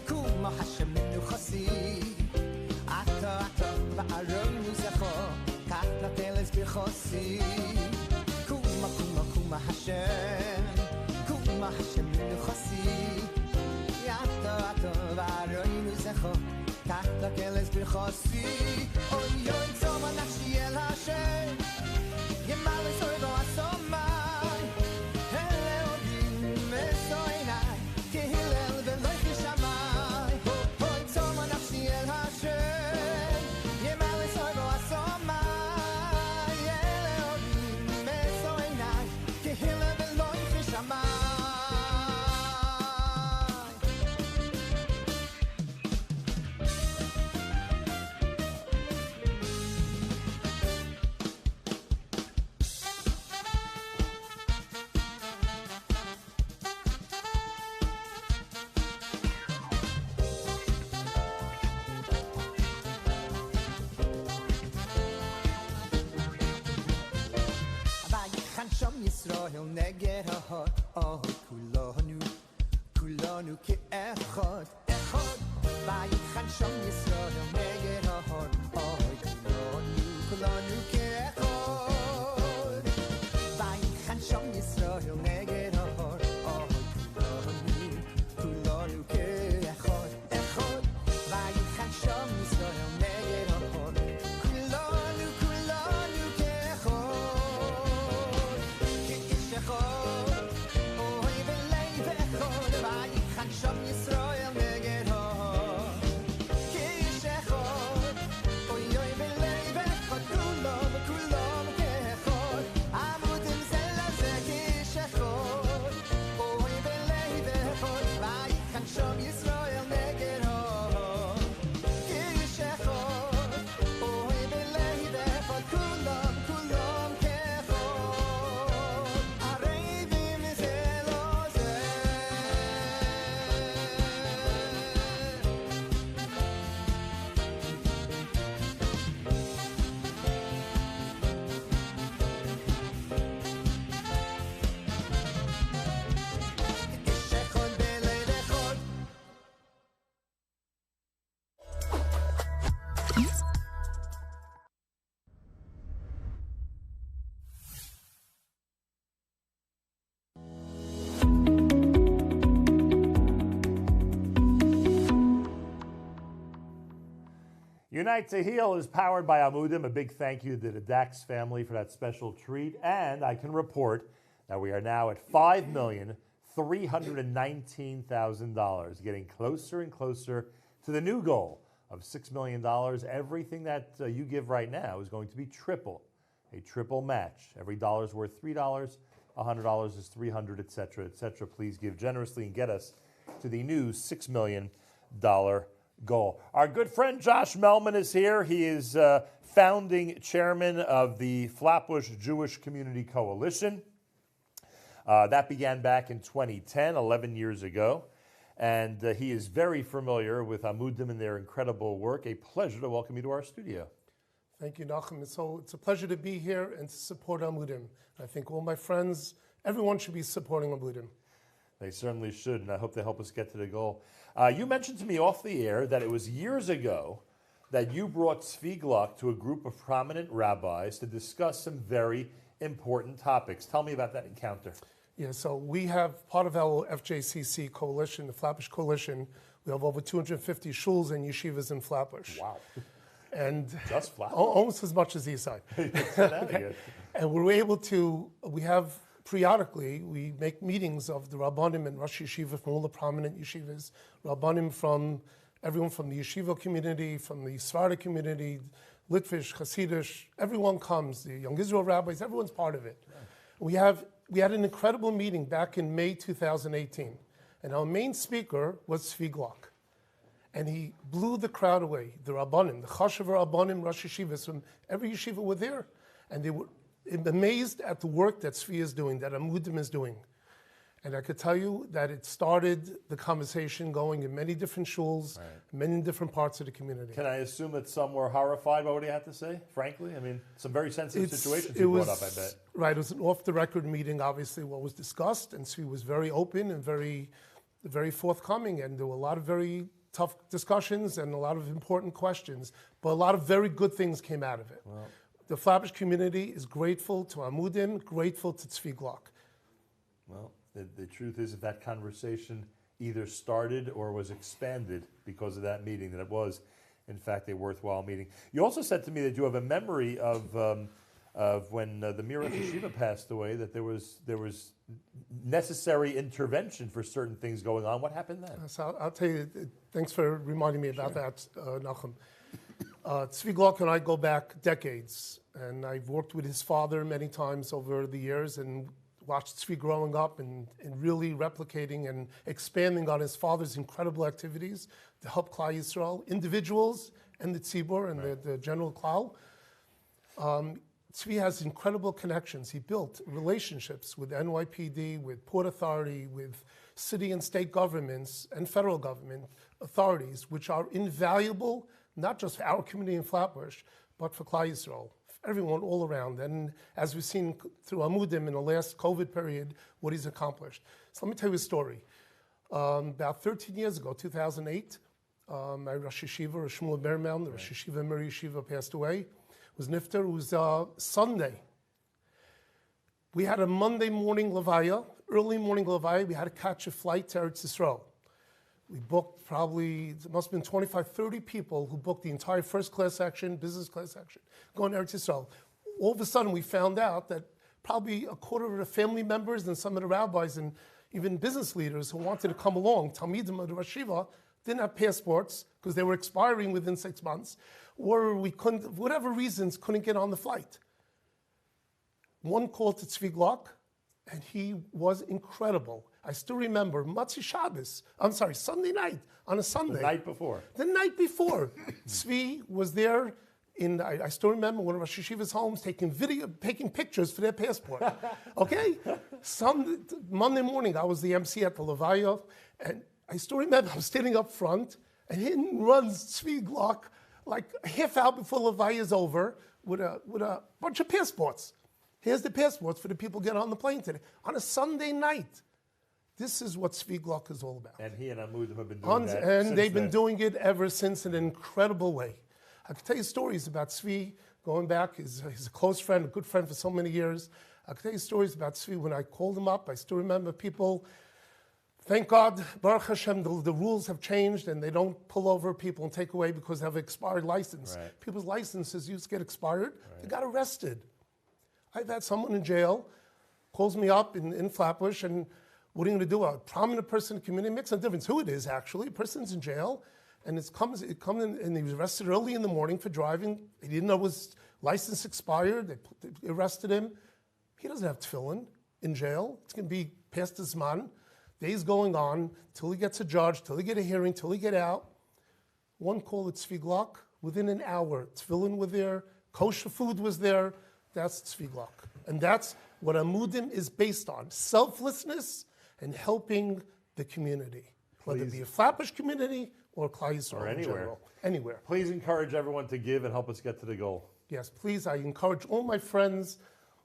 קומה השם מנוחסי עתה וארון מוזכו כך נטלס בחוסי קומה השם מנוחסי עתה וארון מוזכו כך נטלס בחוסי אוי אוי צומה נפשי אל השם ימלא סויבו הסומה Yisrael neged ha'hot oh kulanu ke'echad echad vayichan sham Yisrael neged ha'hot oh kulanu ke'echad vayichan sham Yisrael neged ha'hot oh kulanu ke'echad echad vayichan sham Yisrael neged ha'hot kulanu Sham Yisrael neged ha'or Kish echad Oy oy belei v'echad Kulom ke'echad Amudim zelaze Kish echad Oy belei v'echad Vayichan Sham Yisrael neged ha'or Kish echad Oy belei v'echad Kulom ke'echad Arevim zelaze
Unite to Heal is powered by Amudim. A big thank you to the Dax family for that special treat. And I can report that we are now at $319,000, getting closer and closer to the new goal of $6 million. Everything that you give right now is going to be triple, a triple match. Every dollar is worth $3, $100 is $300, et cetera, et cetera. Please give generously and get us to the new $6 million goal. Our good friend Josh Mellman is here. He is founding chairman of the Flatbush Jewish Community Coalition. That began back in 2010, 11 years ago. And he is very familiar with Amudim and their incredible work. A pleasure to welcome you to our studio.
Thank you, Newcomb. So it's a pleasure to be here and to support Amudim. I think all my friends, everyone should be supporting Amudim.
They certainly should, and I hope they help us get to the goal. You mentioned to me off the air that it was years ago that you brought Tzvi Gluck to a group of prominent rabbis to discuss some very important topics. Tell me about that encounter.
Yeah, so we have part of our FJCC coalition, the Flatbush Coalition. We have over 250 shuls and yeshivas in Flatbush.
Wow.
And
just Flatbush?
Almost as much as Eastside. Okay. And we're able to, we have periodically, we make meetings of the Rabbanim and Rosh Yeshiva from all the prominent yeshivas, Rabbanim from everyone from the yeshiva community, from the Sephardic community, Litvish, Hasidish, everyone comes, the Young Israel rabbis, everyone's part of it. Yeah. We had an incredible meeting back in May 2018, and our main speaker was Tzvi Gluck. And he blew the crowd away. The Rabbanim, the Chashav Rabbanim, Rosh Yeshivas from every yeshiva were there, and they were amazed at the work that Tzvi is doing, that Amudim is doing. And I could tell you that it started the conversation going in many different shuls, many different parts of the community.
Can I assume that some were horrified by what he had to say, frankly? I mean, some very sensitive situations he brought up, I bet.
Right, it was an off-the-record meeting, obviously, what was discussed, and Tzvi was very open and very forthcoming, and there were a lot of very tough discussions and a lot of important questions, but a lot of very good things came out of it. Wow. The Flatbush community is grateful to Amudim, grateful to Tzvi Gluck.
Well, the truth is that conversation either started or was expanded because of that meeting, that it was, in fact, a worthwhile meeting. You also said to me that you have a memory of when the Mirach Yeshiva passed away, that there was necessary intervention for certain things going on. What happened then?
So I'll tell you, thanks for reminding me about that, Newcomb. Tzvi Gluck and I go back decades, and I've worked with his father many times over the years and watched Tzvi growing up and really replicating and expanding on his father's incredible activities to help Klal Yisrael, individuals and the tzibur and the general Klal. Tzvi has incredible connections. He built relationships with NYPD, with Port Authority, with city and state governments and federal government authorities, which are invaluable, not just for our community in Flatbush, but for Klal Yisrael, everyone all around. And as we've seen through Amudim in the last COVID period, what he's accomplished. So let me tell you a story. About 13 years ago, 2008, my Rosh Yeshiva, Shlomo Simcha, the Rosh Yeshiva Mir Yeshiva passed away. It was Nifter. It was Sunday. We had a Monday morning Levaya, early morning Levaya. We had to catch a flight to Eretz Yisrael. We booked probably, it must have been 25, 30 people who booked the entire first class section, business class section, going to Eretz Yisrael. All of a sudden, we found out that probably a quarter of the family members and some of the rabbis and even business leaders who wanted to come along, Talmidim of the Rosh Yeshiva, didn't have passports because they were expiring within 6 months, or we couldn't, for whatever reasons, couldn't get on the flight. One called to Tzvi Gluck, and he was incredible. I still remember Sunday night, on a Sunday.
The night before.
The night before. Tzvi was there I still remember one of Rosh Yeshiva's homes taking pictures for their passport. Okay? Monday morning, I was the MC at the Levaya, and I still remember I was standing up front, and in runs Tzvi Gluck, like a half hour before Levaya is over, with a bunch of passports. Here's the passports for the people getting on the plane today. On a Sunday night. This is what Tzvi Gluck is all about.
And he and Amudim have been doing that
And they've been doing it ever since in an incredible way. I can tell you stories about Tzvi going back. He's a close friend, a good friend for so many years. I can tell you stories about Tzvi. When I called him up, I still remember people, thank God, Baruch Hashem, the rules have changed and they don't pull over people and take away because they have an expired license. Right. People's licenses used to get expired. Right. They got arrested. I've had someone in jail, calls me up in Flatbush, and What are you going to do? A prominent person in the community makes no difference who it is, actually. A person's in jail, and it comes in, and he was arrested early in the morning for driving. He didn't know his license expired. They arrested him. He doesn't have tefillin in jail. It's going to be past his man. Days going on till he gets a judge, till he get a hearing, till he get out. One call at Tzvi Gluck. Within an hour, tefillin were there, kosher food was there. That's Tzvi Gluck. And that's what Amudim is based on, selflessness and helping the community, whether it be a Flatbush community or Klal Yisrael
Or
in
anywhere.
general. Anywhere.
Please encourage everyone to give and help us get to the goal.
Yes, please, I encourage all my friends,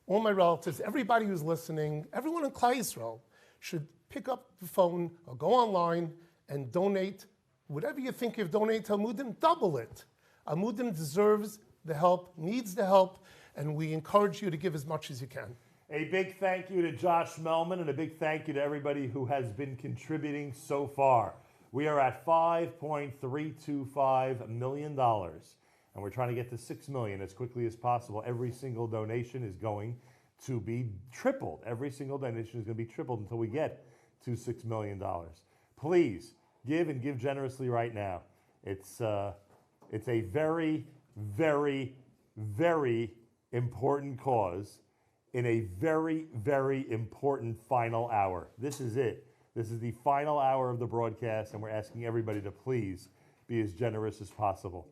all my relatives, everybody who's listening, everyone in Klal Yisrael should pick up the phone or go online and donate. Whatever you think you've donated to Amudim, double it. Amudim deserves the help, needs the help, and we encourage you to give as much as you can.
A big thank you to Josh Mellman and a big thank you to everybody who has been contributing so far. We are at $5.325 million, and we're trying to get to $6 million as quickly as possible. Every single donation is going to be tripled. Every single donation is going to be tripled until we get to $6 million. Please give and give generously right now. It's a very, very, very important cause in a very, very important final hour. This is it. This is the final hour of the broadcast, and we're asking everybody to please be as generous as possible.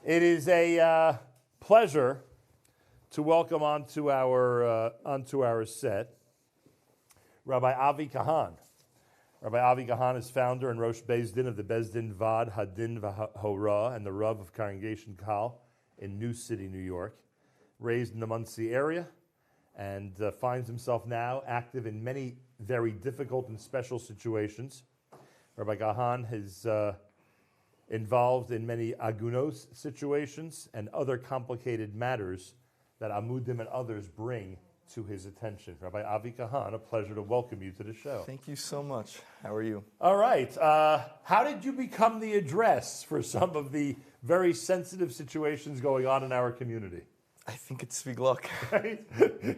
It is a pleasure to welcome onto our set Rabbi Avi Kahan. Rabbi Avi Kahan is founder and Rosh Beis Din of the Beis Din Vad Hadin V'Hora and the Rav of Congregation Kal in New City, New York. Raised in the Monsey area, and finds himself now active in many very difficult and special situations. Rabbi Kahan is involved in many agunos situations and other complicated matters that Amudim and others bring to his attention. Rabbi Avi Kahan, a pleasure to welcome you to the show.
Thank you so much. How are you?
All right. How did you become the address for some of the very sensitive situations going on in our community?
I think it's Tzvi Gluck.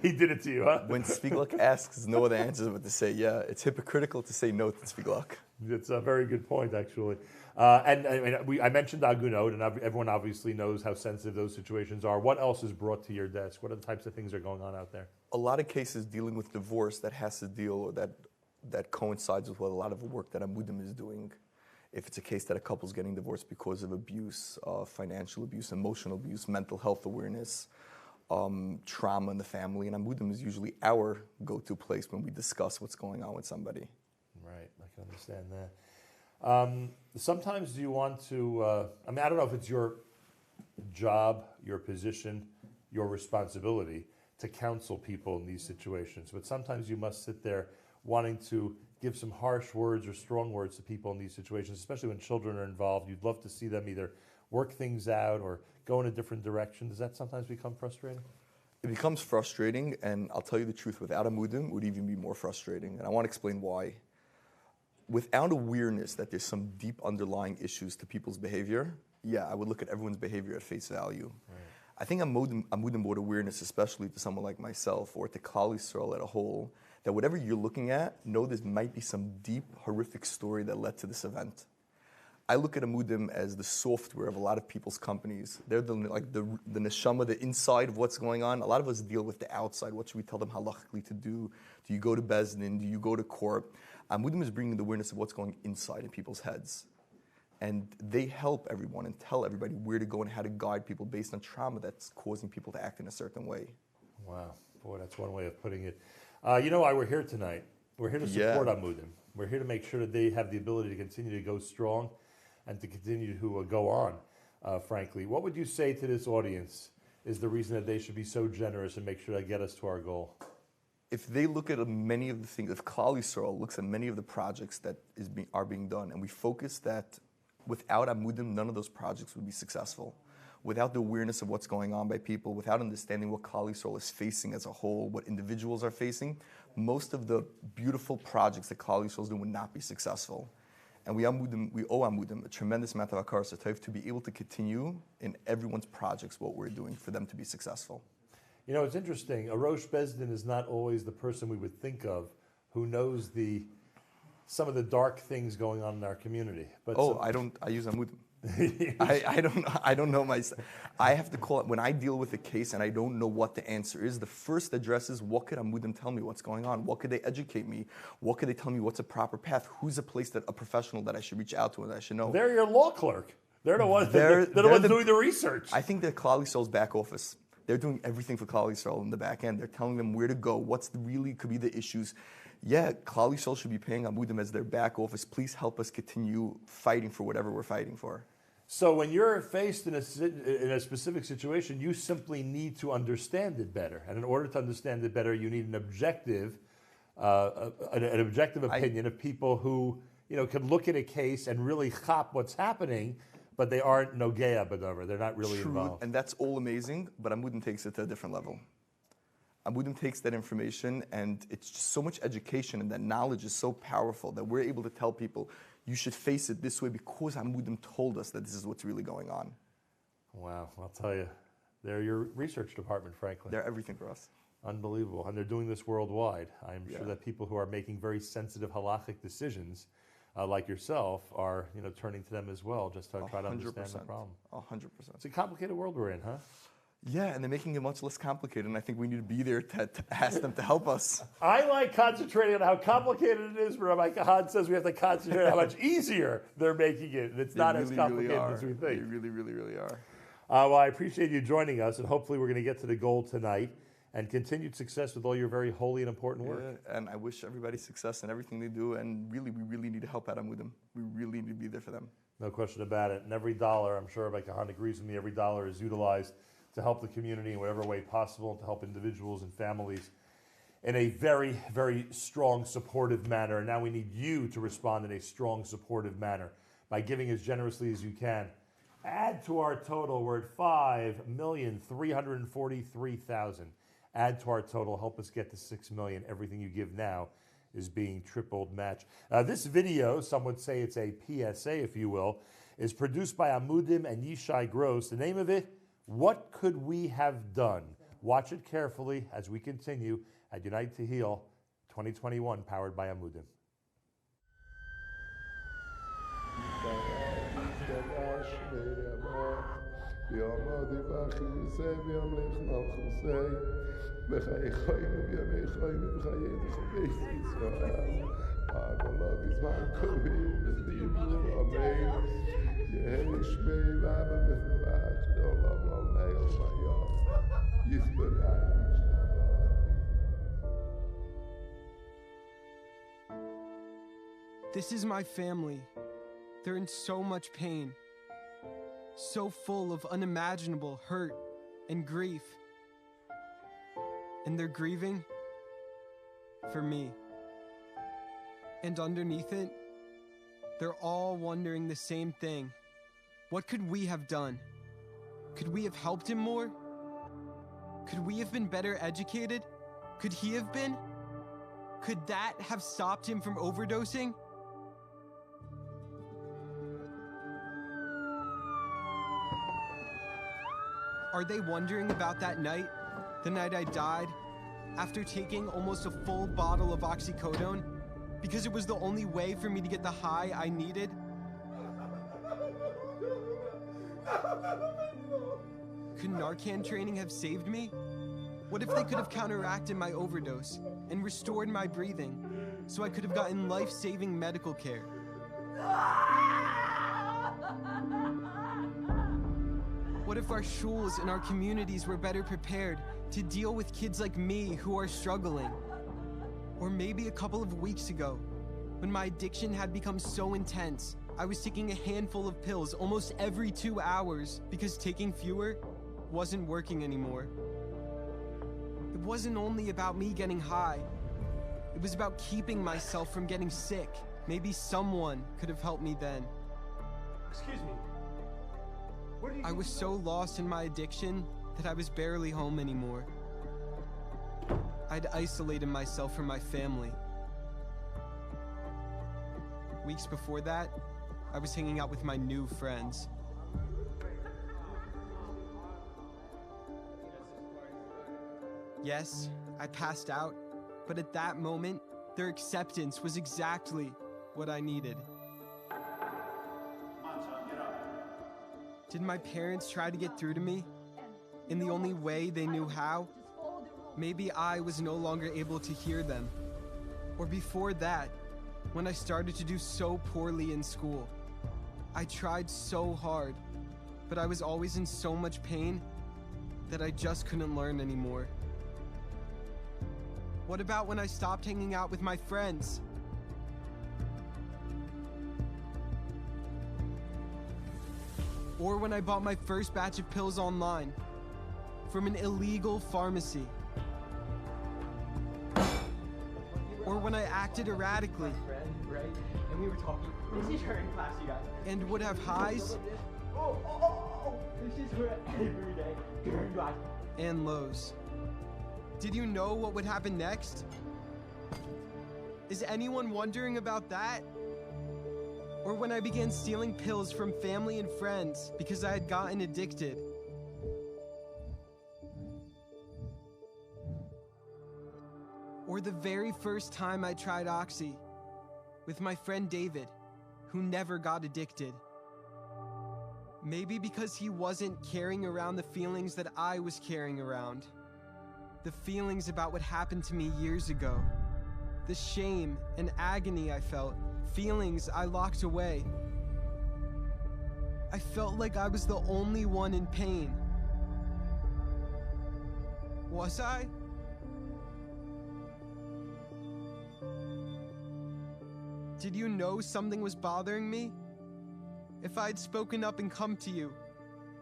He did it to you, huh?
When Tzvi Gluck asks, no other answer but to say, yeah, it's hypocritical to say no to Tzvi Gluck.
It's a very good point, actually. I mentioned Agunot, and everyone obviously knows how sensitive those situations are. What else is brought to your desk? What are the types of things that are going on out there?
A lot of cases dealing with divorce that has to deal, or that coincides with what a lot of the work that Amudim is doing. If it's a case that a couple's getting divorced because of abuse, financial abuse, emotional abuse, mental health awareness, trauma in the family, and Amudim is usually our go-to place when we discuss what's going on with somebody.
Right, I can understand that. Sometimes do you want to, I don't know if it's your job, your position, your responsibility to counsel people in these situations, but sometimes you must sit there wanting to give some harsh words or strong words to people in these situations, especially when children are involved. You'd love to see them either work things out or go in a different direction. Does that sometimes become frustrating?
It becomes frustrating, and I'll tell you the truth, without Amudim, it would even be more frustrating. And I want to explain why. Without awareness that there's some deep underlying issues to people's behavior, I would look at everyone's behavior at face value. Right. I think Amudim brought awareness, especially to someone like myself or to Klal Yisrael as a whole, that whatever you're looking at, know there might be some deep, horrific story that led to this event. I look at Amudim as the software of a lot of people's companies. They're the neshama, the inside of what's going on. A lot of us deal with the outside. What should we tell them halachically to do? Do you go to Beis Din? Do you go to court? Amudim is bringing the awareness of what's going inside in people's heads. And they help everyone and tell everybody where to go and how to guide people based on trauma that's causing people to act in a certain way.
Wow. Boy, that's one way of putting it. You know why we're here tonight? We're here to support Amudim. We're here to make sure that they have the ability to continue to go strong and to continue to go on, frankly. What would you say to this audience is the reason that they should be so generous and make sure they get us to our goal?
If they look at many of the things, if Klal Yisrael looks at many of the projects that are being done, and we focus that without Amudim, none of those projects would be successful. Without the awareness of what's going on by people, without understanding what Klal Yisrael is facing as a whole, what individuals are facing, most of the beautiful projects that Klal Yisrael is doing would not be successful. And we owe Amudim a tremendous amount of Akar Satayv to be able to continue in everyone's projects what we're doing for them to be successful.
You know, it's interesting. A Rosh Beis Din is not always the person we would think of who knows some of the dark things going on in our community. But
I use Amudim. I don't know myself. I have to call it when I deal with a case and I don't know what the answer is. The first address is, what could Amudim tell me what's going on? What could they educate me? What could they tell me what's a proper path? Who's a professional that I should reach out to and that I should know?
They're your law clerk. They're the ones. They're the ones doing the research.
I think they're Klal Yisrael's back office. They're doing everything for Klal Yisrael in the back end. They're telling them where to go. What's really could be the issues. Yeah, Klal Yisrael should be paying Amudim as their back office. Please help us continue fighting for whatever we're fighting for.
So when you're faced in a specific situation, you simply need to understand it better. And in order to understand it better, you need an objective opinion of people who can look at a case and really chop what's happening, but they aren't nogea b'davar. They're not really involved.
And that's all amazing, but Amudim takes it to a different level. Amudim takes that information, and it's just so much education, and that knowledge is so powerful that we're able to tell people, you should face it this way because Amudim told us that this is what's really going on.
Wow, I'll tell you, they're your research department, frankly.
They're everything for us.
Unbelievable, and they're doing this worldwide. I'm sure that people who are making very sensitive halachic decisions, like yourself, are turning to them as well, just to try to understand the problem.
100%.
It's a complicated world we're in, huh?
Yeah, and they're making it much less complicated, and I think we need to be there to ask them to help us.
I like concentrating on how complicated it is, but Rabbi Kahan says we have to concentrate on how much easier they're making it, and it's not as complicated as we think.
They really, really, really are.
Well, I appreciate you joining us, and hopefully we're going to get to the goal tonight, and continued success with all your very holy and important work.
Yeah, and I wish everybody success in everything they do, and really, we really need to help out Amudim. We really need to be there for them.
No question about it. And every dollar, I'm sure Rabbi Kahan agrees with me, every dollar is utilized to help the community in whatever way possible, and to help individuals and families in a very, very strong, supportive manner. And now we need you to respond in a strong, supportive manner by giving as generously as you can. Add to our total, we're at 5,343,000. Add to our total, help us get to 6 million. Everything you give now is being tripled matched. This video, some would say it's a PSA, if you will, is produced by Amudim and Yishai Gross. The name of it, What Could We Have Done? Watch it carefully as we continue at Unite to Heal 2021, powered by Amudim.
This is my family. They're in so much pain, so full of unimaginable hurt and grief. And they're grieving for me. And underneath it, they're all wondering the same thing. What could we have done? Could we have helped him more? Could we have been better educated? Could he have been? Could that have stopped him from overdosing? Are they wondering about that night? The night I died? After taking almost a full bottle of oxycodone? Because it was the only way for me to get the high I needed? Could Narcan training have saved me? What if they could have counteracted my overdose and restored my breathing so I could have gotten life-saving medical care? What if our shuls and our communities were better prepared to deal with kids like me who are struggling? Or maybe a couple of weeks ago, when my addiction had become so intense, I was taking a handful of pills almost every 2 hours because taking fewer wasn't working anymore. It wasn't only about me getting high. It was about keeping myself from getting sick. Maybe someone could have helped me then.
Excuse me.
I was so lost in my addiction that I was barely home anymore. I'd isolated myself from my family. Weeks before that, I was hanging out with my new friends. Yes, I passed out, but at that moment, Their acceptance was exactly what I needed. Did my parents try to get through to me in the only way they knew how? Maybe I was no longer able to hear them. Or before that, when I started to do so poorly in school. I tried so hard, but I was always in so much pain that I just couldn't learn anymore. What about when I stopped hanging out with my friends? Or when I bought my first batch of pills online from an illegal pharmacy? Or when I acted erratically
Right? And we were talking. This is her in class, you guys.
and would have highs
This is her every day. During class.
and lows. Did you know what would happen next? Is anyone wondering about that? Or when I began stealing pills from family and friends because I had gotten addicted? Or the very first time I tried Oxy with my friend David, who never got addicted? Maybe because he wasn't carrying around the feelings that I was carrying around. The feelings about what happened to me years ago. The shame and agony I felt. Feelings I locked away. I felt like I was the only one in pain. Was I? Did you know something was bothering me? If I had spoken up and come to you,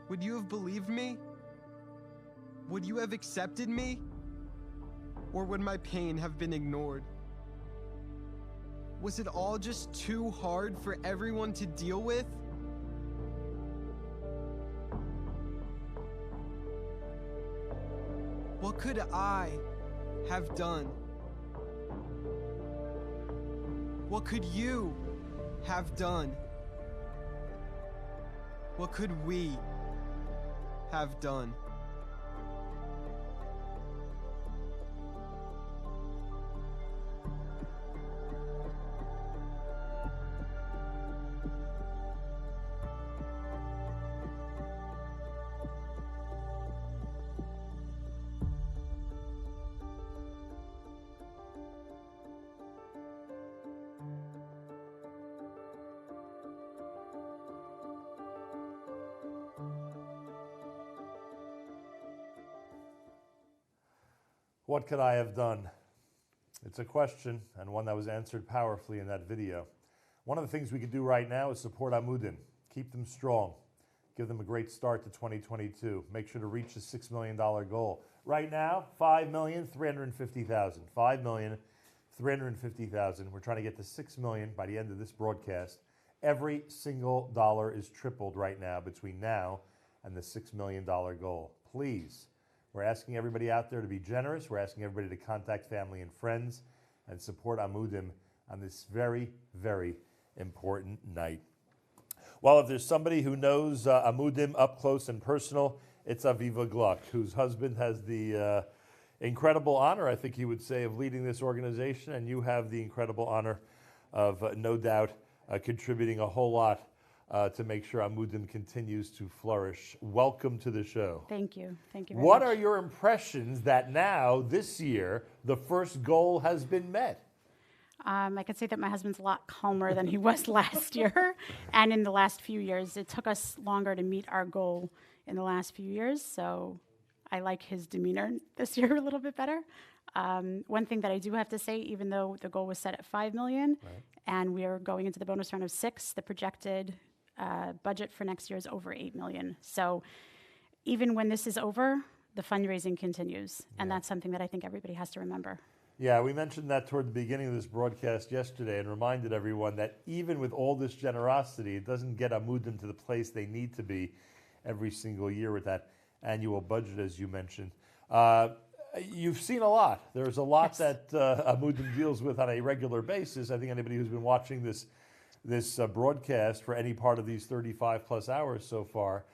would you have believed me? Would you have accepted me? Or would my pain have been ignored? Was it all just too hard for everyone to deal with? What could I have done? What could you have done? What could we have done?
What could I have done? It's a question, and one that was answered powerfully in that video. One of the things we could do right now is support Amudim. Keep them strong. Give them a great start to 2022. Make sure to reach the $6 million goal. Right now, $5,350,000. $5,350,000. We're trying to get to $6 million by the end of this broadcast. Every single dollar is tripled right now between now and the $6 million goal. Please. We're asking everybody out there to be generous. We're asking everybody to contact family and friends and support Amudim on this very, very important night. Well, if there's somebody who knows Amudim up close and personal, it's Aviva Gluck, whose husband has the incredible honor, I think you would say, of leading this organization, and you have the incredible honor of, no doubt, contributing a whole lot to make sure Amudim continues to flourish. Welcome to the show.
Thank you. Thank you very
What
much.
are your impressions that now, this year, the first goal has been met?
I could say that my husband's a lot calmer than he was last year and in the last few years. It took us longer to meet our goal in the last few years, so I like his demeanor this year a little bit better. One thing that I do have to say, even though the goal was set at $5 million, and we are going into the bonus round of 6, the projected budget for next year is over $8 million. So even when this is over, the fundraising continues, and that's something that I think everybody has to remember.
Yeah, we mentioned that toward the beginning of this broadcast yesterday and reminded everyone that even with all this generosity, it doesn't get Amudim to the place they need to be every single year with that annual budget, as you mentioned. You've seen a lot. There's a lot that Amudim deals with on a regular basis. I think anybody who's been watching this broadcast for any part of these 35 plus hours so far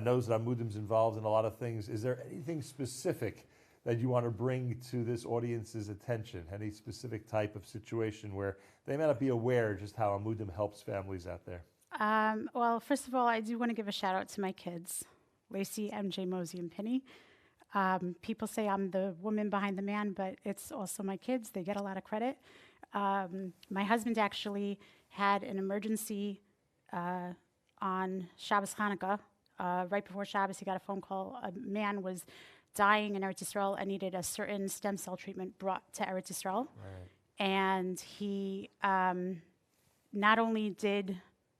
knows that Amudim's involved in a lot of things. Is there anything specific that you want to bring to this audience's attention? Any specific type of situation where they may not be aware just how Amudim helps families out there?
Well, first of all, I do want to give a shout out to my kids, Lacey, MJ, Mosey, and Penny. People say I'm the woman behind the man, but it's also my kids. They get a lot of credit. My husband actually had an emergency on Shabbos Hanukkah. Right before Shabbos, he got a phone call. A man was dying in Eretz Yisrael and needed a certain stem cell treatment brought to Eretz Yisrael. Right. And he not only did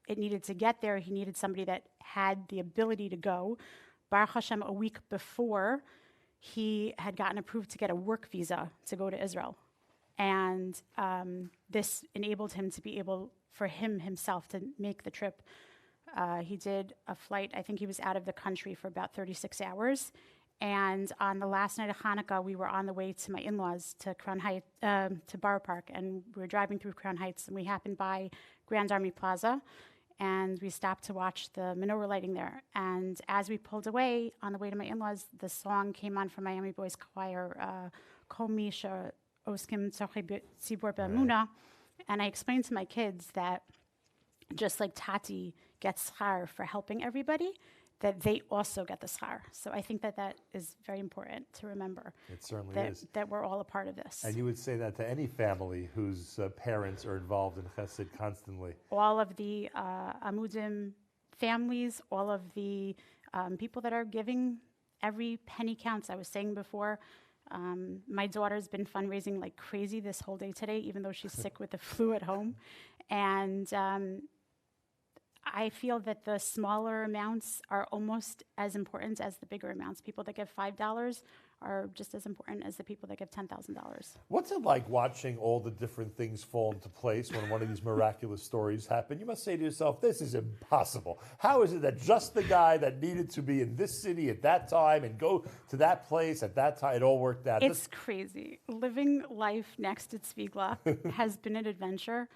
it needed to get there, he needed somebody that had the ability to go. Baruch Hashem, a week before, he had gotten approved to get a work visa to go to Israel. And this enabled him to be able, for him himself, to make the trip. He did a flight, I think he was out of the country for about 36 hours. And on the last night of Hanukkah, we were on the way to my in-laws to Crown Heights, to Borough Park, and we were driving through Crown Heights, and we happened by Grand Army Plaza, and we stopped to watch the menorah lighting there. And as we pulled away on the way to my in-laws, the song came on from Miami Boys Choir, Kol Mi She'oskim Tzorchei Tzibur Be'emunah, and I explained to my kids that just like Tati gets schar for helping everybody, that they also get the schar. So I think that that is very important to remember.
It certainly
that,
is.
That we're all a part of this.
And you would say that to any family whose parents are involved in chesed constantly.
All of the Amudim families, all of the people that are giving, every penny counts. I was saying before, my daughter's been fundraising like crazy this whole day today, even though she's sick with the flu at home. And I feel that the smaller amounts are almost as important as the bigger amounts. People that give $5 are just as important as the people that give $10,000.
What's it like watching all the different things fall into place when one of these miraculous stories happen? You must say to yourself, this is impossible. How is it that just the guy that needed to be in this city at that time and go to that place at that time, it all worked out?
It's crazy. Living life next to Tzvi Gluck has been an adventure.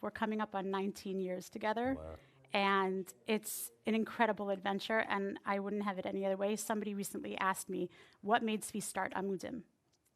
We're coming up on 19 years together. Wow. And it's an incredible adventure, and I wouldn't have it any other way. Somebody recently asked me, what made Tzvi start Amudim?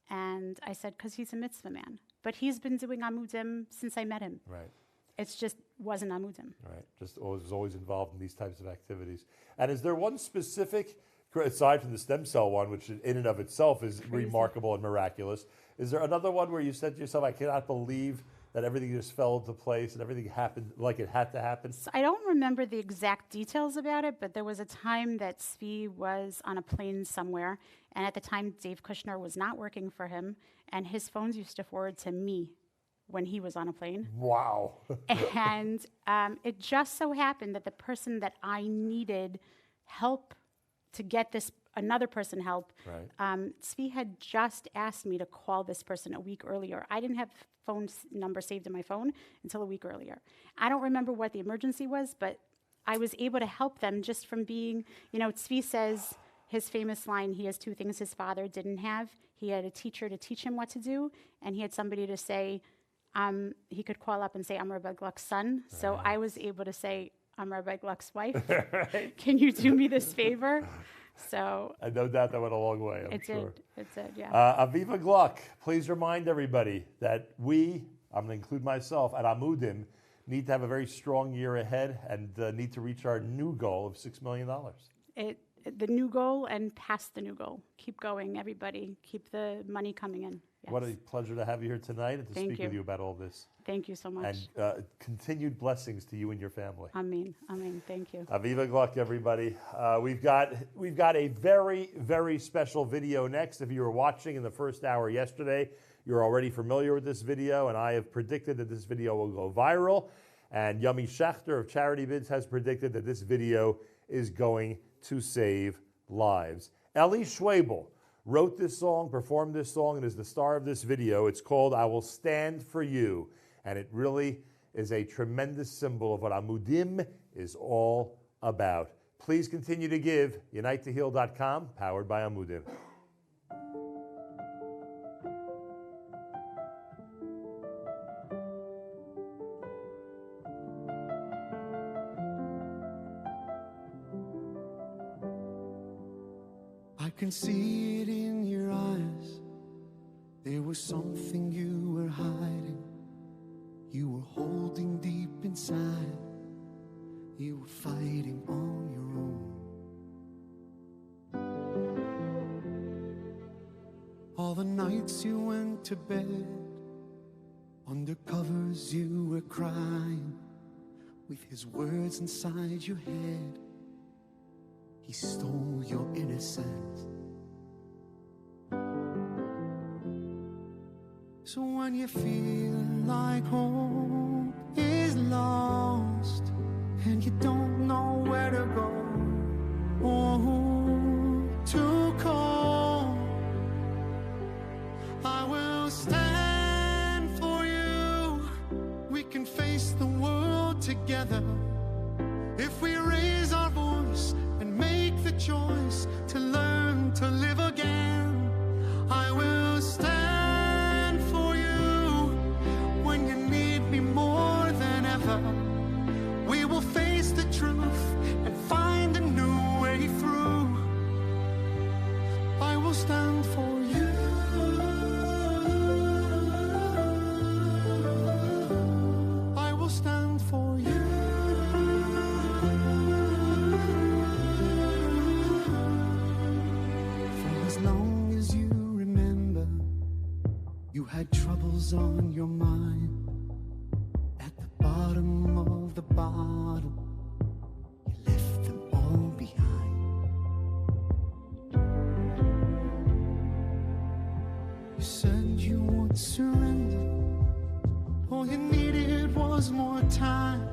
And I said, because he's a mitzvah man. But he's been doing Amudim since I met him.
Right.
It's just wasn't Amudim.
Right. Just was always involved in these types of activities. And is there one specific, aside from the stem cell one, which in and of itself is remarkable and miraculous, is there another one where you said to yourself, I cannot believe that everything just fell into place and everything happened like it had to happen?
So I don't remember the exact details about it, but there was a time that Tzvi was on a plane somewhere, and at the time Dave Kushner was not working for him, and his phones used to forward to me when he was on a plane.
Wow.
And it just so happened that the person that I needed help to get this another person help, Tzvi had just asked me to call this person a week earlier. I didn't have phone number saved in my phone until a week earlier. I don't remember what the emergency was, but I was able to help them just from being, Tzvi says his famous line, he has two things his father didn't have. He had a teacher to teach him what to do, and he had somebody to say, he could call up and say, I'm Rabbi Gluck's son. So I was able to say, I'm Rabbi Gluck's wife. Can you do me this favor? So
I no doubt that went a long way, I'm sure.
It did, yeah.
Aviva Gluck, please remind everybody that I'm going to include myself, at Amudim, need to have a very strong year ahead and need to reach our new goal of $6 million.
The new goal and past the new goal. Keep going, everybody. Keep the money coming in. Yes.
What a pleasure to have you here tonight and to
Thank
speak
you.
with you about all this.
Thank you so much.
And continued blessings to you and your family.
Amen. Thank you.
Aviva Gluck, everybody. We've got a very, very special video next. If you were watching in the first hour yesterday, you're already familiar with this video, and I have predicted that this video will go viral. And Yummy Schachter of Charity Bids has predicted that this video is going to save lives. Ellie Schwabel wrote this song, performed this song, and is the star of this video. It's called I Will Stand For You, and it really is a tremendous symbol of what Amudim is all about. Please continue to give. UniteToHeal.com, powered by Amudim.
I can see it in your eyes.
was something you were hiding, you were holding deep inside, you were fighting on your own. All the nights you went to bed, under covers you were crying, with his words inside your head, he stole your innocence. So when you feel like hope is lost and you don't know where to go or who to call, I will stand for you. We can face the world together if we raise our voice and make the choice to learn to live again. I will stand for you when you need me more than ever. We will face the truth and find a new way through. I will stand for you. I will stand for you. For as long as you remember, you had troubles on your mind. At the bottom of the bottle, you left them all behind. You said you would surrender. All you needed was more time.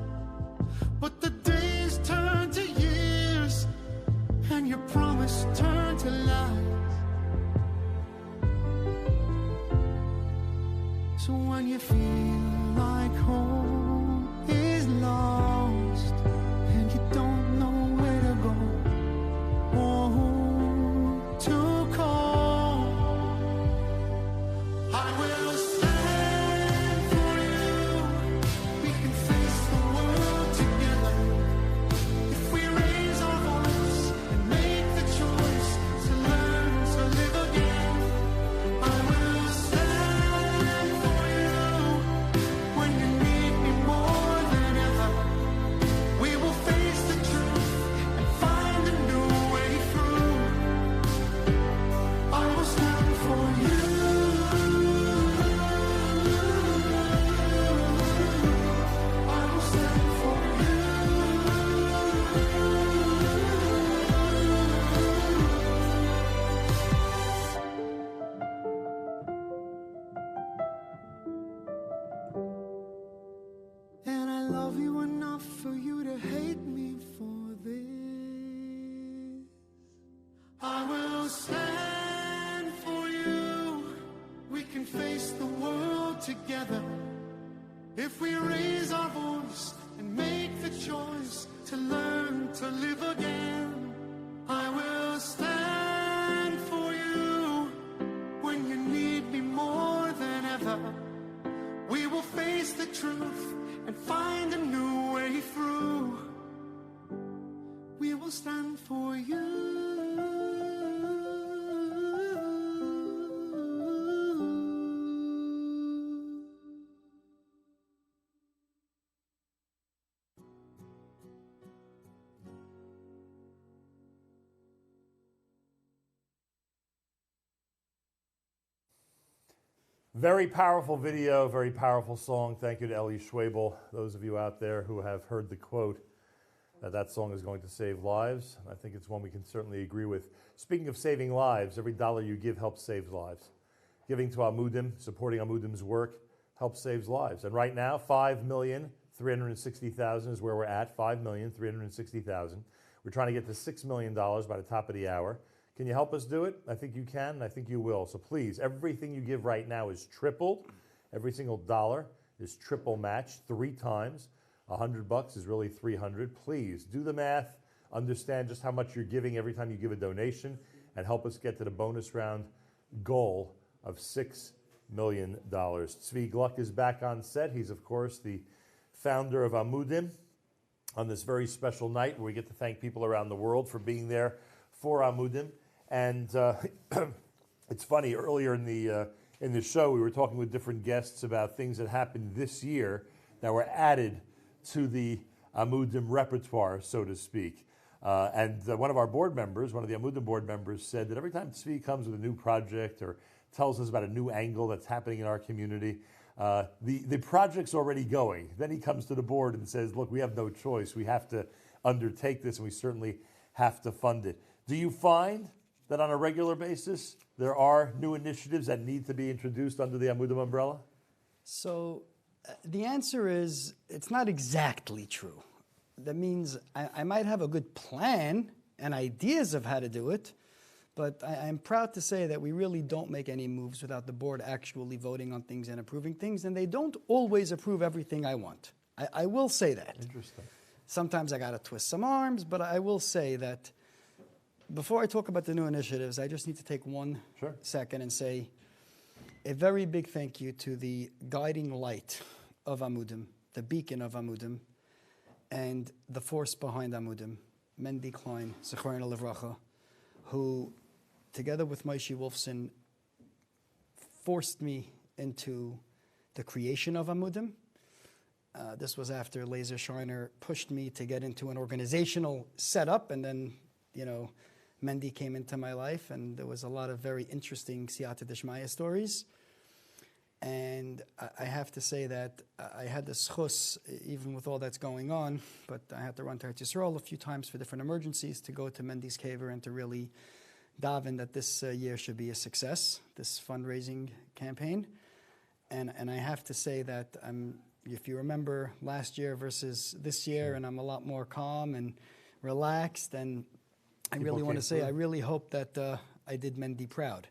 But the days turned to years, and your promise turned to lies. So when you feel like hope is lost and you don't know where to go or who to call, I will stand for you. We can face the world together if we raise our voice and make the choice to learn to live again. I will stand for you when you need me more than ever. We will face the truth and find a new way through. I will stand for you. I will stand for you. And I love you enough for you to hate me for this. I will stand for you. We can face the world together if we raise our voice and make the choice to learn to live again. I will stand for you when you need me more than ever. We will face the truth and find a new way through. We will stand for you.
Very powerful video, very powerful song. Thank you to Ellie Schwabel. Those of you out there who have heard the quote that that song is going to save lives, I think it's one we can certainly agree with. Speaking of saving lives, every dollar you give helps save lives. Giving to Amudim, supporting Amudim's work, helps save lives. And right now, 5,360,000 is where we're at, 5,360,000. We're trying to get to $6 million by the top of the hour. Can you help us do it? I think you can, and I think you will. So please, everything you give right now is tripled. Every single dollar is triple matched 3 times. $100 is really 300. Please do the math. Understand just how much you're giving every time you give a donation, and help us get to the bonus round goal of $6 million. Tzvi Gluck is back on set. He's, of course, the founder of Amudim on this very special night where we get to thank people around the world for being there for Amudim. And it's funny, earlier in the in the show, we were talking with different guests about things that happened this year that were added to the Amudim repertoire, so to speak. And one of our board members, one of the Amudim board members, said that every time Tzvi comes with a new project or tells us about a new angle that's happening in our community, the project's already going. Then he comes to the board and says, look, we have no choice. We have to undertake this, and we certainly have to fund it. Do you find that on a regular basis there are new initiatives that need to be introduced under the Amudim umbrella?
So the answer is it's not exactly true. That means I might have a good plan and ideas of how to do it, but I'm proud to say that we really don't make any moves without the board actually voting on things and approving things, and they don't always approve everything I want. I will say that.
Interesting.
Sometimes I got to twist some arms, but I will say that before I talk about the new initiatives, I just need to take one second and say a very big thank you to the guiding light of Amudim, the beacon of Amudim, and the force behind Amudim, Mendy Klein, Zechrona Livracha, who, together with Moshe Wolfson, forced me into the creation of Amudim. This was after Laser Shiner pushed me to get into an organizational setup, and then, Mendy came into my life, and there was a lot of very interesting Siyata Dishmaya stories. And I have to say that I had the schus, even with all that's going on, but I had to run to Eretz Yisrael a few times for different emergencies to go to Mendy's Caver and to really daven that this year should be a success, this fundraising campaign. And I have to say that if you remember last year versus this year, and I'm a lot more calm and relaxed, and I really want to say, I really hope that I did Mendy proud.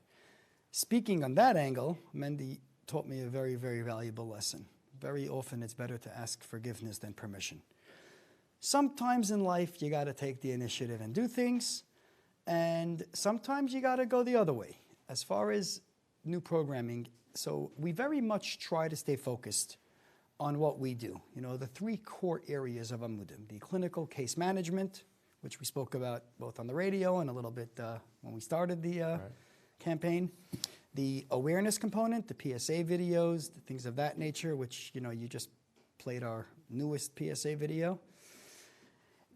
Speaking on that angle, Mendy taught me a very, very valuable lesson. Very often it's better to ask forgiveness than permission. Sometimes in life you got to take the initiative and do things, and sometimes you got to go the other way. As far as new programming, so we very much try to stay focused on what we do. The three core areas of Amudim: the clinical case management, which we spoke about both on the radio and a little bit when we started the campaign. The awareness component, the PSA videos, the things of that nature, which, you just played our newest PSA video.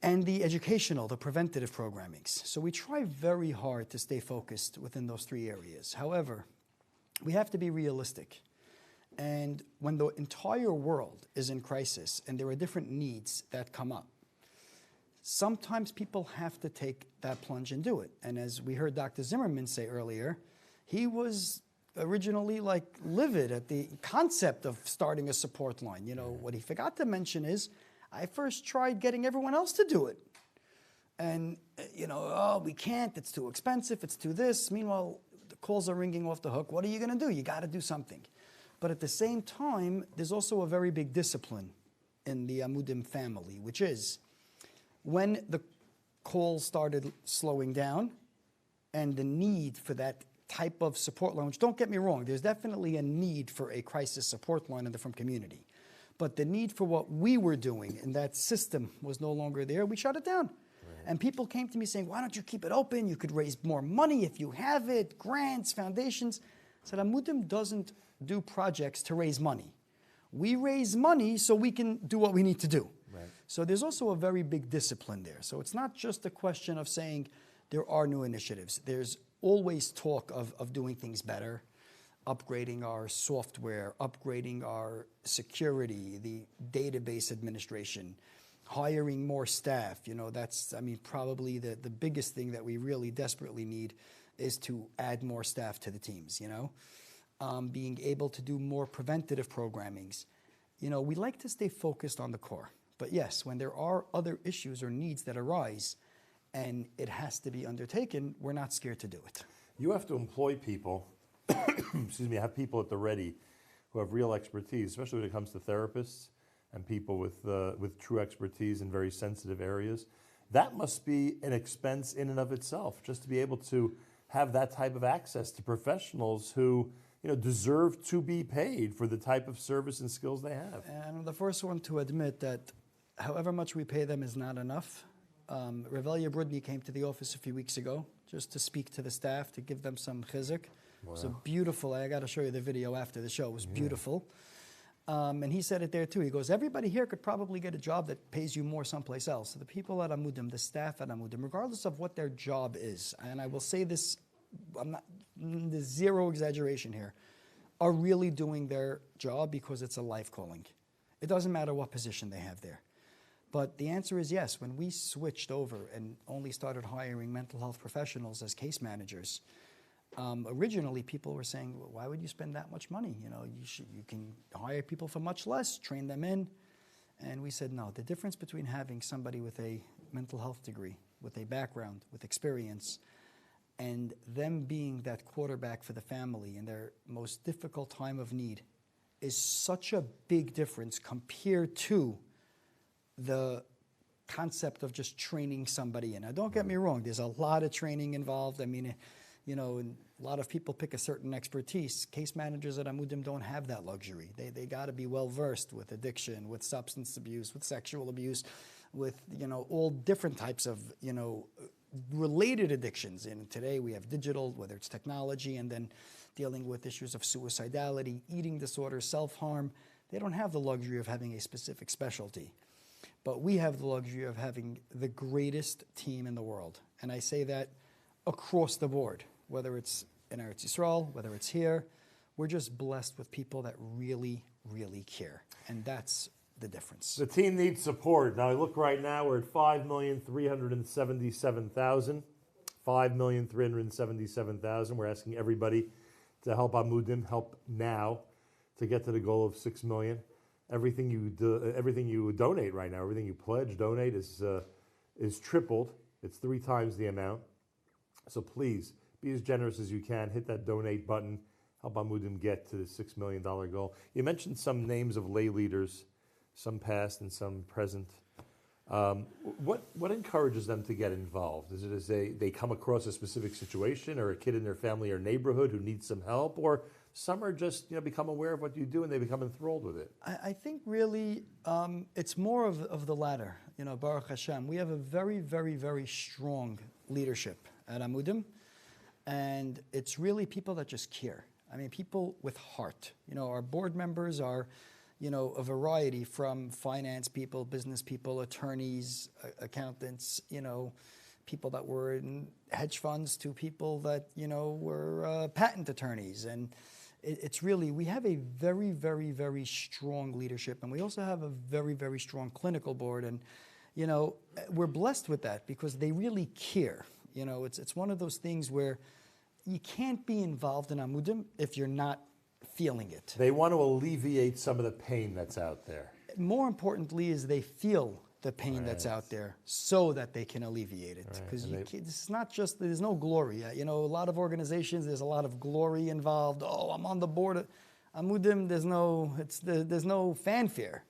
And the educational, the preventative programmings. So we try very hard to stay focused within those three areas. However, we have to be realistic. And when the entire world is in crisis and there are different needs that come up, sometimes people have to take that plunge and do it. And as we heard Dr. Zimmerman say earlier, he was originally livid at the concept of starting a support line. What he forgot to mention is, I first tried getting everyone else to do it. And, we can't, it's too expensive, it's too this. Meanwhile, the calls are ringing off the hook. What are you going to do? You got to do something. But at the same time, there's also a very big discipline in the Amudim family, which is when the calls started slowing down and the need for that type of support line, which don't get me wrong, there's definitely a need for a crisis support line in the Frum community. But the need for what we were doing in that system was no longer there. We shut it down. Right. And people came to me saying, why don't you keep it open? You could raise more money if you have it, grants, foundations. I said, Amudim doesn't do projects to raise money. We raise money so we can do what we need to do. Right. So there's also a very big discipline there. So it's not just a question of saying there are new initiatives. There's always talk of doing things better, upgrading our software, upgrading our security, the database administration, hiring more staff. That's, probably the biggest thing that we really desperately need is to add more staff to the teams, being able to do more preventative programmings. We like to stay focused on the core. But yes, when there are other issues or needs that arise, and it has to be undertaken, we're not scared to do it.
You have to employ people, have people at the ready who have real expertise, especially when it comes to therapists and people with true expertise in very sensitive areas. That must be an expense in and of itself, just to be able to have that type of access to professionals who deserve to be paid for the type of service and skills they have.
And I'm the first one to admit that however much we pay them is not enough. Revelia Brudny came to the office a few weeks ago just to speak to the staff, to give them some chizuk. It was a beautiful, I got to show you the video after the show. It was beautiful. And he said it there too. He goes, everybody here could probably get a job that pays you more someplace else. So the people at Amudim, the staff at Amudim, regardless of what their job is, and I will say this, there's zero exaggeration here, are really doing their job because it's a life calling. It doesn't matter what position they have there. But the answer is yes. When we switched over and only started hiring mental health professionals as case managers, originally people were saying, well, why would you spend that much money? You know, you can hire people for much less, train them in. And we said, no, the difference between having somebody with a mental health degree, with a background, with experience, and them being that quarterback for the family in their most difficult time of need is such a big difference compared to the concept of just training somebody in. Now, don't get me wrong, there's a lot of training involved. I mean, you know, and a lot of people pick a certain expertise. Case managers at Amudim don't have that luxury. They got to be well-versed with addiction, with substance abuse, with sexual abuse, with, you know, all different types of, you know, related addictions. And today we have digital, whether it's technology, and then dealing with issues of suicidality, eating disorders, self-harm. They don't have the luxury of having a specific specialty. But we have the luxury of having the greatest team in the world. And I say that across the board, whether it's in Eretz Yisrael, whether it's here. We're just blessed with people that really, really care. And that's the difference.
The team needs support. Now, I look right now, we're at 5,377,000. 5,377,000. We're asking everybody to help Amudim, help now, to get to the goal of 6 million. Everything you donate right now, everything you pledge, donate is tripled. It's 3 times the amount. So please be as generous as you can. Hit that donate button. Help Amudim get to the $6 million goal. You mentioned some names of lay leaders, some past and some present. What encourages them to get involved? Is it as they come across a specific situation, or a kid in their family or neighborhood who needs some help, or some are just become aware of what you do and they become enthralled with it?
I think really it's more of the latter. You know, Baruch Hashem, we have a very, very, very strong leadership at Amudim, and it's really people that just care. I mean, people with heart. You know, our board members are, you know, a variety from finance people, business people, attorneys, accountants, you know, people that were in hedge funds to people that, you know, were patent attorneys. And it's really, we have a very, very, very strong leadership. And we also have a very, very strong clinical board. And, you know, we're blessed with that because they really care. You know, it's one of those things where you can't be involved in Amudim if you're not feeling it.
They want to alleviate some of the pain that's out there.
More importantly is they feel the pain that's out there so that they can alleviate it. Because it's not just, there's no glory. You know, a lot of organizations, there's a lot of glory involved. Oh, I'm on the board of Amudim, there's no fanfare.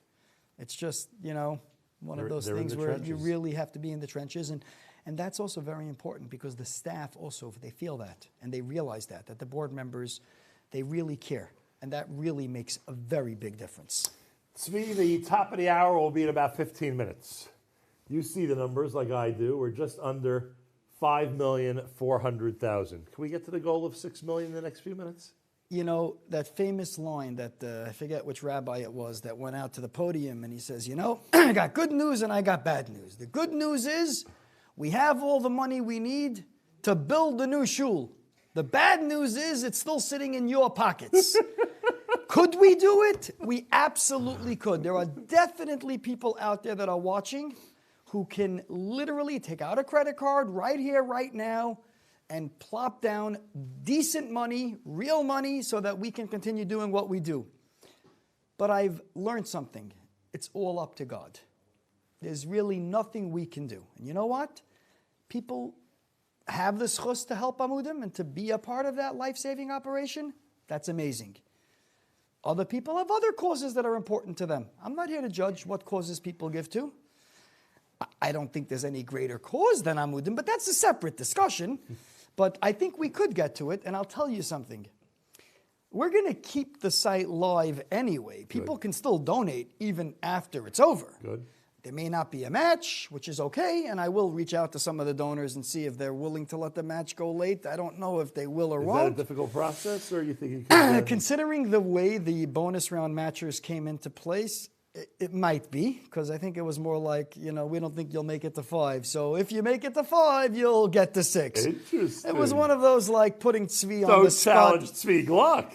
It's just, you know, one of those things where you really have to be in the trenches. And that's also very important because the staff also, they feel that and they realize that the board members, they really care. And that really makes a very big difference.
Tzvi, the top of the hour will be in about 15 minutes. You see the numbers like I do. We're just under 5,400,000. Can we get to the goal of 6 million in the next few minutes?
You know, that famous line that, I forget which rabbi it was, that went out to the podium and he says, you know, I got good news and I got bad news. The good news is we have all the money we need to build the new shul. The bad news is it's still sitting in your pockets. Could we do it? We absolutely could. There are definitely people out there that are watching who can literally take out a credit card right here, right now, and plop down decent money, real money, so that we can continue doing what we do. But I've learned something. It's all up to God. There's really nothing we can do. And you know what? People have the schus to help Amudim and to be a part of that life-saving operation. That's amazing. Other people have other causes that are important to them. I'm not here to judge what causes people give to. I don't think there's any greater cause than Amudim, but that's a separate discussion. But I think we could get to it, and I'll tell you something. We're going to keep the site live anyway. People can still donate even after it's over.
Good.
There may not be a match, which is okay, and I will reach out to some of the donors and see if they're willing to let the match go late. I don't know if they will or
Is
won't.
that a difficult process, or you think you could?
Considering the way the bonus round matchers came into place, it might be, because I think it was more like, we don't think you'll make it to 5. So if you make it to 5, you'll get to 6.
Interesting.
It was one of those like putting Tzvi on
Don't
the spot.
challenge Tzvi Gluck.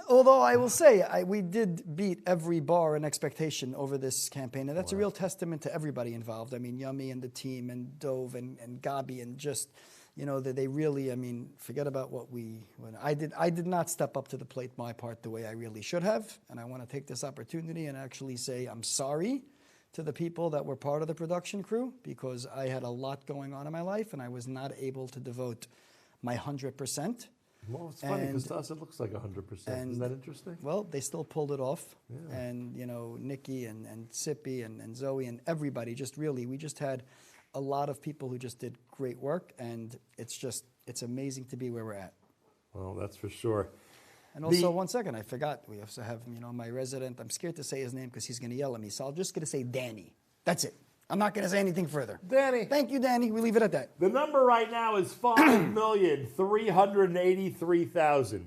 Although I will say, we did beat every bar and expectation over this campaign, and that's a real testament to everybody involved. I mean, Yummy and the team, and Dove and Gabi, and just, they really, forget about I did not step up to the plate my part the way I really should have, and I want to take this opportunity and actually say I'm sorry to the people that were part of the production crew, because I had a lot going on in my life, and I was not able to devote my 100%.
Well, it's funny, because to us it looks like 100%. Isn't that interesting?
Well, they still pulled it off.
Yeah.
And, Nikki and Sippy and Zoe and everybody, we just had a lot of people who just did great work, and it's amazing to be where we're at.
Well, that's for sure.
And also, one second, I forgot, we also have, my resident, I'm scared to say his name because he's going to yell at me, so I'm just going to say Danny. That's it. I'm not going to say anything further.
Danny.
Thank you, Danny. We leave it at that.
The number right now is 5,383,000.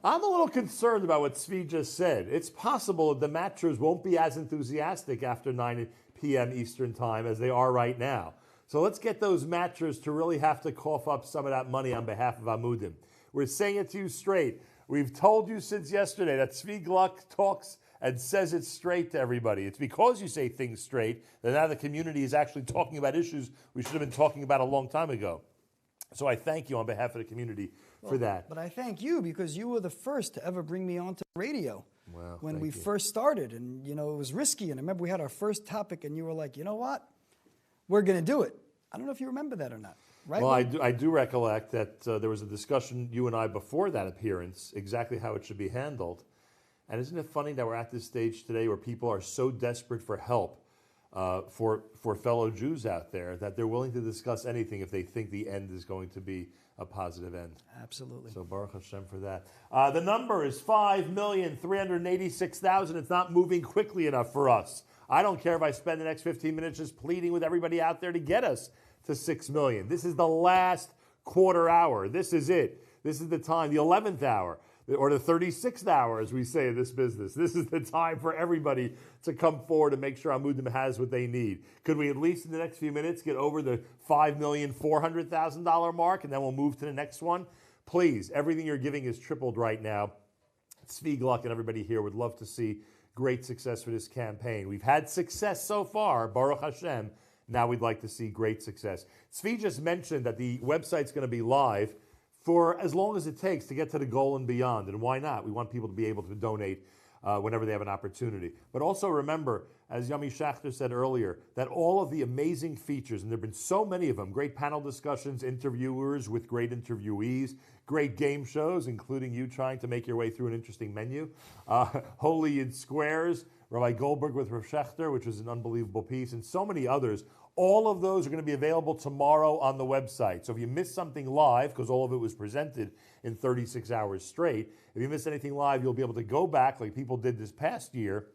I'm a little concerned about what Tzvi just said. It's possible the matchers won't be as enthusiastic after 9 p.m. Eastern Time as they are right now. So let's get those matchers to really have to cough up some of that money on behalf of Amudim. We're saying it to you straight. We've told you since yesterday that Tzvi Gluck talks and says it straight to everybody. It's because you say things straight that now the community is actually talking about issues we should have been talking about a long time ago. So I thank you on behalf of the community for that.
But I thank you, because you were the first to ever bring me onto the radio.
Wow,
when we
you.
first started, and it was risky, and I remember we had our first topic, and you were like, you know what, we're going to do it. I don't know if you remember that or not, right?
Well, I do recollect that there was a discussion, you and I, before that appearance, exactly how it should be handled. And isn't it funny that we're at this stage today where people are so desperate for help for fellow Jews out there that they're willing to discuss anything if they think the end is going to be a positive end.
Absolutely.
So Baruch Hashem for that. The number is 5,386,000. It's not moving quickly enough for us. I don't care if I spend the next 15 minutes just pleading with everybody out there to get us to 6 million. This is the last quarter hour. This is it. This is the time, the 11th hour, or the 36th hour, as we say in this business. This is the time for everybody to come forward and make sure Amudim has what they need. Could we at least in the next few minutes get over the $5,400,000 mark, and then we'll move to the next one? Please, everything you're giving is tripled right now. Tzvi Gluck and everybody here would love to see great success for this campaign. We've had success so far, Baruch Hashem. Now we'd like to see great success. Tzvi just mentioned that the website's going to be live for as long as it takes to get to the goal and beyond. And why not? We want people to be able to donate whenever they have an opportunity. But also remember, as Yami Schachter said earlier, that all of the amazing features, and there have been so many of them, great panel discussions, interviewers with great interviewees, great game shows, including you trying to make your way through an interesting menu, Holy in Squares, Rabbi Goldberg with Rav Schachter, which was an unbelievable piece, and so many others. All of those are going to be available tomorrow on the website. So if you missed something live, because all of it was presented in 36 hours straight, if you missed anything live, you'll be able to go back like people did this past year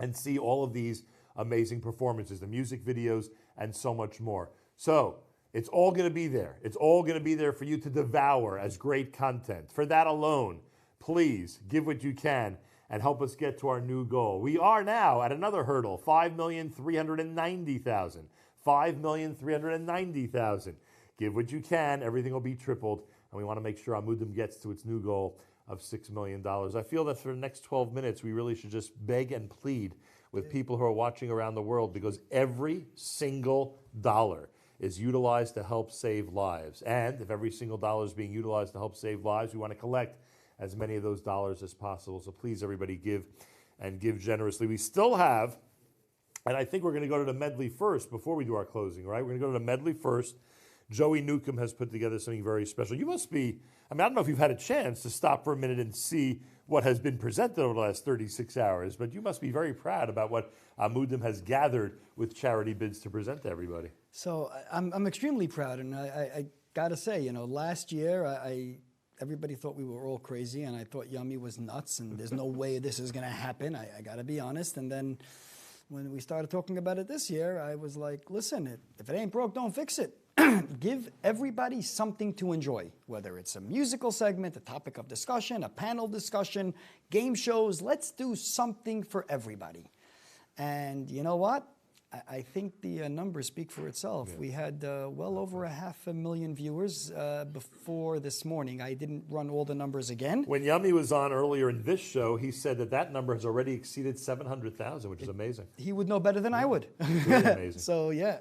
and see all of these amazing performances, the music videos, and so much more. So it's all going to be there. It's all going to be there for you to devour as great content. For that alone, please give what you can and help us get to our new goal. We are now at another hurdle, 5,390,000. 5,390,000. Give what you can. Everything will be tripled. And we want to make sure Amudim gets to its new goal of $6 million. I feel that for the next 12 minutes, we really should just beg and plead with people who are watching around the world, because every single dollar is utilized to help save lives. And if every single dollar is being utilized to help save lives, we want to collect as many of those dollars as possible. So please, everybody, give and give generously. We still have, and I think we're going to go to the medley first before we do our closing, right? We're going to go to the medley first. Joey Newcomb has put together something very special. You must be, I don't know if you've had a chance to stop for a minute and see what has been presented over the last 36 hours, but you must be very proud about what Amudim has gathered with charity bids to present to everybody.
So I'm extremely proud, and I got to say, last year everybody thought we were all crazy, and I thought Yummy was nuts, and there's no way this is going to happen. I got to be honest. And then when we started talking about it this year, I was like, listen, if it ain't broke, don't fix it. Give everybody something to enjoy, whether it's a musical segment, a topic of discussion, a panel discussion, game shows. Let's do something for everybody. And you know what? I think the numbers speak for itself. We had well over 500,000 viewers before this morning. I didn't run all the numbers again.
When Yummy was on earlier in this show, he said that number has already exceeded 700,000, which is amazing.
He would know better than I would.
It's really amazing.
So, yeah.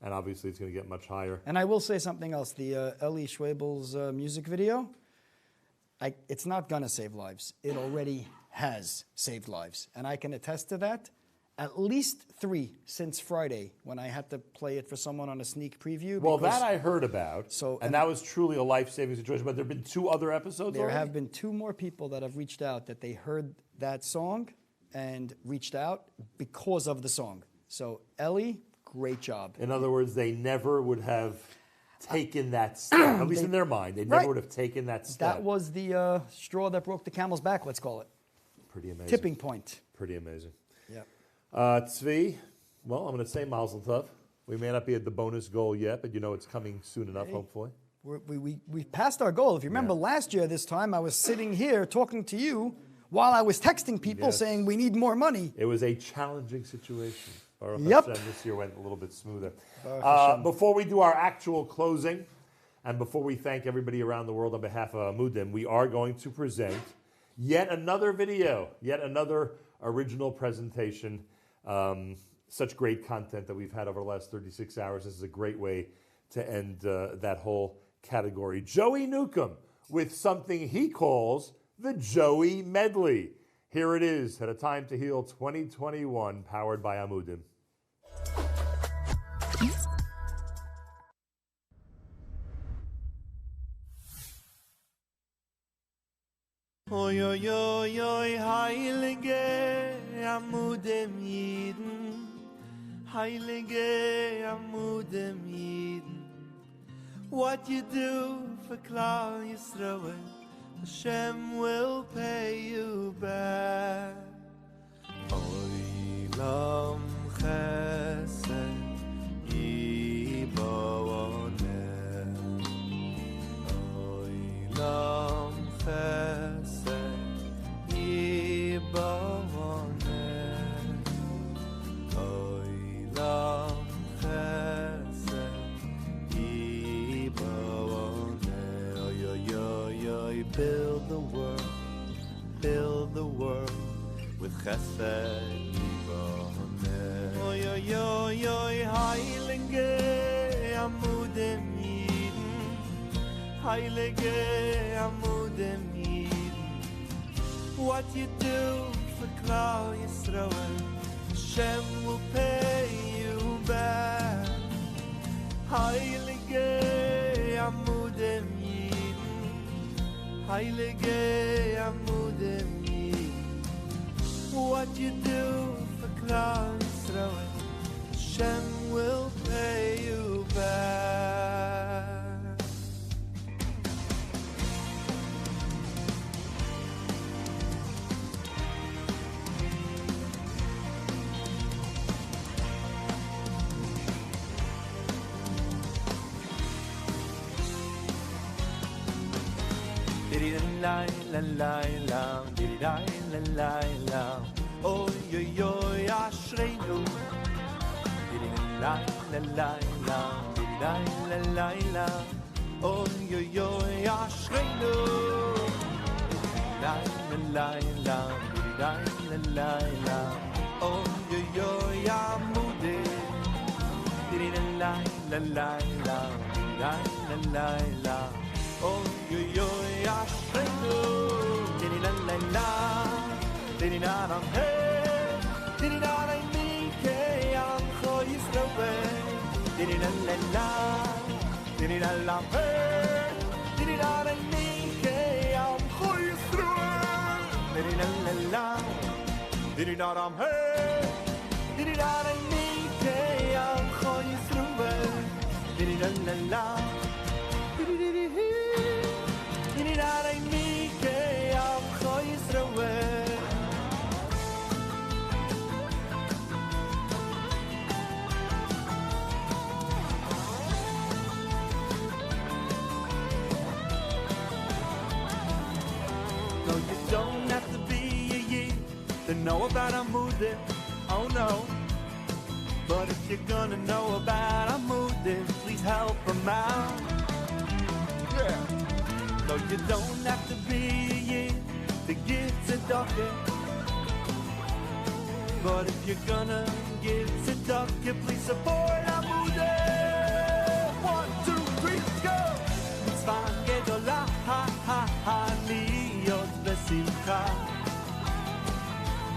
And obviously it's going to get much higher.
And I will say something else. The Eli Schwabel's music video, it's not going to save lives. It already has saved lives. And I can attest to that. At least 3 since Friday when I had to play it for someone on a sneak preview.
Well, that I heard about. And that was truly a life-saving situation. But there have been 2 other episodes
There
already?
have been 2 more people that have reached out that they heard that song and reached out because of the song. So, Ellie, great job.
In other words, they never would have taken that step. At least in their mind. They never would have taken that step.
That was the straw that broke the camel's back, let's call it.
Pretty amazing.
Tipping point.
Pretty amazing.
Yeah.
Tzvi, well, I'm going to say Mazel Tov. We may not be at the bonus goal yet, but you know it's coming soon enough, hopefully.
We passed our goal. If you remember last year this time, I was sitting here talking to you while I was texting people saying we need more money.
It was a challenging situation. Baruch
Yep.
Hashem, this year went a little bit smoother.
Baruch Hashem.
Before we do our actual closing, and before we thank everybody around the world on behalf of Amudim, we are going to present yet another video, yet another original presentation. Such great content that we've had over the last 36 hours. This is a great way to end that whole category. Joey Newcomb with something he calls the Joey Medley. Here it is at A Time to Heal 2021, powered by Amudim.
Oy, oy, oy, oy, heilige Amudim Yidden, heilige Amudim Yidden. What you do for Klal Yisrael, Hashem will pay you back. Olam chesed yiboner, olam chesed yiboner, olam chesed yiboner. Oy, oy, oy, oy, build the world with chesed yiboner. Oy, oy, oy, oy, heilige Amudim Yidden, heilige Amudim Yidden. What you do for Klal Yisrael, Hashem will pay you back. Heilige Amudim Yidden, heilige Amudim Yidden. What you do for Klal Yisrael, Hashem will pay you back. La la la la, la la la la, oy oy oy, ashreinu. La la la la, la la la la, oy oy oy, ashreinu. La la la la, la la la la, oy oy oy, amudim. La la la la, la la la la. Oh, yo, yo, ashreinu, dini la la la, dini na na hey, dini na na mike am choy Yisrael, dini la la la, dini la la hey, dini na na mike am choy Yisrael, dini la la la, dini na na hey, dini na na mike am choy Yisrael, dini la la la. Am Choy Yisrael. know about Amudim, oh no. But if you're gonna know about Amudim, please help them out. Yeah. No, you don't have to be a Yid to give tzedakah. But if you're gonna give tzedakah, please support Amudim. 1, 2, 3, let's go. Mitzvah gedolah, להיות בשמחה.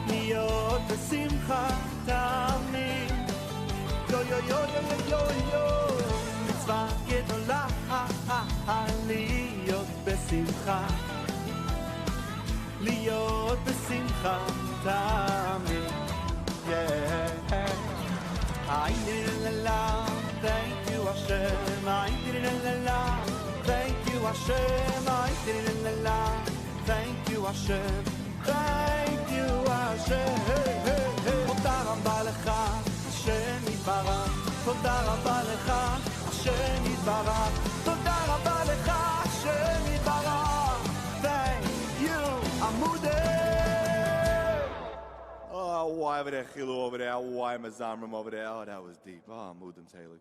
להיות בשמחה תמיד. יו יו יו יו יו יו. מצווה גדולה, להיות בשמחה. להיות בשמחה תמיד. Thank you Hashem. Thank you Hashem. Thank you Hashem. Thank you Hashem. תודה רבה לך השם יתברך. תודה רבה לך השם יתברך. תודה רבה לך השם יתברך. Thank you Amudim.
Oh, why over there, Chilu over there? Why Mazamram over there? Oh, that was deep. Oh, Amudim Talik.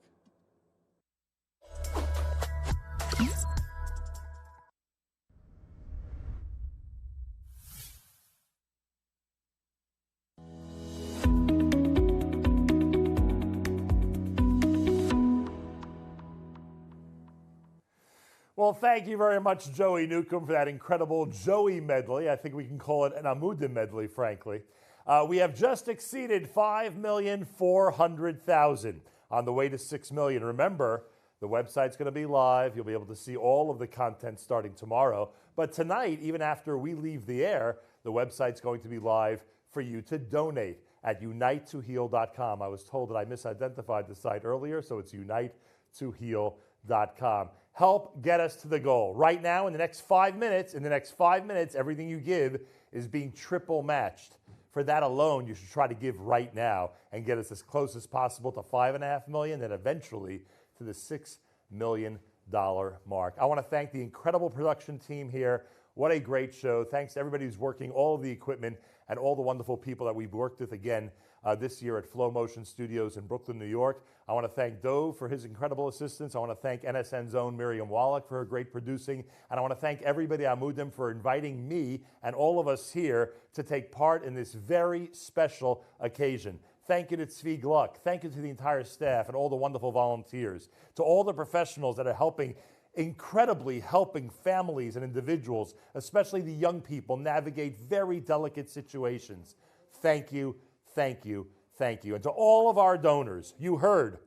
Well, thank you very much, Joey Newcomb, for that incredible Joey medley. I think we can call it an Amudim medley, frankly. We have just exceeded 5,400,000 on the way to 6 million. Remember, the website's going to be live. You'll be able to see all of the content starting tomorrow. But tonight, even after we leave the air, the website's going to be live for you to donate at unitetoheal.com. I was told that I misidentified the site earlier, so it's unitetoheal.com. Help get us to the goal. Right now, in the next 5 minutes, everything you give is being triple matched. For that alone, you should try to give right now and get us as close as possible to $5.5 million, and eventually to the $6 million mark. I want to thank the incredible production team here. What a great show. Thanks to everybody who's working all of the equipment and all the wonderful people that we've worked with again this year at Flow Motion Studios in Brooklyn, New York. I want to thank Dove for his incredible assistance. I want to thank NSN Zone Miriam Wallach for her great producing. And I want to thank everybody at Amudim for inviting me and all of us here to take part in this very special occasion. Thank you to Tzvi Gluck. Thank you to the entire staff and all the wonderful volunteers. To all the professionals that are incredibly helping families and individuals, especially the young people, navigate very delicate situations. Thank you, thank you, thank you. And to all of our donors, you heard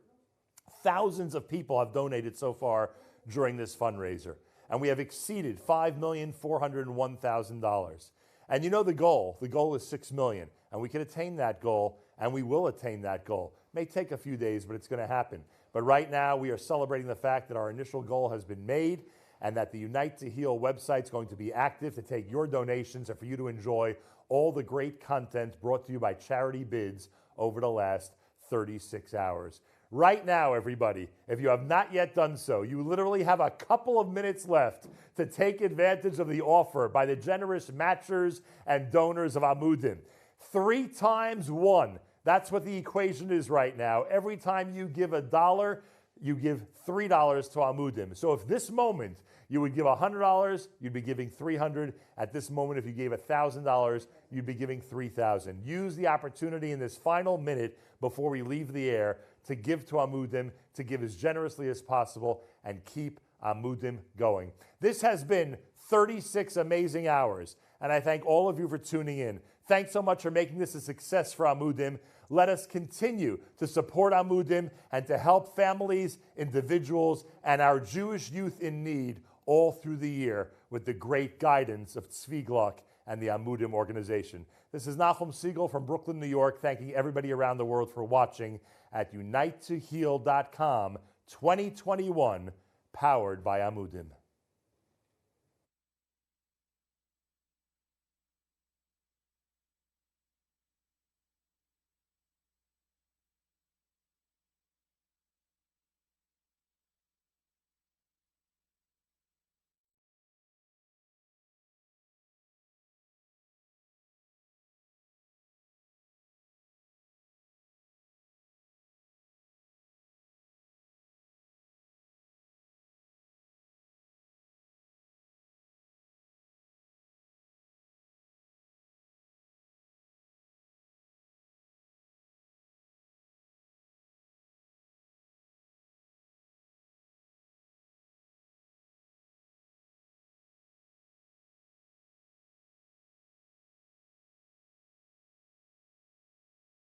thousands of people have donated so far during this fundraiser. And we have exceeded $5,401,000. And you know the goal. The goal is 6 million. And we can attain that goal, and we will attain that goal. It may take a few days, but it's going to happen. But right now, we are celebrating the fact that our initial goal has been made and that the Unite to Heal website is going to be active to take your donations and for you to enjoy all the great content brought to you by Charity Bids over the last 36 hours. Right now, everybody, if you have not yet done so, you literally have a couple of minutes left to take advantage of the offer by the generous matchers and donors of Amudim. 3 times 1. That's what the equation is right now. Every time you give $1, you give $3 to Amudim. So if this moment you would give $100, you'd be giving $300. At this moment, if you gave $1,000, you'd be giving $3,000. Use the opportunity in this final minute before we leave the air to give to Amudim, to give as generously as possible, and keep Amudim going. This has been 36 amazing hours, and I thank all of you for tuning in. Thanks so much for making this a success for Amudim. Let us continue to support Amudim and to help families, individuals, and our Jewish youth in need all through the year with the great guidance of Tzvi Gluck and the Amudim organization. This is Nahum Siegel from Brooklyn, New York, thanking everybody around the world for watching at unitetoheal.com 2021, powered by Amudim.